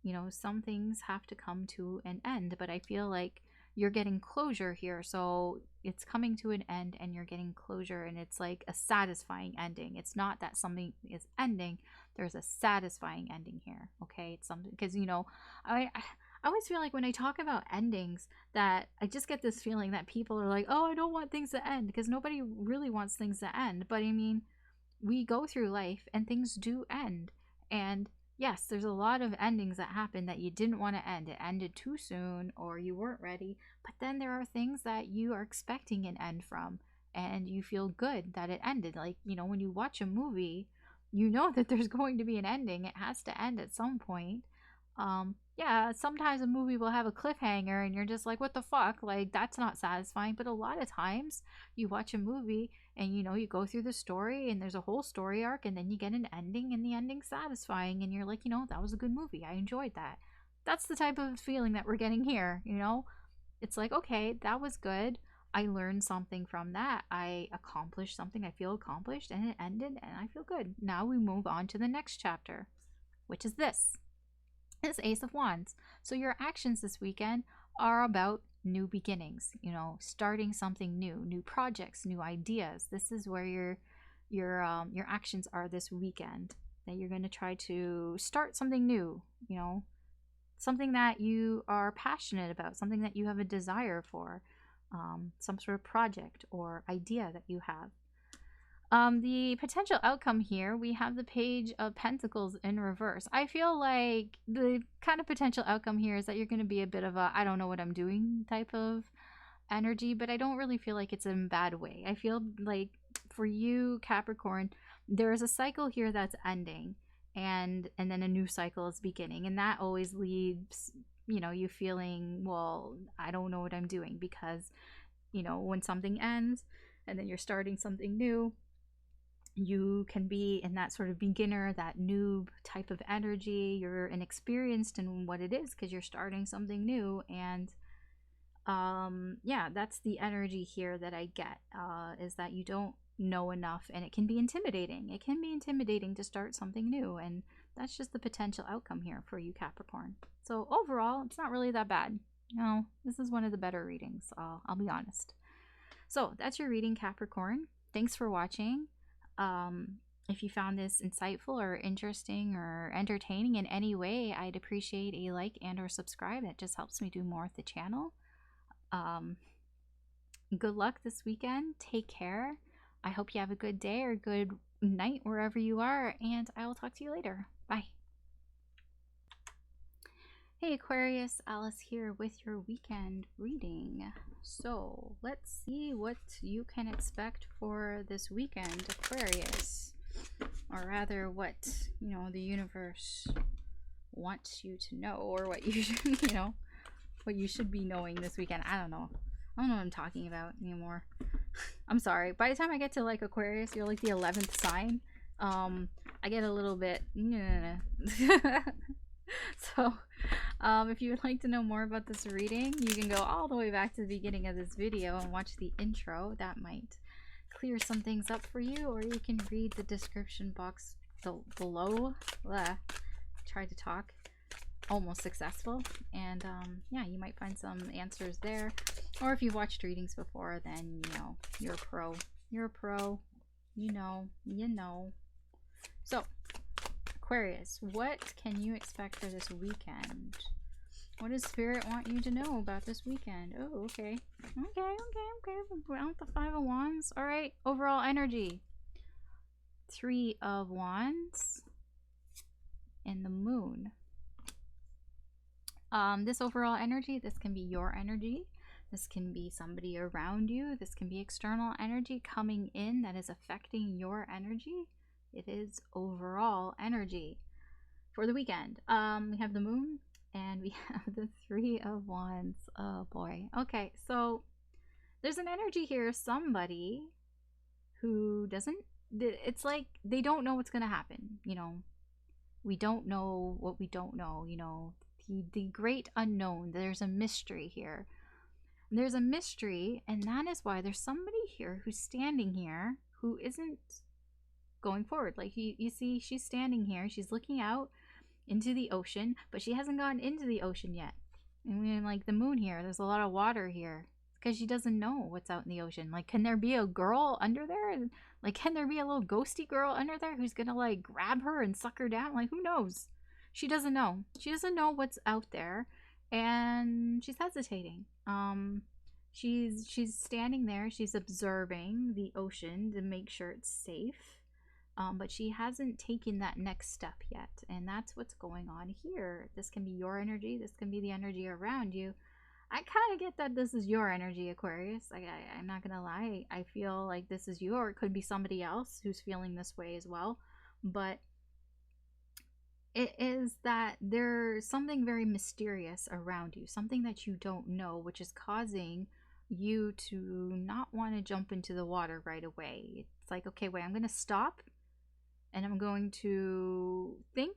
You know, some things have to come to an end, but I feel like you're getting closure here. So it's coming to an end and you're getting closure, and it's like a satisfying ending. It's not that something is ending, there's a satisfying ending here. Okay, it's something, because, you know, I always feel like when I talk about endings, that I just get this feeling that people are like, oh, I don't want things to end, because nobody really wants things to end. But I mean, we go through life and things do end. And yes, there's a lot of endings that happen that you didn't want to end. It ended too soon or you weren't ready. But then there are things that you are expecting an end from, and you feel good that it ended. Like, you know, when you watch a movie, you know that there's going to be an ending. It has to end at some point. Yeah, sometimes a movie will have a cliffhanger and you're just like, what the fuck? Like, that's not satisfying. But a lot of times you watch a movie and, you know, you go through the story and there's a whole story arc, and then you get an ending and the ending's satisfying, and you're like, you know, that was a good movie. I enjoyed that. That's the type of feeling that we're getting here, you know? It's like, okay, that was good. I learned something from that. I accomplished something. I feel accomplished, and it ended and I feel good. Now we move on to the next chapter, which is this. It's Ace of Wands. So your actions this weekend are about new beginnings, you know, starting something new, new projects, new ideas. This is where your actions are this weekend. That you're going to try to start something new, you know, something that you are passionate about, something that you have a desire for, some sort of project or idea that you have. The potential outcome here, we have the Page of Pentacles in reverse. I feel like the kind of potential outcome here is that you're going to be a bit of a I don't know what I'm doing type of energy, but I don't really feel like it's in a bad way. I feel like for you, Capricorn, there is a cycle here that's ending, and then a new cycle is beginning, and that always leaves, you know, you feeling, well, I don't know what I'm doing, because, you know, when something ends and then you're starting something new, you can be in that sort of beginner, that noob type of energy. You're inexperienced in what it is because you're starting something new. And yeah, that's the energy here that I get, is that you don't know enough, and it can be intimidating. It can be intimidating to start something new, and that's just the potential outcome here for you, Capricorn. So overall, it's not really that bad. You know, this is one of the better readings, I'll be honest. So that's your reading, Capricorn. Thanks for watching. If you found this insightful or interesting or entertaining in any way, I'd appreciate a like and or subscribe. It just helps me do more with the channel. Good luck this weekend. Take care. I hope you have a good day or good night wherever you are, and I will talk to you later. Bye. Hey Aquarius, Alice here with your weekend reading. So let's see what you can expect for this weekend, Aquarius. Or rather, what, you know, the universe wants you to know, or what you should, you know, what you should be knowing this weekend. I don't know what I'm talking about anymore. I'm sorry. By the time I get to like Aquarius, you're like the 11th sign. I get a little bit So, if you would like to know more about this reading, you can go all the way back to the beginning of this video and watch the intro. That might clear some things up for you, or you can read the description box below. Tried to talk. Almost successful. And yeah, you might find some answers there. Or if you've watched readings before, then you know you're a pro. You're a pro. You know. So, Aquarius, what can you expect for this weekend? What does Spirit want you to know about this weekend? Oh, okay. Okay. Out the Five of Wands. Alright, overall energy. Three of Wands. And the Moon. This overall energy, this can be your energy. This can be somebody around you. This can be external energy coming in that is affecting your energy. It is overall energy for the weekend. We have the Moon and we have the Three of Wands. Oh boy. Okay, so there's an energy here. Somebody who doesn't, it's like they don't know what's going to happen. You know, we don't know what we don't know. You know, the great unknown. There's a mystery here. There's a mystery, and that is why there's somebody here who's standing here who isn't going forward. Like you see, she's standing here, she's looking out into the ocean, but she hasn't gone into the ocean yet. And we like the Moon here, there's a lot of water here because she doesn't know what's out in the ocean. Like, can there be a girl under there? Like, can there be a little ghosty girl under there who's gonna like grab her and suck her down? Like, who knows? She doesn't know. She doesn't know what's out there, and she's hesitating. She's standing there. She's observing the ocean to make sure it's safe. But she hasn't taken that next step yet, and that's what's going on here. This can be your energy. This can be the energy around you. I kind of get that this is your energy, Aquarius. I'm not gonna lie. I feel like this is you, or it could be somebody else who's feeling this way as well. But it is that there's something very mysterious around you, something that you don't know, which is causing you to not want to jump into the water right away. It's like, okay, wait, I'm going to stop and I'm going to think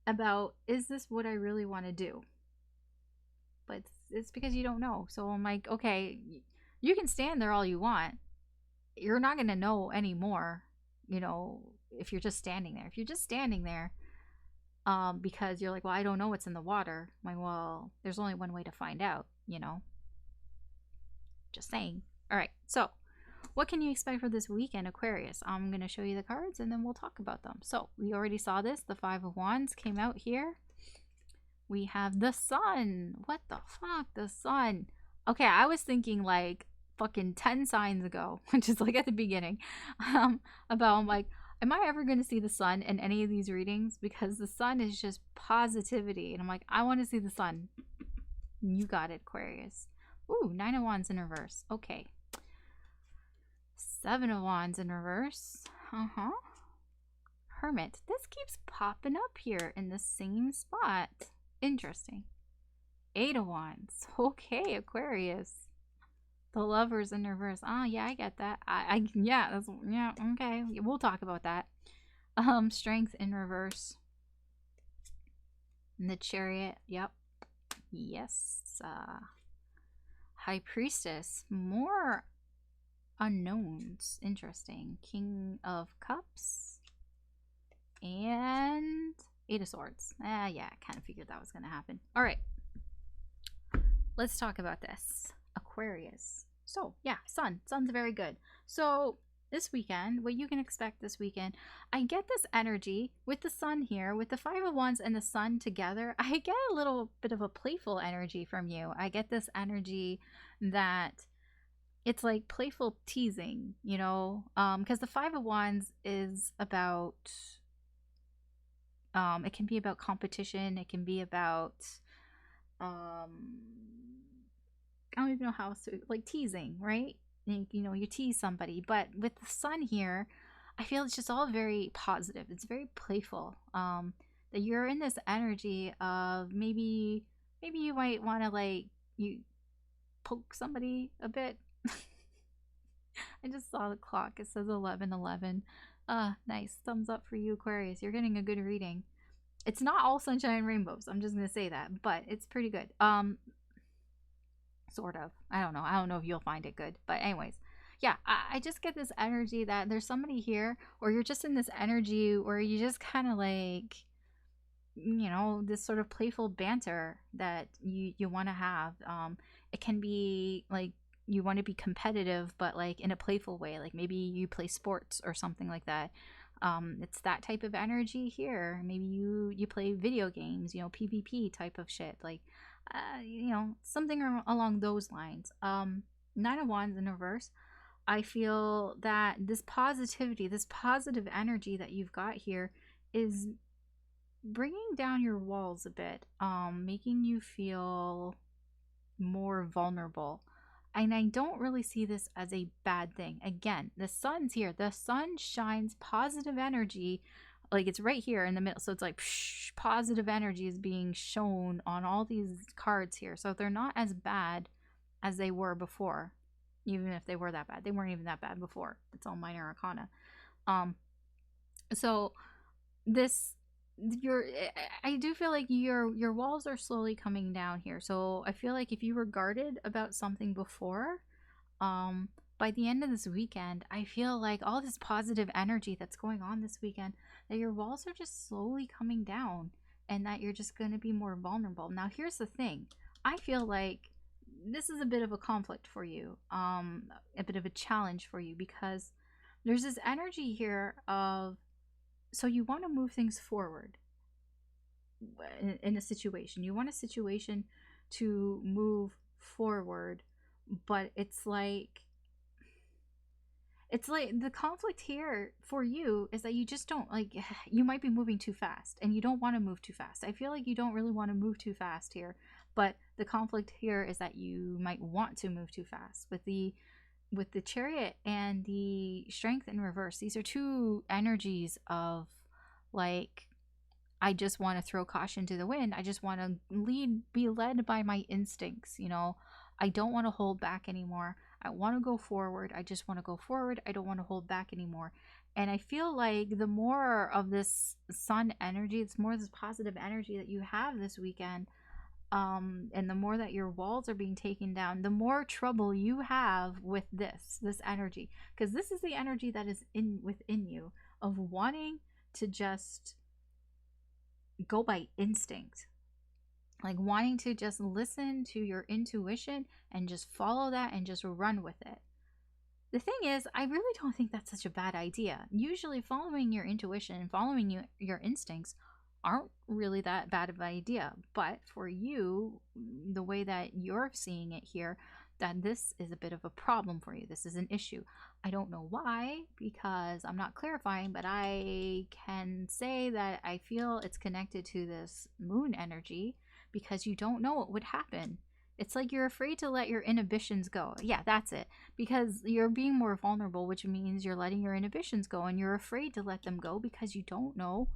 about, is this what I really want to do? But it's because you don't know. So I'm like, okay, you can stand there all you want. You're not going to know anymore, you know, if you're just standing there. If you're just standing there, because you're like, well, I don't know what's in the water. I'm like, well, there's only one way to find out, you know. Just saying. All right, so what can you expect for this weekend, Aquarius? I'm going to show you the cards and then we'll talk about them. So we already saw this. The Five of Wands came out here. We have the Sun. What the fuck? The Sun. Okay, I was thinking like fucking 10 signs ago, which is like at the beginning, about, I'm like, am I ever going to see the Sun in any of these readings? Because the Sun is just positivity. And I'm like, I want to see the Sun. You got it, Aquarius. Ooh, Nine of Wands in reverse. Okay. Seven of Wands in reverse. Hermit. This keeps popping up here in the same spot. Interesting. Eight of Wands. Okay, Aquarius. The Lovers in reverse. Oh, yeah, I get that. Yeah, okay. We'll talk about that. Strength in reverse. And the Chariot. Yep. Yes. High Priestess. More unknowns. Interesting. King of Cups. And Eight of Swords. Yeah, I kind of figured that was going to happen. All right. Let's talk about this. Aquarius. So, yeah, Sun. Sun's very good. So, this weekend, what you can expect this weekend, I get this energy with the Sun here, with the Five of Wands and the Sun together. I get a little bit of a playful energy from you. I get this energy that it's like playful teasing, you know, because the Five of Wands is about, it can be about competition. It can be about, I don't even know how else to, like, teasing, right? You know, you tease somebody. But with the Sun here, I feel it's just all very positive. It's very playful. That you're in this energy of maybe you might want to, like, you poke somebody a bit. I just saw the clock. It says 11:11. Nice. Thumbs up for you, Aquarius. You're getting a good reading. It's not all sunshine and rainbows. I'm just gonna say that, but it's pretty good. Sort of. I don't know. I don't know if you'll find it good, but anyways, yeah. I just get this energy that there's somebody here, or you're just in this energy where you just kind of like, you know, this sort of playful banter that you want to have. It can be like you want to be competitive, but like in a playful way. Like maybe you play sports or something like that. It's that type of energy here. Maybe you play video games, you know, PvP type of shit, like you know, something along those lines. Nine of Wands in reverse. I feel that this positivity, this positive energy that you've got here is bringing down your walls a bit, making you feel more vulnerable. And I don't really see this as a bad thing. Again, the sun's here. The sun shines positive energy, like it's right here in the middle. So it's like psh, positive energy is being shown on all these cards here. So they're not as bad as they were before. Even if they were that bad, they weren't even that bad before. It's all minor arcana. So this, I do feel like your walls are slowly coming down here. So I feel like if you were guarded about something before, by the end of this weekend, I feel like all this positive energy that's going on this weekend, that your walls are just slowly coming down, and that you're just going to be more vulnerable. Now here's the thing. I feel like this is a bit of a conflict for you, a bit of a challenge for you, because there's this energy here of, so you want to move things forward in a situation. You want a situation to move forward, but it's like the conflict here for you is that you just don't like, you might be moving too fast and you don't want to move too fast. I feel like you don't really want to move too fast here, but the conflict here is that you might want to move too fast. With the Chariot and the Strength in reverse, these are two energies of like, I just want to throw caution to the wind. I just want to be led by my instincts, you know. I don't want to hold back anymore. I want to go forward. I just want to go forward. I don't want to hold back anymore. And I feel like the more of this sun energy, it's more of this positive energy that you have this weekend, and the more that your walls are being taken down, the more trouble you have with this energy, because this is the energy that is within you of wanting to just go by instinct, like wanting to just listen to your intuition and just follow that and just run with it. The thing is, I really don't think that's such a bad idea. Usually following your intuition and following your instincts aren't really that bad of an idea. But for you, the way that you're seeing it here, that this is a bit of a problem for you. This is an issue. I don't know why, because I'm not clarifying, but I can say that I feel it's connected to this moon energy, because you don't know what would happen. It's like you're afraid to let your inhibitions go. Yeah, that's it. Because you're being more vulnerable, which means you're letting your inhibitions go, and you're afraid to let them go because you don't know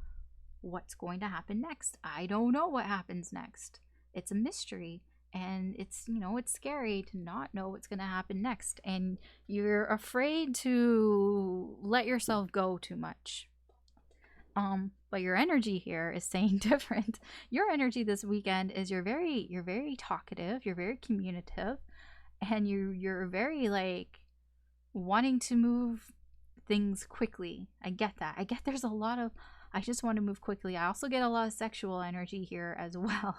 what's going to happen next. I don't know what happens next. It's a mystery, and it's, you know, it's scary to not know what's going to happen next, and you're afraid to let yourself go too much. But your energy here is saying different. Your energy this weekend is you're very talkative, you're very communicative, and you're very like wanting to move things quickly. I get that. I get there's a lot of, I just want to move quickly. I also get a lot of sexual energy here as well,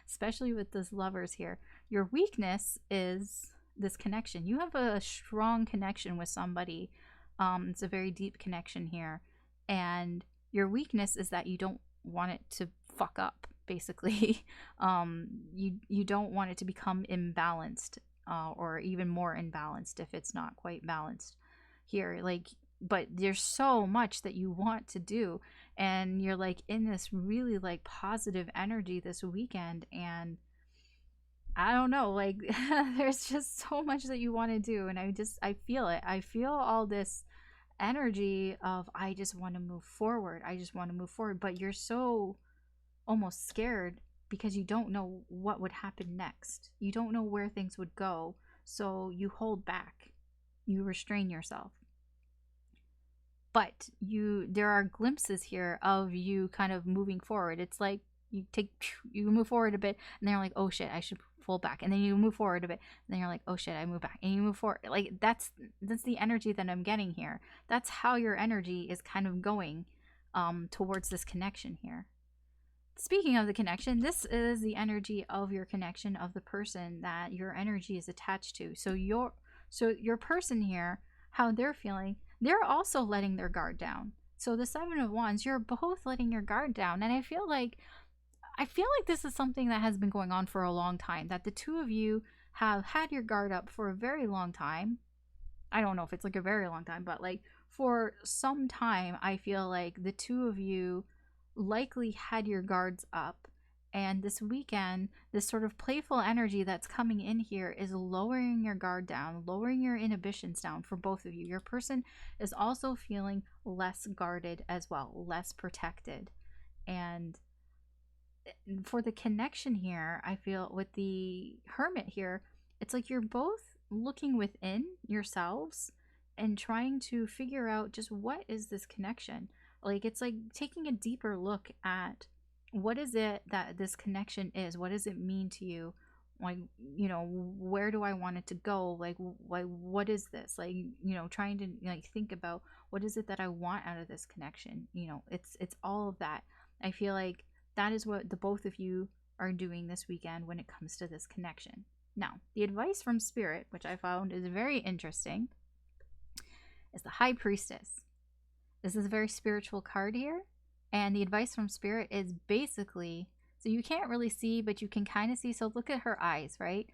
especially with this Lovers here. Your weakness is this connection. You have a strong connection with somebody. It's a very deep connection here, and your weakness is that you don't want it to fuck up, basically. You don't want it to become imbalanced, or even more imbalanced if it's not quite balanced here. Like, but there's so much that you want to do, and you're like in this really like positive energy this weekend, and I don't know, like there's just so much that you want to do, and I feel it. I feel all this energy of, I just want to move forward. I just want to move forward, but you're so almost scared because you don't know what would happen next. You don't know where things would go, so you hold back. You restrain yourself. but there are glimpses here of you kind of moving forward. It's like you move forward a bit, and then you're like, oh shit, I should pull back, and then you move forward a bit, and then you're like, oh shit, I move back, and you move forward. Like that's the energy that I'm getting here. That's how your energy is kind of going towards this connection here. Speaking of the connection, this is the energy of your connection, of the person that your energy is attached to. So your person here, how they're feeling, they're also letting their guard down. So the Seven of Wands, you're both letting your guard down. And I feel like this is something that has been going on for a long time, that the two of you have had your guard up for a very long time. I don't know if it's like a very long time, but like for some time, I feel like the two of you likely had your guards up, and this weekend, this sort of playful energy that's coming in here is lowering your guard down, lowering your inhibitions down for both of you. Your person is also feeling less guarded as well, less protected. And for the connection here, I feel with the Hermit here, it's like you're both looking within yourselves and trying to figure out just what is this connection. Like it's like taking a deeper look at what is it that this connection is. What does it mean to you? Like, you know, where do I want it to go? Like what is this? Like, you know, trying to like think about what is it that I want out of this connection. You know, it's all of that. I feel like that is what the both of you are doing this weekend when it comes to this connection. Now, the advice from Spirit, which I found is very interesting, is the High Priestess. This is a very spiritual card here, and the advice from Spirit is basically, so you can't really see, but you can kind of see. So look at her eyes, right?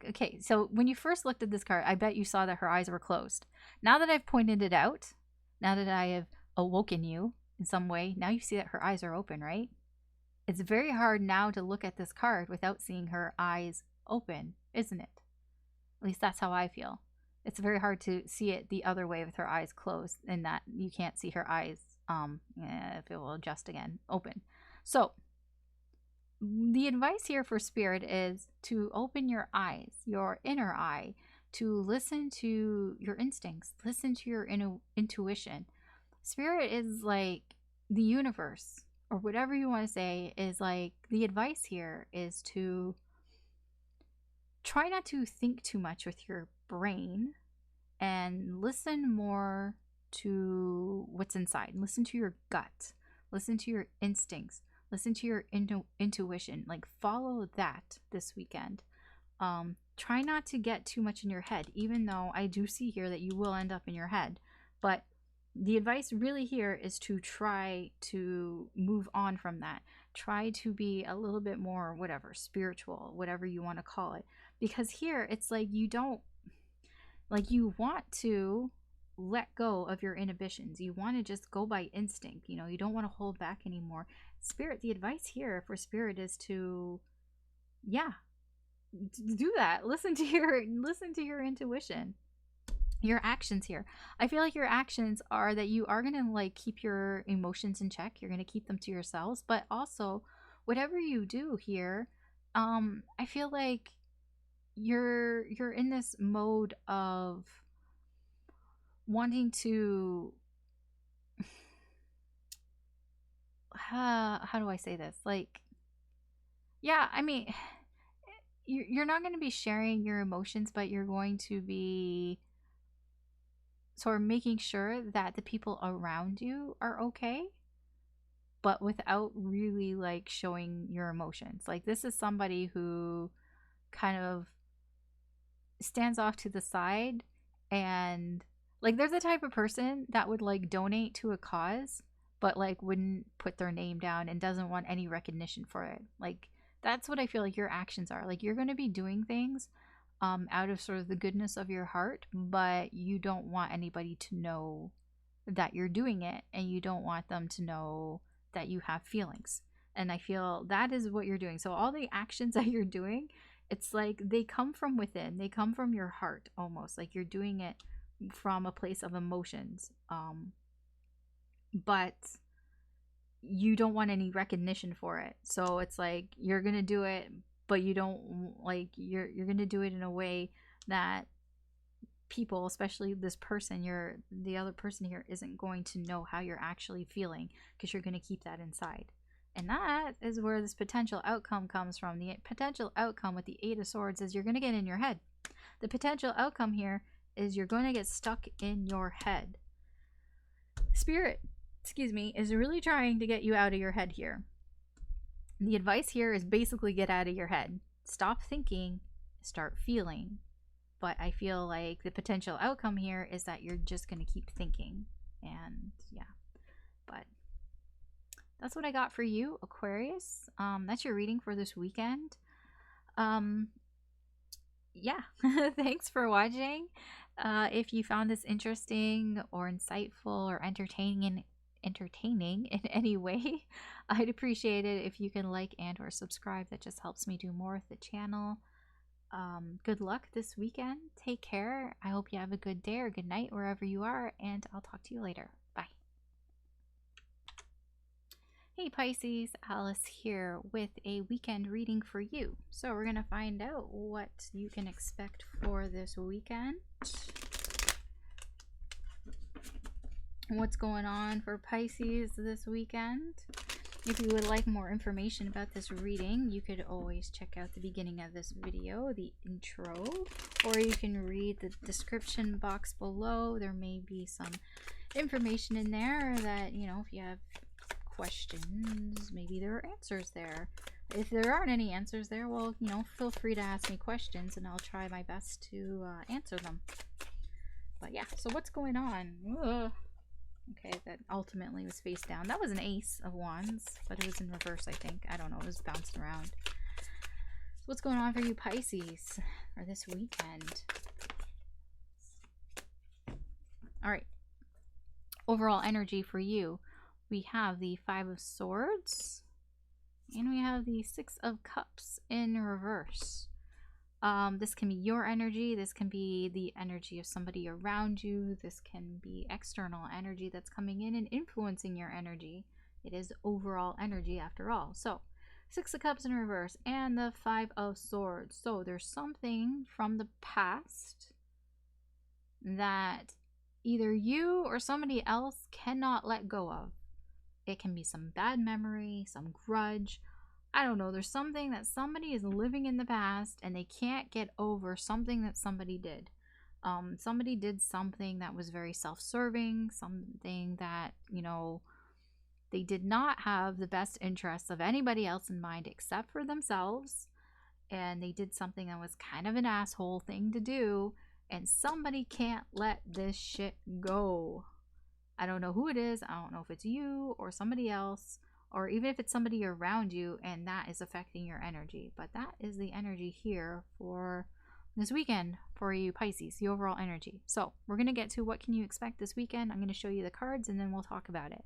Okay, so when you first looked at this card, I bet you saw that her eyes were closed. Now that I've pointed it out, now that I have awoken you in some way, now you see that her eyes are open, right? It's very hard now to look at this card without seeing her eyes open, isn't it? At least that's how I feel. It's very hard to see it the other way with her eyes closed, and that you can't see her eyes, if it will adjust again, open. So the advice here for Spirit is to open your eyes, your inner eye, to listen to your instincts, listen to your intuition. Spirit is like the universe, or whatever you want to say, is like the advice here is to try not to think too much with your brain and listen more to what's inside. Listen to your gut. Listen to your instincts. Listen to your intuition. Like follow that this weekend. Try not to get too much in your head, even though I do see here that you will end up in your head. But the advice really here is to try to move on from that. Try to be a little bit more, whatever, spiritual, whatever you want to call it. Because here, it's like you want to let go of your inhibitions. You want to just go by instinct. You know, you don't want to hold back anymore. Spirit, the advice here for Spirit is to, do that. Listen to your intuition. Your actions here. I feel like your actions are that you are going to like keep your emotions in check. You're going to keep them to yourselves, but also whatever you do here, I feel like you're in this mode of wanting to how do I say this? Like, yeah, I mean, you're not going to be sharing your emotions, but you're going to be sort of making sure that the people around you are okay, but without really like showing your emotions. Like this is somebody who kind of stands off to the side, and like they're the type of person that would like donate to a cause, but like wouldn't put their name down and doesn't want any recognition for it. Like that's what I feel like your actions are. Like you're going to be doing things out of sort of the goodness of your heart, but you don't want anybody to know that you're doing it, and you don't want them to know that you have feelings. And I feel that is what you're doing. So all the actions that you're doing, it's like they come from within. They come from your heart almost. Like you're doing it from a place of emotions. But you don't want any recognition for it. So it's like you're going to do it, but you don't like you're going to do it in a way that people, especially this person, the other person here isn't going to know how you're actually feeling because you're going to keep that inside. And that is where this potential outcome comes from. The potential outcome with the Eight of Swords is you're going to get in your head. The potential outcome here is you're going to get stuck in your head. Spirit, excuse me, is really trying to get you out of your head here. The advice here is basically get out of your head. Stop thinking, start feeling. But I feel like the potential outcome here is that you're just going to keep thinking. And yeah, but that's what I got for you, Aquarius. That's your reading for this weekend. Yeah, thanks for watching. If you found this interesting or insightful or entertaining in any way, I'd appreciate it if you can like and or subscribe. That just helps me do more with the channel. Good luck this weekend. Take care. I hope you have a good day or good night wherever you are, and I'll talk to you later. Bye. Hey Pisces, Alice here with a weekend reading for you. So we're going to find out what you can expect for this weekend. What's going on for Pisces this weekend. If you would like more information about this reading, you could always check out the beginning of this video, the intro, or you can read the description box below. There may be some information in there that, you know, if you have questions, maybe there are answers there. If there aren't any answers there, well, you know, feel free to ask me questions and I'll try my best to answer them. But yeah, so what's going on? Ugh. Okay, that ultimately was face down. That was an Ace of Wands, but it was in reverse, I think. I don't know, it was bouncing around. So what's going on for you Pisces for this weekend? Alright. Overall energy for you. We have the Five of Swords. And we have the Six of Cups in reverse. This can be your energy. This can be the energy of somebody around you. This can be external energy that's coming in and influencing your energy. It is overall energy after all. So, Six of Cups in reverse and the Five of Swords. So, there's something from the past that either you or somebody else cannot let go of. It can be some bad memory, some grudge. I don't know, there's something that somebody is living in the past and they can't get over something that somebody did. Somebody did something that was very self-serving, something that, you know, they did not have the best interests of anybody else in mind except for themselves. And they did something that was kind of an asshole thing to do. And somebody can't let this shit go. I don't know who it is. I don't know if it's you or somebody else. Or even if it's somebody around you and that is affecting your energy. But that is the energy here for this weekend for you Pisces, the overall energy. So we're going to get to what can you expect this weekend. I'm going to show you the cards and then we'll talk about it.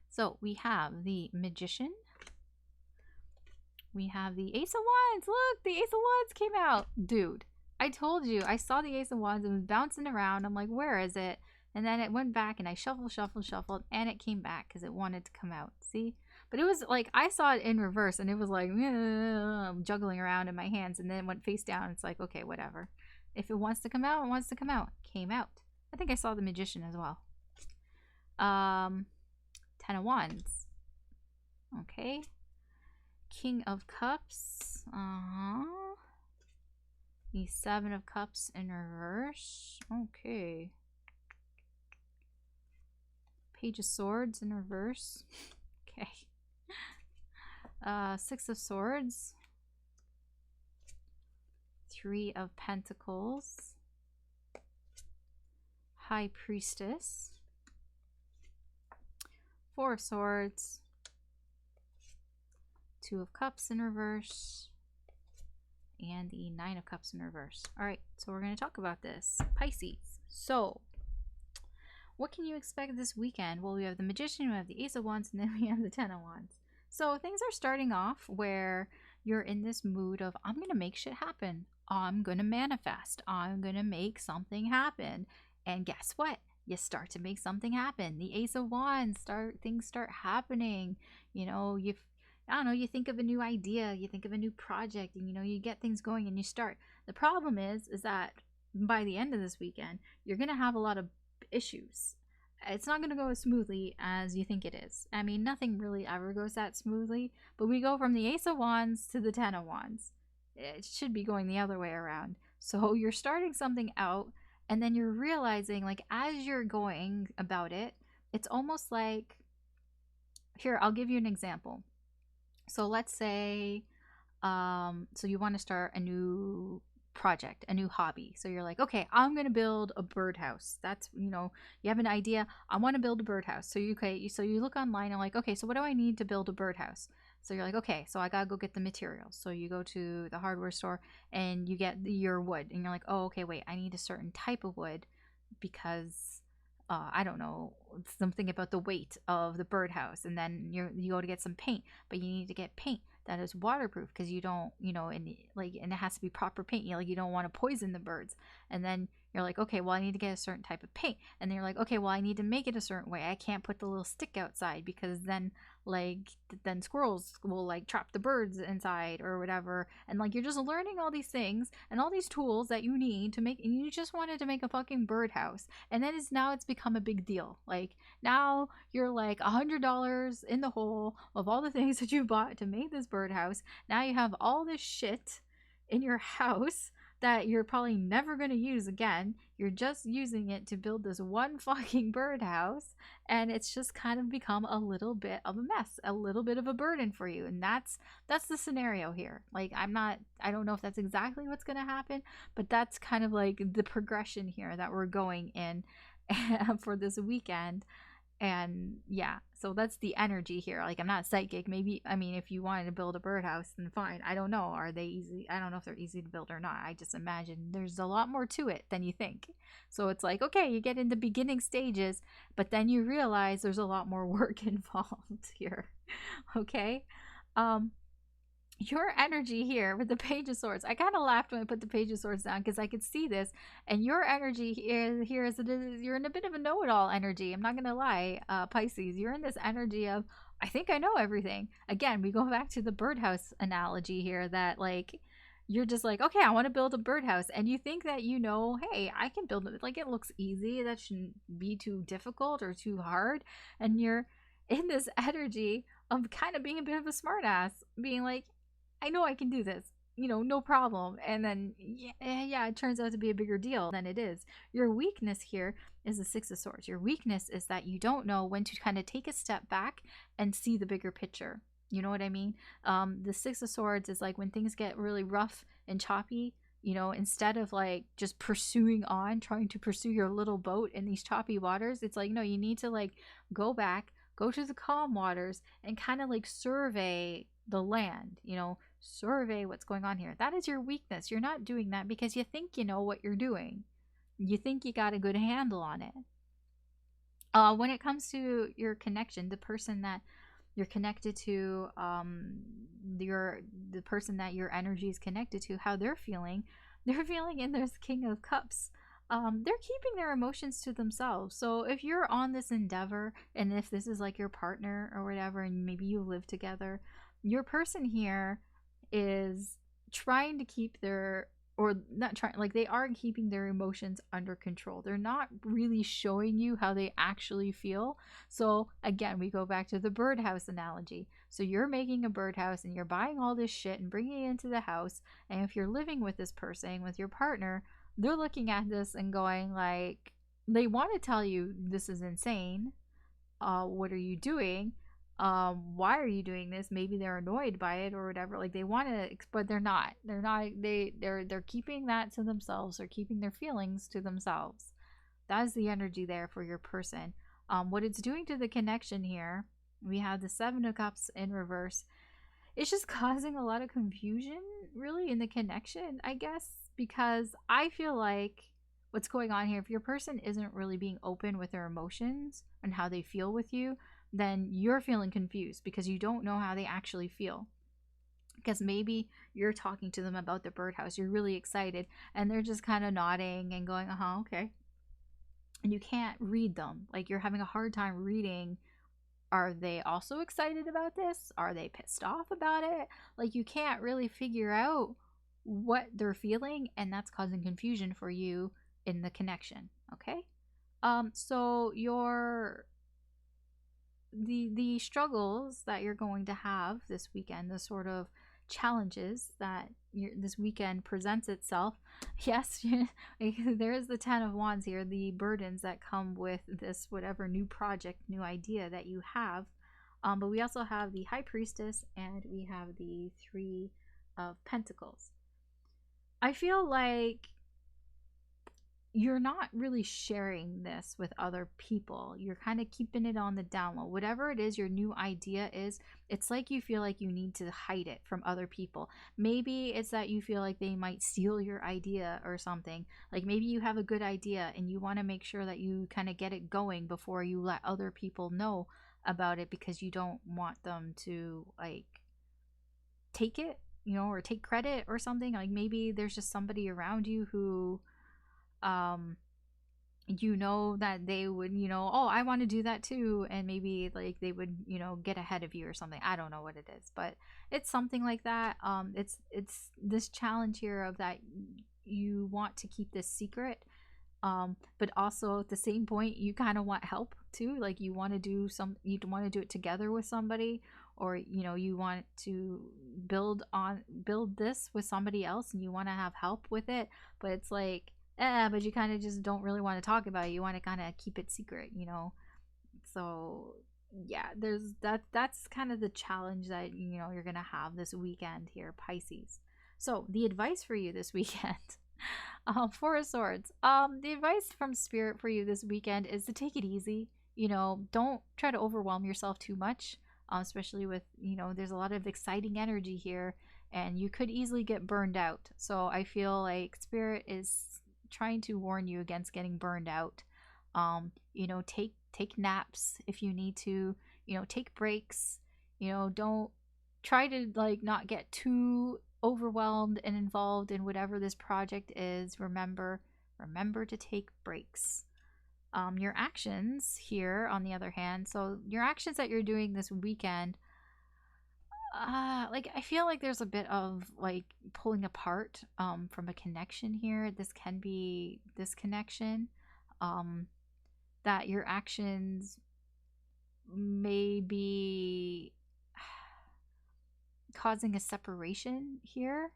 So we have the Magician. We have the Ace of Wands. Look, the Ace of Wands came out. Dude, I told you. I saw the Ace of Wands. It was bouncing around. I'm like, where is it? And then it went back and I shuffled, and it came back because it wanted to come out. See? But it was like, I saw it in reverse and it was like, juggling around in my hands, and then it went face down. It's like, okay, whatever. If it wants to come out, it wants to come out. Came out. I think I saw the Magician as well. 10 of Wands. Okay. King of Cups. The Seven of Cups in reverse. Okay. Page of Swords in reverse. Okay. Six of Swords. Three of Pentacles. High Priestess. Four of Swords. Two of Cups in reverse. And the Nine of Cups in reverse. Alright, so we're going to talk about this. Pisces. So, what can you expect this weekend? Well, we have the Magician, we have the Ace of Wands, and then we have the 10 of Wands. So things are starting off where you're in this mood of, I'm going to make shit happen. I'm going to manifest. I'm going to make something happen. And guess what? You start to make something happen. The Ace of Wands, things start happening. You know, I don't know, you think of a new idea, you think of a new project, and you know, you get things going and you start. The problem is that by the end of this weekend, you're going to have a lot of issues. It's not going to go as smoothly as you think it is. I mean, nothing really ever goes that smoothly, but we go from the Ace of Wands to the Ten of Wands. It should be going the other way around. So you're starting something out, and then you're realizing, like, as you're going about it, it's almost like, here, I'll give you an example. So let's say, so you want to start a new project, a new hobby. So you're like, okay, I'm going to build a birdhouse. That's, you have an idea. I want to build a birdhouse. So so you look online and like, okay, so what do I need to build a birdhouse? So you're like, okay, so I got to go get the materials. So you go to the hardware store and you get your wood, and you're like, oh, okay, wait, I need a certain type of wood because I don't know, something about the weight of the birdhouse. And then you go to get some paint, but you need to get paint that is waterproof because you don't, and it has to be proper paint. You don't want to poison the birds. And then you're like, okay, well, I need to get a certain type of paint. And then you're like, okay, well, I need to make it a certain way. I can't put the little stick outside because then squirrels will trap the birds inside or whatever. And you're just learning all these things and all these tools that you need to make, and you just wanted to make a fucking birdhouse. And then it's become a big deal. Now you're like $100 in the hole of all the things that you bought to make this birdhouse. Now you have all this shit in your house that you're probably never going to use again. You're just using it to build this one fucking birdhouse, and it's just kind of become a little bit of a mess, a little bit of a burden for you. And that's the scenario here. I don't know if that's exactly what's going to happen, but that's kind of the progression here that we're going in for this weekend. And yeah, so that's the energy here. I'm not psychic. Maybe, I mean, if you wanted to build a birdhouse, then fine. I don't know. Are they easy? I don't know if they're easy to build or not. I just imagine there's a lot more to it than you think. So it's okay, you get into beginning stages, but then you realize there's a lot more work involved here. Okay. Your energy here with the Page of Swords, I kind of laughed when I put the Page of Swords down because I could see this, and your energy here is you're in a bit of a know-it-all energy. I'm not gonna lie, Pisces, you're in this energy of, I think I know everything. Again, we go back to the birdhouse analogy here, that you're just okay, I want to build a birdhouse, and you think that hey, I can build it, it looks easy, that shouldn't be too difficult or too hard, and you're in this energy of kind of being a bit of a smartass, being I know I can do this, no problem. And then, yeah, it turns out to be a bigger deal than it is. Your weakness here is the Six of Swords. Your weakness is that you don't know when to kind of take a step back and see the bigger picture. You know what I mean? The Six of Swords is when things get really rough and choppy, instead of just pursuing on, trying to pursue your little boat in these choppy waters, it's no, you need to go back, go to the calm waters and kind of survey the land, survey what's going on here. That is your weakness. You're not doing that because you think you know what you're doing. You think you got a good handle on it. When it comes to your connection, the person that you're connected to, the person that your energy is connected to, how they're feeling in this King of Cups. They're keeping their emotions to themselves. So if you're on this endeavor, and if this is your partner or whatever, and maybe you live together, your person here is trying to keep their, or not trying, they are keeping their emotions under control. They're not really showing you how they actually feel. So again, we go back to the birdhouse analogy. So you're making a birdhouse and you're buying all this shit and bringing it into the house. And if you're living with this person, with your partner, they're looking at this and going they want to tell you this is insane. What are you doing? Why are you doing this? Maybe they're annoyed by it or whatever. They want to, but they're not. They're keeping that to themselves. They're keeping their feelings to themselves. That is the energy there for your person. What it's doing to the connection here, we have the Seven of Cups in reverse. It's just causing a lot of confusion, really, in the connection, I guess, because I feel what's going on here, if your person isn't really being open with their emotions and how they feel with you, then you're feeling confused because you don't know how they actually feel. Because maybe you're talking to them about the birdhouse, you're really excited, and they're just kind of nodding and going, okay. And you can't read them. You're having a hard time reading, are they also excited about this? Are they pissed off about it? You can't really figure out what they're feeling, and that's causing confusion for you in the connection. Okay. So the struggles that you're going to have this weekend, the sort of challenges that this weekend presents itself. Yes, there is the 10 of Wands here, the burdens that come with this whatever new project, new idea that you have. But we also have the High Priestess and we have the 3 of Pentacles. I feel like you're not really sharing this with other people. You're kind of keeping it on the down low. Whatever it is your new idea is, it's like you feel like you need to hide it from other people. Maybe it's that you feel like they might steal your idea or something. Like maybe you have a good idea and you want to make sure that you kind of get it going before you let other people know about it, because you don't want them to like take it, you know, or take credit or something. Like maybe there's just somebody around you who you know that they would, you know, oh, I want to do that too, and maybe like they would, you know, get ahead of you or something. I don't know what it is, but it's something like that. It's this challenge here of that you want to keep this secret, but also at the same point you kind of want help too. Like you want to do it together with somebody, or you know, you want to build this with somebody else and you want to have help with it, but it's like but you kind of just don't really want to talk about it. You want to kind of keep it secret, you know. So yeah, there's that's kind of the challenge that, you know, you're gonna have this weekend here, Pisces. So the advice for you this weekend, 4 of Swords. The advice from Spirit for you this weekend is to take it easy. You know, don't try to overwhelm yourself too much, especially with, you know, there's a lot of exciting energy here, and you could easily get burned out. So I feel like Spirit is trying to warn you against getting burned out. You know, take naps if you need to, you know, take breaks, you know, don't try to like not get too overwhelmed and involved in whatever this project is. Remember to take breaks. Your actions here on the other hand, so your actions that you're doing this weekend, like I feel like there's a bit of like pulling apart from a connection here. This can be this connection, that your actions may be causing a separation here.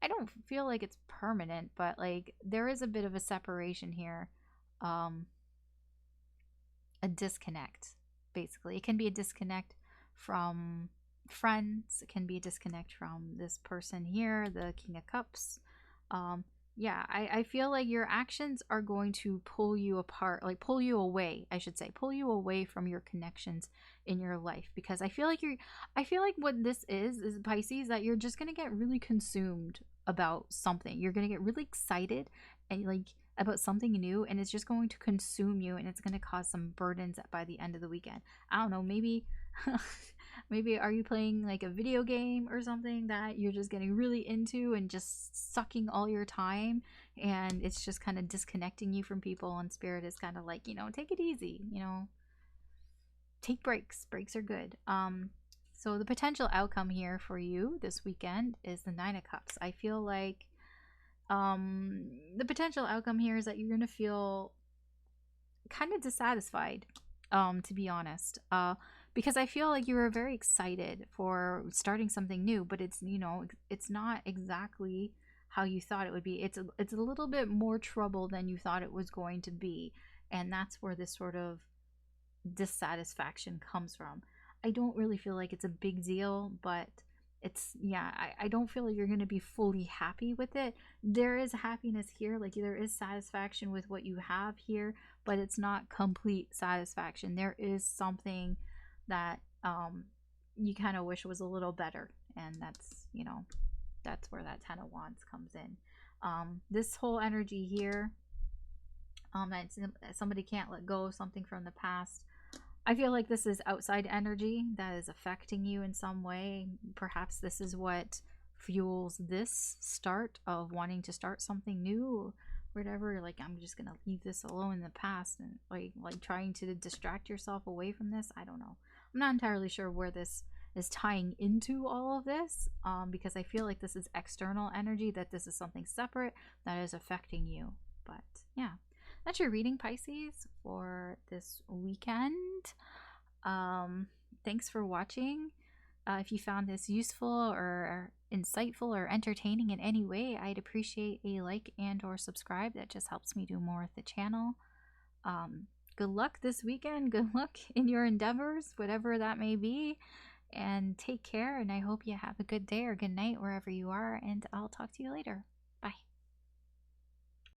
I don't feel like it's permanent, but like there is a bit of a separation here, a disconnect. Basically, it can be a disconnect from friends, it can be a disconnect from this person here, the King of Cups. Yeah, I feel like your actions are going to pull you apart, like pull you away, I should say, pull you away from your connections in your life, because I feel like what this is Pisces, that you're just gonna get really consumed about something. You're gonna get really excited and like about something new, and it's just going to consume you, and it's going to cause some burdens by the end of the weekend. I don't know, maybe maybe are you playing like a video game or something that you're just getting really into and just sucking all your time, and it's just kind of disconnecting you from people, and Spirit is kind of like, you know, take it easy, you know, take breaks are good. So the potential outcome here for you this weekend is the 9 of Cups. I feel like the potential outcome here is that you're gonna feel kind of dissatisfied, to be honest, because I feel like you were very excited for starting something new, but it's, you know, it's not exactly how you thought it would be. It's a little bit more trouble than you thought it was going to be, and that's where this sort of dissatisfaction comes from. I don't really feel like it's a big deal, but it's, yeah, I don't feel like you're going to be fully happy with it. There is happiness here, like there is satisfaction with what you have here, but it's not complete satisfaction. There is something that you kind of wish was a little better, and that's, you know, that's where that 10 of Wands comes in. This whole energy here, that somebody can't let go of something from the past. I feel like this is outside energy that is affecting you in some way. Perhaps this is what fuels this start of wanting to start something new, whatever. You're like, I'm just gonna leave this alone in the past, and like trying to distract yourself away from this. I don't know. I'm not entirely sure where this is tying into all of this, because I feel like this is external energy, that this is something separate that is affecting you. But yeah, that's your reading, Pisces, for this weekend. Thanks for watching. If you found this useful or insightful or entertaining in any way, I'd appreciate a like and or subscribe. That just helps me do more with the channel. Good luck this weekend. Good luck in your endeavors, whatever that may be. And take care, and I hope you have a good day or good night wherever you are, and I'll talk to you later.